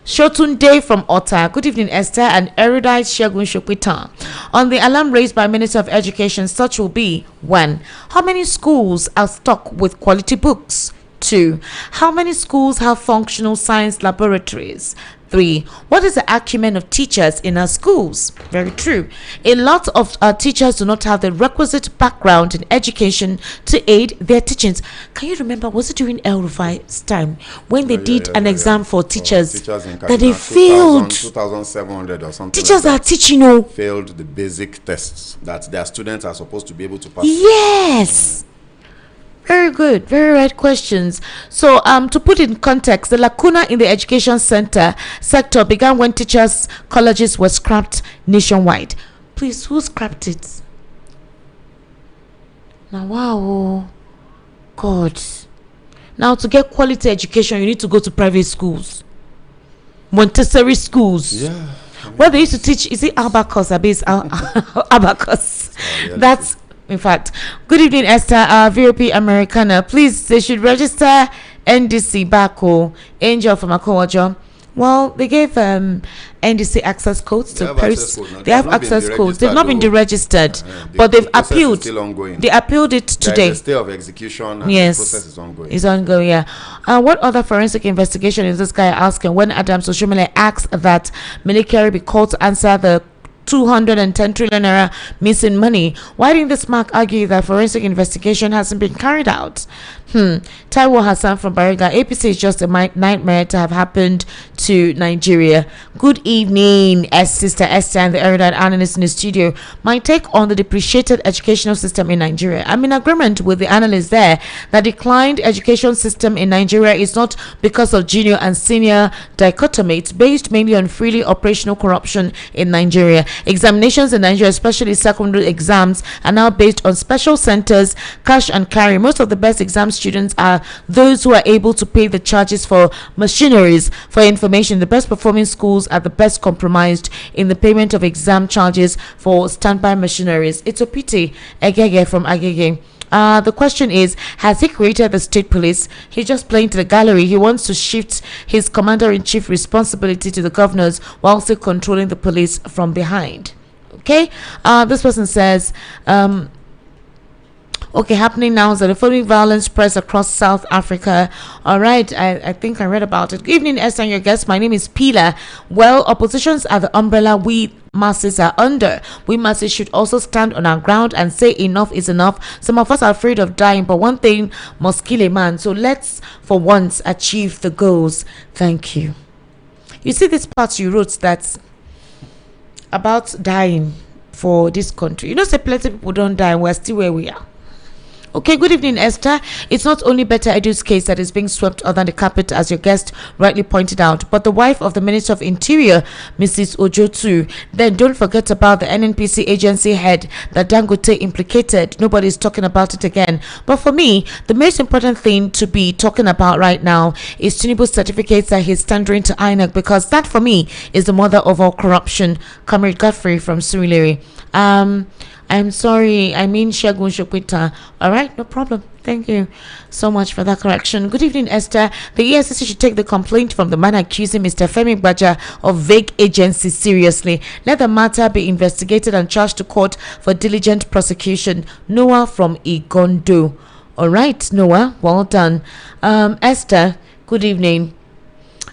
Shotunde from Otta. Good evening, Esther and erudite Shegun Shopita. On the alarm raised by Minister of Education, such will be 1. How many schools are stocked with quality books? 2. How many schools have functional science laboratories? 3. What is the acumen of teachers in our schools? Very true. A lot of our teachers do not have the requisite background in education to aid their teachings. Can you remember, was it during El Rufai's time when they did an exam for teachers, in that they failed? 2,700 or something. Teachers like are teaching, failed the basic tests that their students are supposed to be able to pass. Yes. Very good, very right questions. So, to put in context, the lacuna in the education sector began when teachers' colleges were scrapped nationwide. Please, who scrapped it? Now, wow, God. Now, to get quality education, you need to go to private schools, Montessori schools. Yeah. Where they used to teach, is it Abacus? Abacus. That's. In fact, good evening, Esther, VOP Americana. Please, they should register NDC Bako, Angel from Akowajo. Well, they gave NDC access codes to Paris. They have access codes. They've not been deregistered, but they've appealed. They appealed it today. There is a stay of execution, and the process is ongoing. It's ongoing, yeah. What other forensic investigation is this guy asking when Adams Oshomole asked that Milikari be called to answer the 210 trillion naira missing money? Why didn't this mark argue that forensic investigation hasn't been carried out? Taiwo Hassan from Bariga. APC is just a nightmare to have happened to Nigeria. Good evening, Sister Esther and the erudite analyst in the studio. My take on the depreciated educational system in Nigeria. I'm in agreement with the analyst there that declined education system in Nigeria is not because of junior and senior dichotomy. It's based mainly on freely operational corruption in Nigeria. Examinations in Nigeria, especially secondary exams, are now based on special centers, cash and carry. Most of the best exam students are those who are able to pay the charges for machineries. For information, the best performing schools are the best compromised in the payment of exam charges for standby machineries. It's a pity. Agege from Agege. The question is, has he created the state police? He's just playing to the gallery. He wants to shift his commander-in-chief responsibility to the governors while still controlling the police from behind. Okay, this person says, okay, happening now is that the following violence spreads across South Africa. All right, I think I read about it. Good evening, Esther and your guest. My name is Pila. Well, oppositions are the umbrella we masses are under. We masses should also stand on our ground and say enough is enough. Some of us are afraid of dying, but one thing must kill a man. So let's, for once, achieve the goals. Thank you. You see this part you wrote that's about dying for this country. You know, say plenty people don't die, we're still where we are. Okay, good evening, Esther. It's not only Better Edu's case that is being swept under the carpet, as your guest rightly pointed out, but the wife of the Minister of Interior, Mrs. Ojo too. Then don't forget about the NNPC agency head that Dangote implicated. Nobody's talking about it again. But for me, the most important thing to be talking about right now is Tinubu's certificates that he's tendering to INEC, because that for me is the mother of all corruption. Comrade Godfrey from Surulere. I'm sorry, I mean Shagun Shokwita. All right, no problem. Thank you so much for that correction. Good evening, Esther. The EFCC should take the complaint from the man accusing Mr. Femi Gbaja of vague agency seriously. Let the matter be investigated and charged to court for diligent prosecution. Noah from Igondo. All right, Noah, well done. Esther, good evening.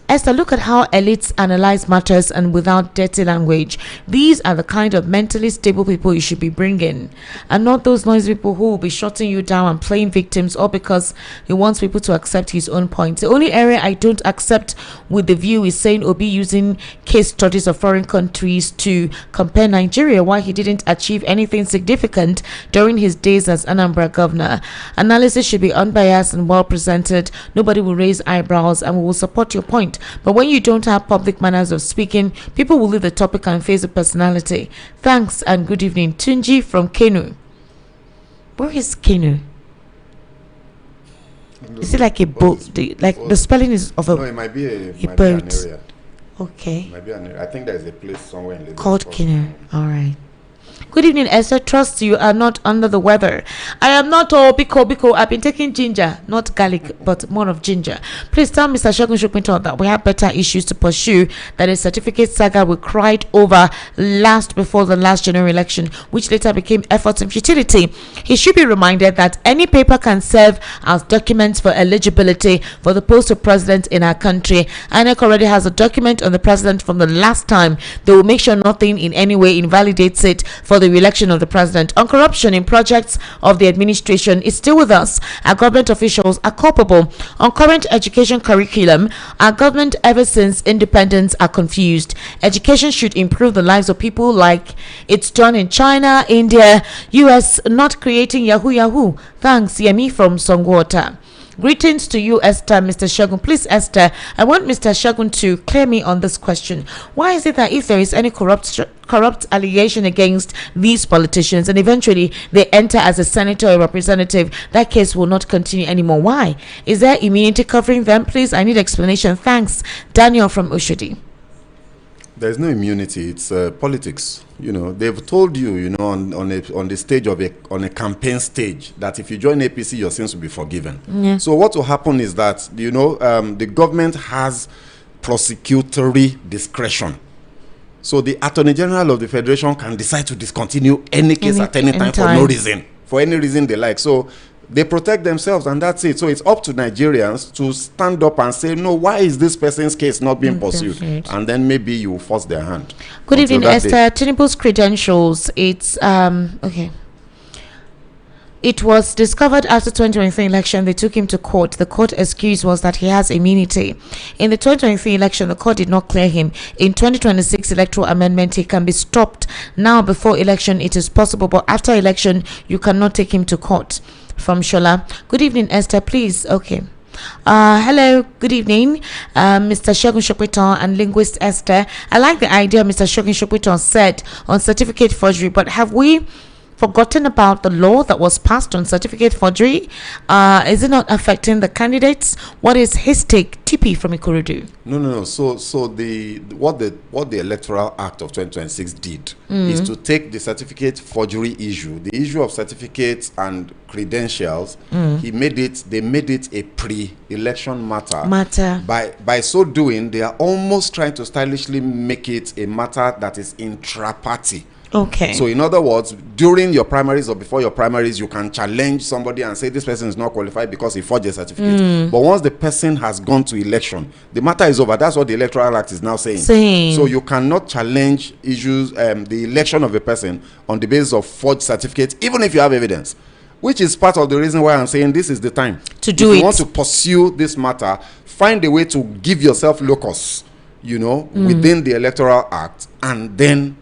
Esther, look at how elites analyze matters and without dirty language. These are the kind of mentally stable people you should be bringing, and not those noisy people who will be shutting you down and playing victims, all because he wants people to accept his own point. The only area I don't accept with the view is saying Obi using case studies of foreign countries to compare Nigeria, while he didn't achieve anything significant during his days as Anambra governor. Analysis should be unbiased and well presented. Nobody will raise eyebrows, and we will support your point. But when you don't have public manners of speaking, people will leave the topic and face the personality. Thanks and good evening. Tunji from Kenu. Where is Kenu? Is it like a boat? The spelling is of a. No, it might be a boat. Be an area. Okay. It might be an area. I think there's a place somewhere in Lagos called Kenu. All right. Good evening, Esther. Trust you are not under the weather. I am not all biko. I've been taking ginger, not garlic, but more of ginger. Please tell Mr. Shogun Shupinton that we have better issues to pursue than a certificate saga we cried over before the last general election, which later became efforts in futility. He should be reminded that any paper can serve as documents for eligibility for the post of president in our country. INEC already has a document on the president from the last time. They will make sure nothing in any way invalidates it for the re-election of the president. On corruption in projects of the administration is still with us. Our government officials are culpable. On current education curriculum, our government ever since independence are confused. Education should improve the lives of people like it's done in China, India, US, not creating yahoo. Thanks, Yemi from Songwater. Greetings to you, Esther, Mr. Shogun. Please, Esther, I want Mr. Shogun to clear me on this question. Why is it that if there is any corrupt allegation against these politicians and eventually they enter as a senator or representative, that case will not continue anymore? Why? Is there immunity covering them? Please, I need explanation. Thanks. Daniel from Oshodi. There's no immunity. It's politics. They've told you, on the stage of on a campaign stage, that if you join APC, your sins will be forgiven. Yeah. So what will happen is that, the government has prosecutory discretion. So the Attorney General of the Federation can decide to discontinue any case at any time for no reason, for any reason they like. So they protect themselves, and that's it. So it's up to Nigerians to stand up and say, no, why is this person's case not being pursued? And then maybe you force their hand. Good evening, Esther. Tinubu's credentials. It's okay. It was discovered after 2023 election. They took him to court. The court excuse was that he has immunity. In the 2023 election, the court did not clear him. In 2026 electoral amendment, he can be stopped. Now, before election, it is possible, but after election, you cannot take him to court. From Shola. Good evening, Esther. Please. Okay. Hello. Good evening, Mr. Shogun Shokwiton and linguist Esther. I like the idea Mr. Shogun Shokwiton said on certificate forgery, but have we forgotten about the law that was passed on certificate forgery? Is it not affecting the candidates? What is his take? TP from Ikorodu. No. So what the Electoral Act of 2026 did is to take the certificate forgery issue, the issue of certificates and credentials. They made it a pre-election matter. By so doing, they are almost trying to stylishly make it a matter that is intra-party. Okay. So in other words, during your primaries or before your primaries, you can challenge somebody and say this person is not qualified because he forged a certificate. But once the person has gone to election, the matter is over. That's what the Electoral Act is now saying. So you cannot challenge issues, the election of a person on the basis of forged certificates, even if you have evidence. Which is part of the reason why I'm saying this is the time to do it. If you want to pursue this matter, find a way to give yourself locus, within the Electoral Act, and then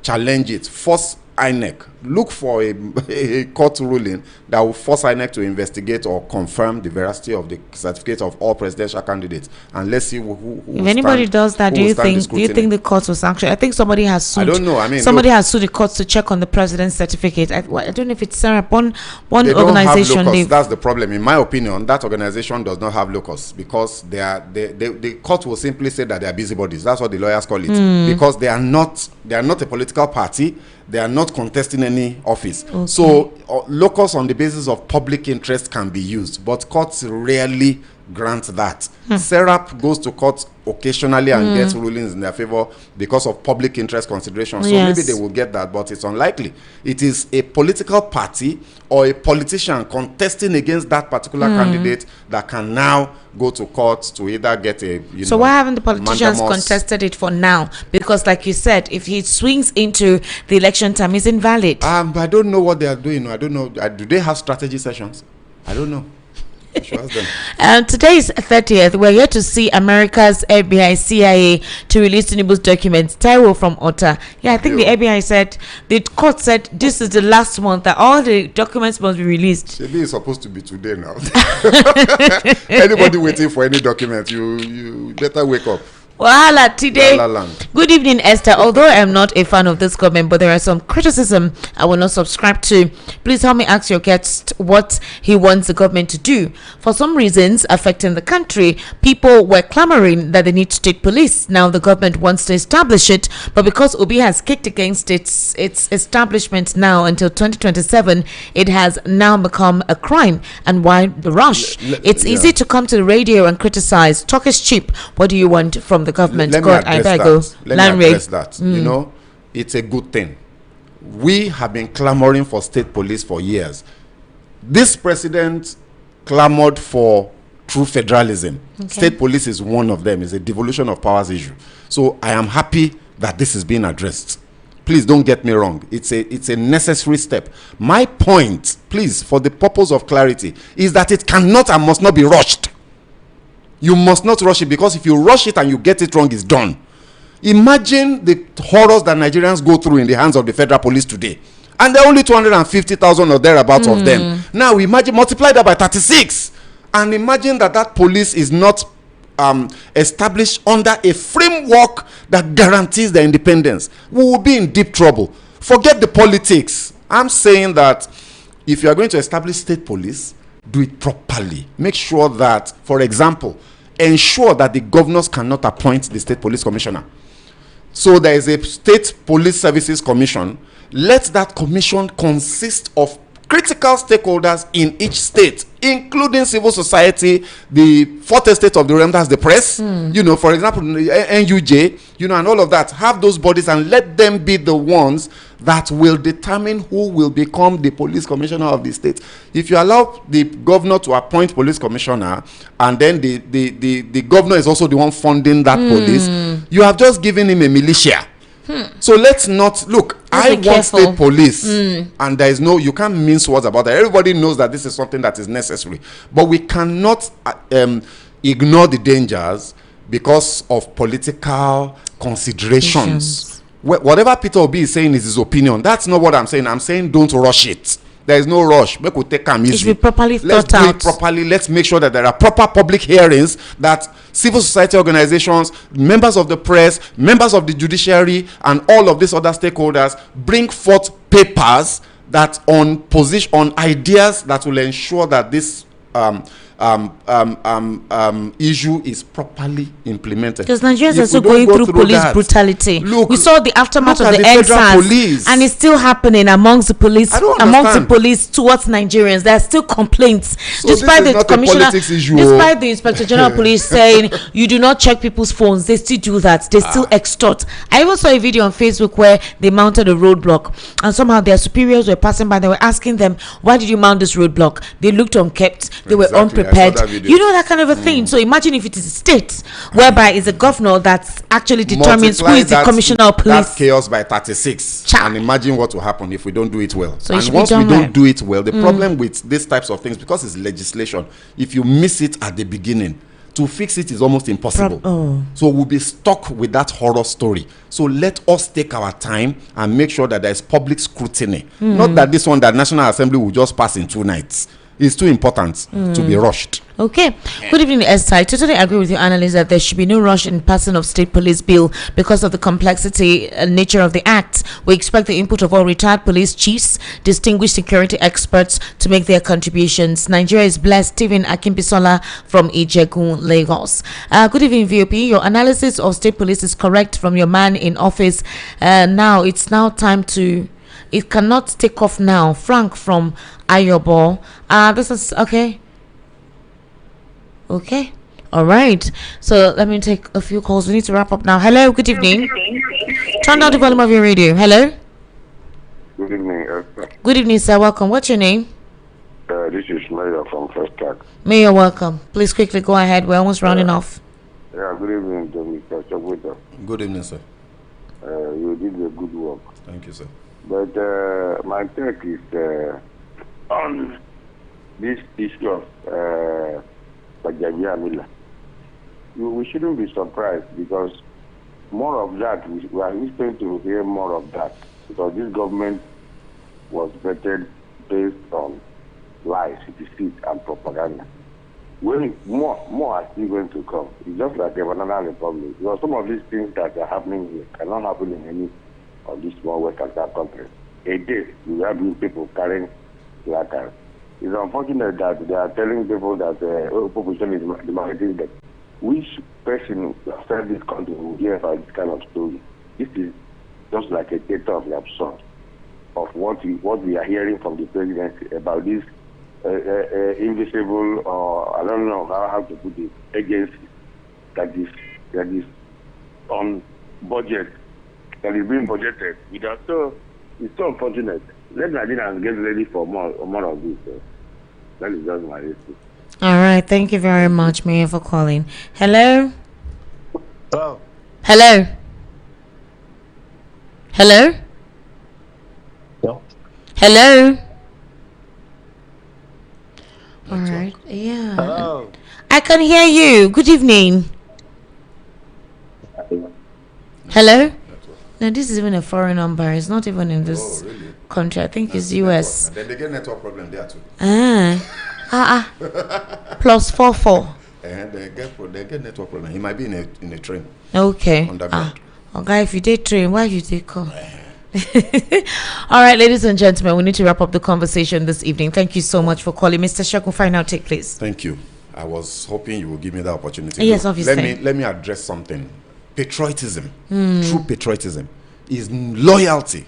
challenge it. Force INEC. Look for a court ruling that will force INEC to investigate or confirm the veracity of the certificate of all presidential candidates. And let's see who if anybody does that, do you think the court will sanction? I think somebody has sued. I don't know. I mean, somebody has sued the courts to check on the president's certificate. I don't know if it's Sarah. One organization. That's the problem. In my opinion, that organization does not have locus because the court will simply say that they are busybodies. That's what the lawyers call it. Because they are not a political party. They are not contesting any office. Okay. So locus on the basis of public interest can be used, but courts rarely grant that. SERAP goes to court occasionally and gets rulings in their favor because of public interest considerations. So maybe they will get that, but it's unlikely. It is a political party or a politician contesting against that particular candidate that can now go to court to either get a so why haven't the politicians contested it for now? Because like you said, if he swings into the election time, it's invalid. I don't know what they are doing. I don't know. Do they have strategy sessions? I don't know. Today is 30th. We're here to see America's FBI, CIA to release Tinubu's documents. Taiwo from Otta. Yeah, I think the FBI said, the court said this is the last month that all the documents must be released. Maybe it's supposed to be today now. Anybody waiting for any document, you better wake up. Wahala today. La La Land. Good evening, Esther. Although I'm not a fan of this government, but there are some criticism I will not subscribe to. Please help me ask your guest what he wants the government to do. For some reasons affecting the country, people were clamoring that they need state police. Now the government wants to establish it, but because Obi has kicked against its establishment now until 2027, it has now become a crime. And why the rush? It's easy to come to the radio and criticize. Talk is cheap. What do you want from the government? Let me address that. You know, it's a good thing. We have been clamoring for state police for years. This president clamored for true federalism. Okay. State police is one of them. It's a devolution of powers issue. So I am happy that this is being addressed. Please don't get me wrong. It's a necessary step. My point, please, for the purpose of clarity, is that it cannot and must not be rushed. You must not rush it, because if you rush it and you get it wrong, it's done. Imagine the horrors that Nigerians go through in the hands of the federal police today. And there are only 250,000 or thereabouts of them. Now imagine, multiply that by 36. And imagine that police is not established under a framework that guarantees their independence. We will be in deep trouble. Forget the politics. I'm saying that if you are going to establish state police, do it properly. Make sure that, for example, ensure that the governors cannot appoint the state police commissioner. So there is a state police services commission. Let that commission consist of critical stakeholders in each state, including civil society, the fourth estate of the realm, that's the press, you know, for example, NUJ, you know, and all of that. Have those bodies and let them be the ones that will determine who will become the police commissioner of the state. If you allow the governor to appoint police commissioner, and then the governor is also the one funding that police, you have just given him a militia. So let's not look. I want state police, and there is no, you can't mince words about that. Everybody knows that this is something that is necessary, but we cannot ignore the dangers because of political considerations. Whatever Peter Obi is saying is his opinion. That's not what I'm saying. I'm saying don't rush it. There is no rush. Make we take them easy. It should be properly thought out. Let's do it properly. Let's make sure that there are proper public hearings, that civil society organizations, members of the press, members of the judiciary, and all of these other stakeholders bring forth papers that on ideas that will ensure that this issue is properly implemented. Because Nigerians are still going through police brutality. Look, we saw the aftermath of the EndSARS, and it's still happening amongst the police. Amongst the police towards Nigerians, there are still complaints, so despite the commissioner, despite the Inspector General of Police saying you do not check people's phones. They still do that. They still extort. I even saw a video on Facebook where they mounted a roadblock, and somehow their superiors were passing by. They were asking them, "Why did you mount this roadblock?" They looked unkept. They were unprepared. You know, that kind of a thing. So imagine if it is a state whereby it's a governor that actually determines who is the commissioner of police. That chaos by 36. And imagine what will happen if we don't do it well. So and once we don't do it well, the problem with these types of things, because it's legislation, if you miss it at the beginning, to fix it is almost impossible. So we'll be stuck with that horror story. So let us take our time and make sure that there is public scrutiny. Not that this one, that National Assembly will just pass in 2 nights. It's too important to be rushed. Okay. Good evening, Esther. I totally agree with your analysis that there should be no rush in passing of state police bill because of the complexity and nature of the act. We expect the input of all retired police chiefs, distinguished security experts to make their contributions. Nigeria is blessed. Stephen Akimbisola from Ijegun, Lagos. Good evening, VOP. Your analysis of state police is correct from your man in office. Now it's time to... It cannot take off now. Frank from Ayobo. This is okay. Okay. All right. So let me take a few calls. We need to wrap up now. Hello. Good evening. Turn down the volume of your radio. Hello. Good evening, Esther. Good evening, sir. Welcome. What's your name? This is Mayor from First Tag. Mayor, welcome. Please quickly go ahead. We're almost rounding off. Yeah. Good evening, Mr. Chagwita. Good evening, sir. You did a good work. Thank you, sir. But my take is on this issue of Pajajia. We shouldn't be surprised, because more of that, we are going to hear more of that, because this government was vetted based on lies, deceit, and propaganda. when more are still going to come. It's just like a banana republic. Because some of these things that are happening here cannot happen in any of these small West African countries. A day, we have these people carrying placards. It's unfortunate that they are telling people that population is demanding that which person outside this country will hear about this kind of story. This is just like a data of the absurd of what we are hearing from the president about this invisible, or I don't know how to put it, agency that is on budget, that is being budgeted. So it's so unfortunate. Let Nigerians get ready for more of this. That is just my issue. All right, thank you very much, Mayor, for calling. Hello. Hello. Hello. Hello. Hello. All right. Yeah. Hello. I can hear you. Good evening. Hello. No, this is even a foreign number. It's not even in this country. I think it's US. Then they get network problem there too. +44. And they get network problem. He might be in a train. Okay. Underground. Okay, if you did train, why you take call? All right, ladies and gentlemen, we need to wrap up the conversation this evening. Thank you so much for calling. Mr. Shegun, final take, please. Thank you. I was hoping you would give me that opportunity. Yes, obviously. Let me address something. Patriotism, true patriotism, is loyalty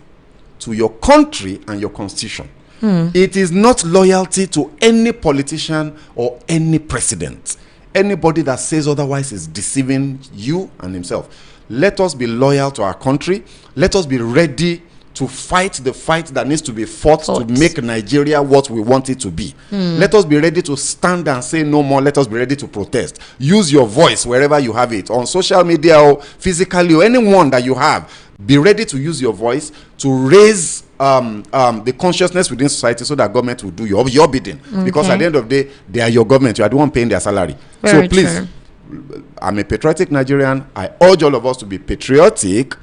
to your country and your constitution. It is not loyalty to any politician or any president. Anybody that says otherwise is deceiving you and himself. Let us be loyal to our country. Let us be ready to fight the fight that needs to be fought to make Nigeria what we want it to be. Let us be ready to stand and say no more. Let us be ready to protest. Use your voice wherever you have it, on social media or physically, or anyone that you have. Be ready to use your voice to raise the consciousness within society so that government will do your bidding. Because at the end of the day, they are your government. You are the one paying their salary. Very so please, true. I'm a patriotic Nigerian. I urge all of us to be patriotic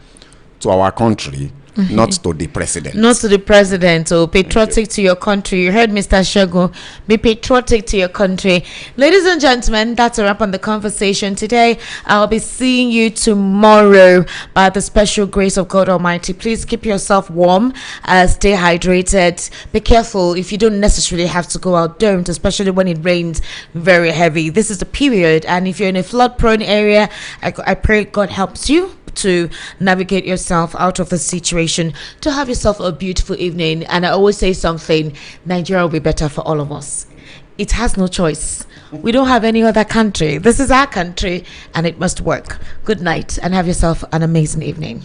to our country, not to the president. Not to the president. So patriotic to your country. You heard Mr. Shegun. Be patriotic to your country. Ladies and gentlemen, that's a wrap on the conversation today. I'll be seeing you tomorrow by the special grace of God Almighty. Please keep yourself warm. Stay hydrated. Be careful. If you don't necessarily have to go out, don't, especially when it rains very heavy. This is the period. And if you're in a flood prone area, I pray God helps you to navigate yourself out of the situation, to have yourself a beautiful evening. And I always say something, Nigeria will be better for all of us. It has no choice. We don't have any other country. This is our country and it must work. Good night and have yourself an amazing evening.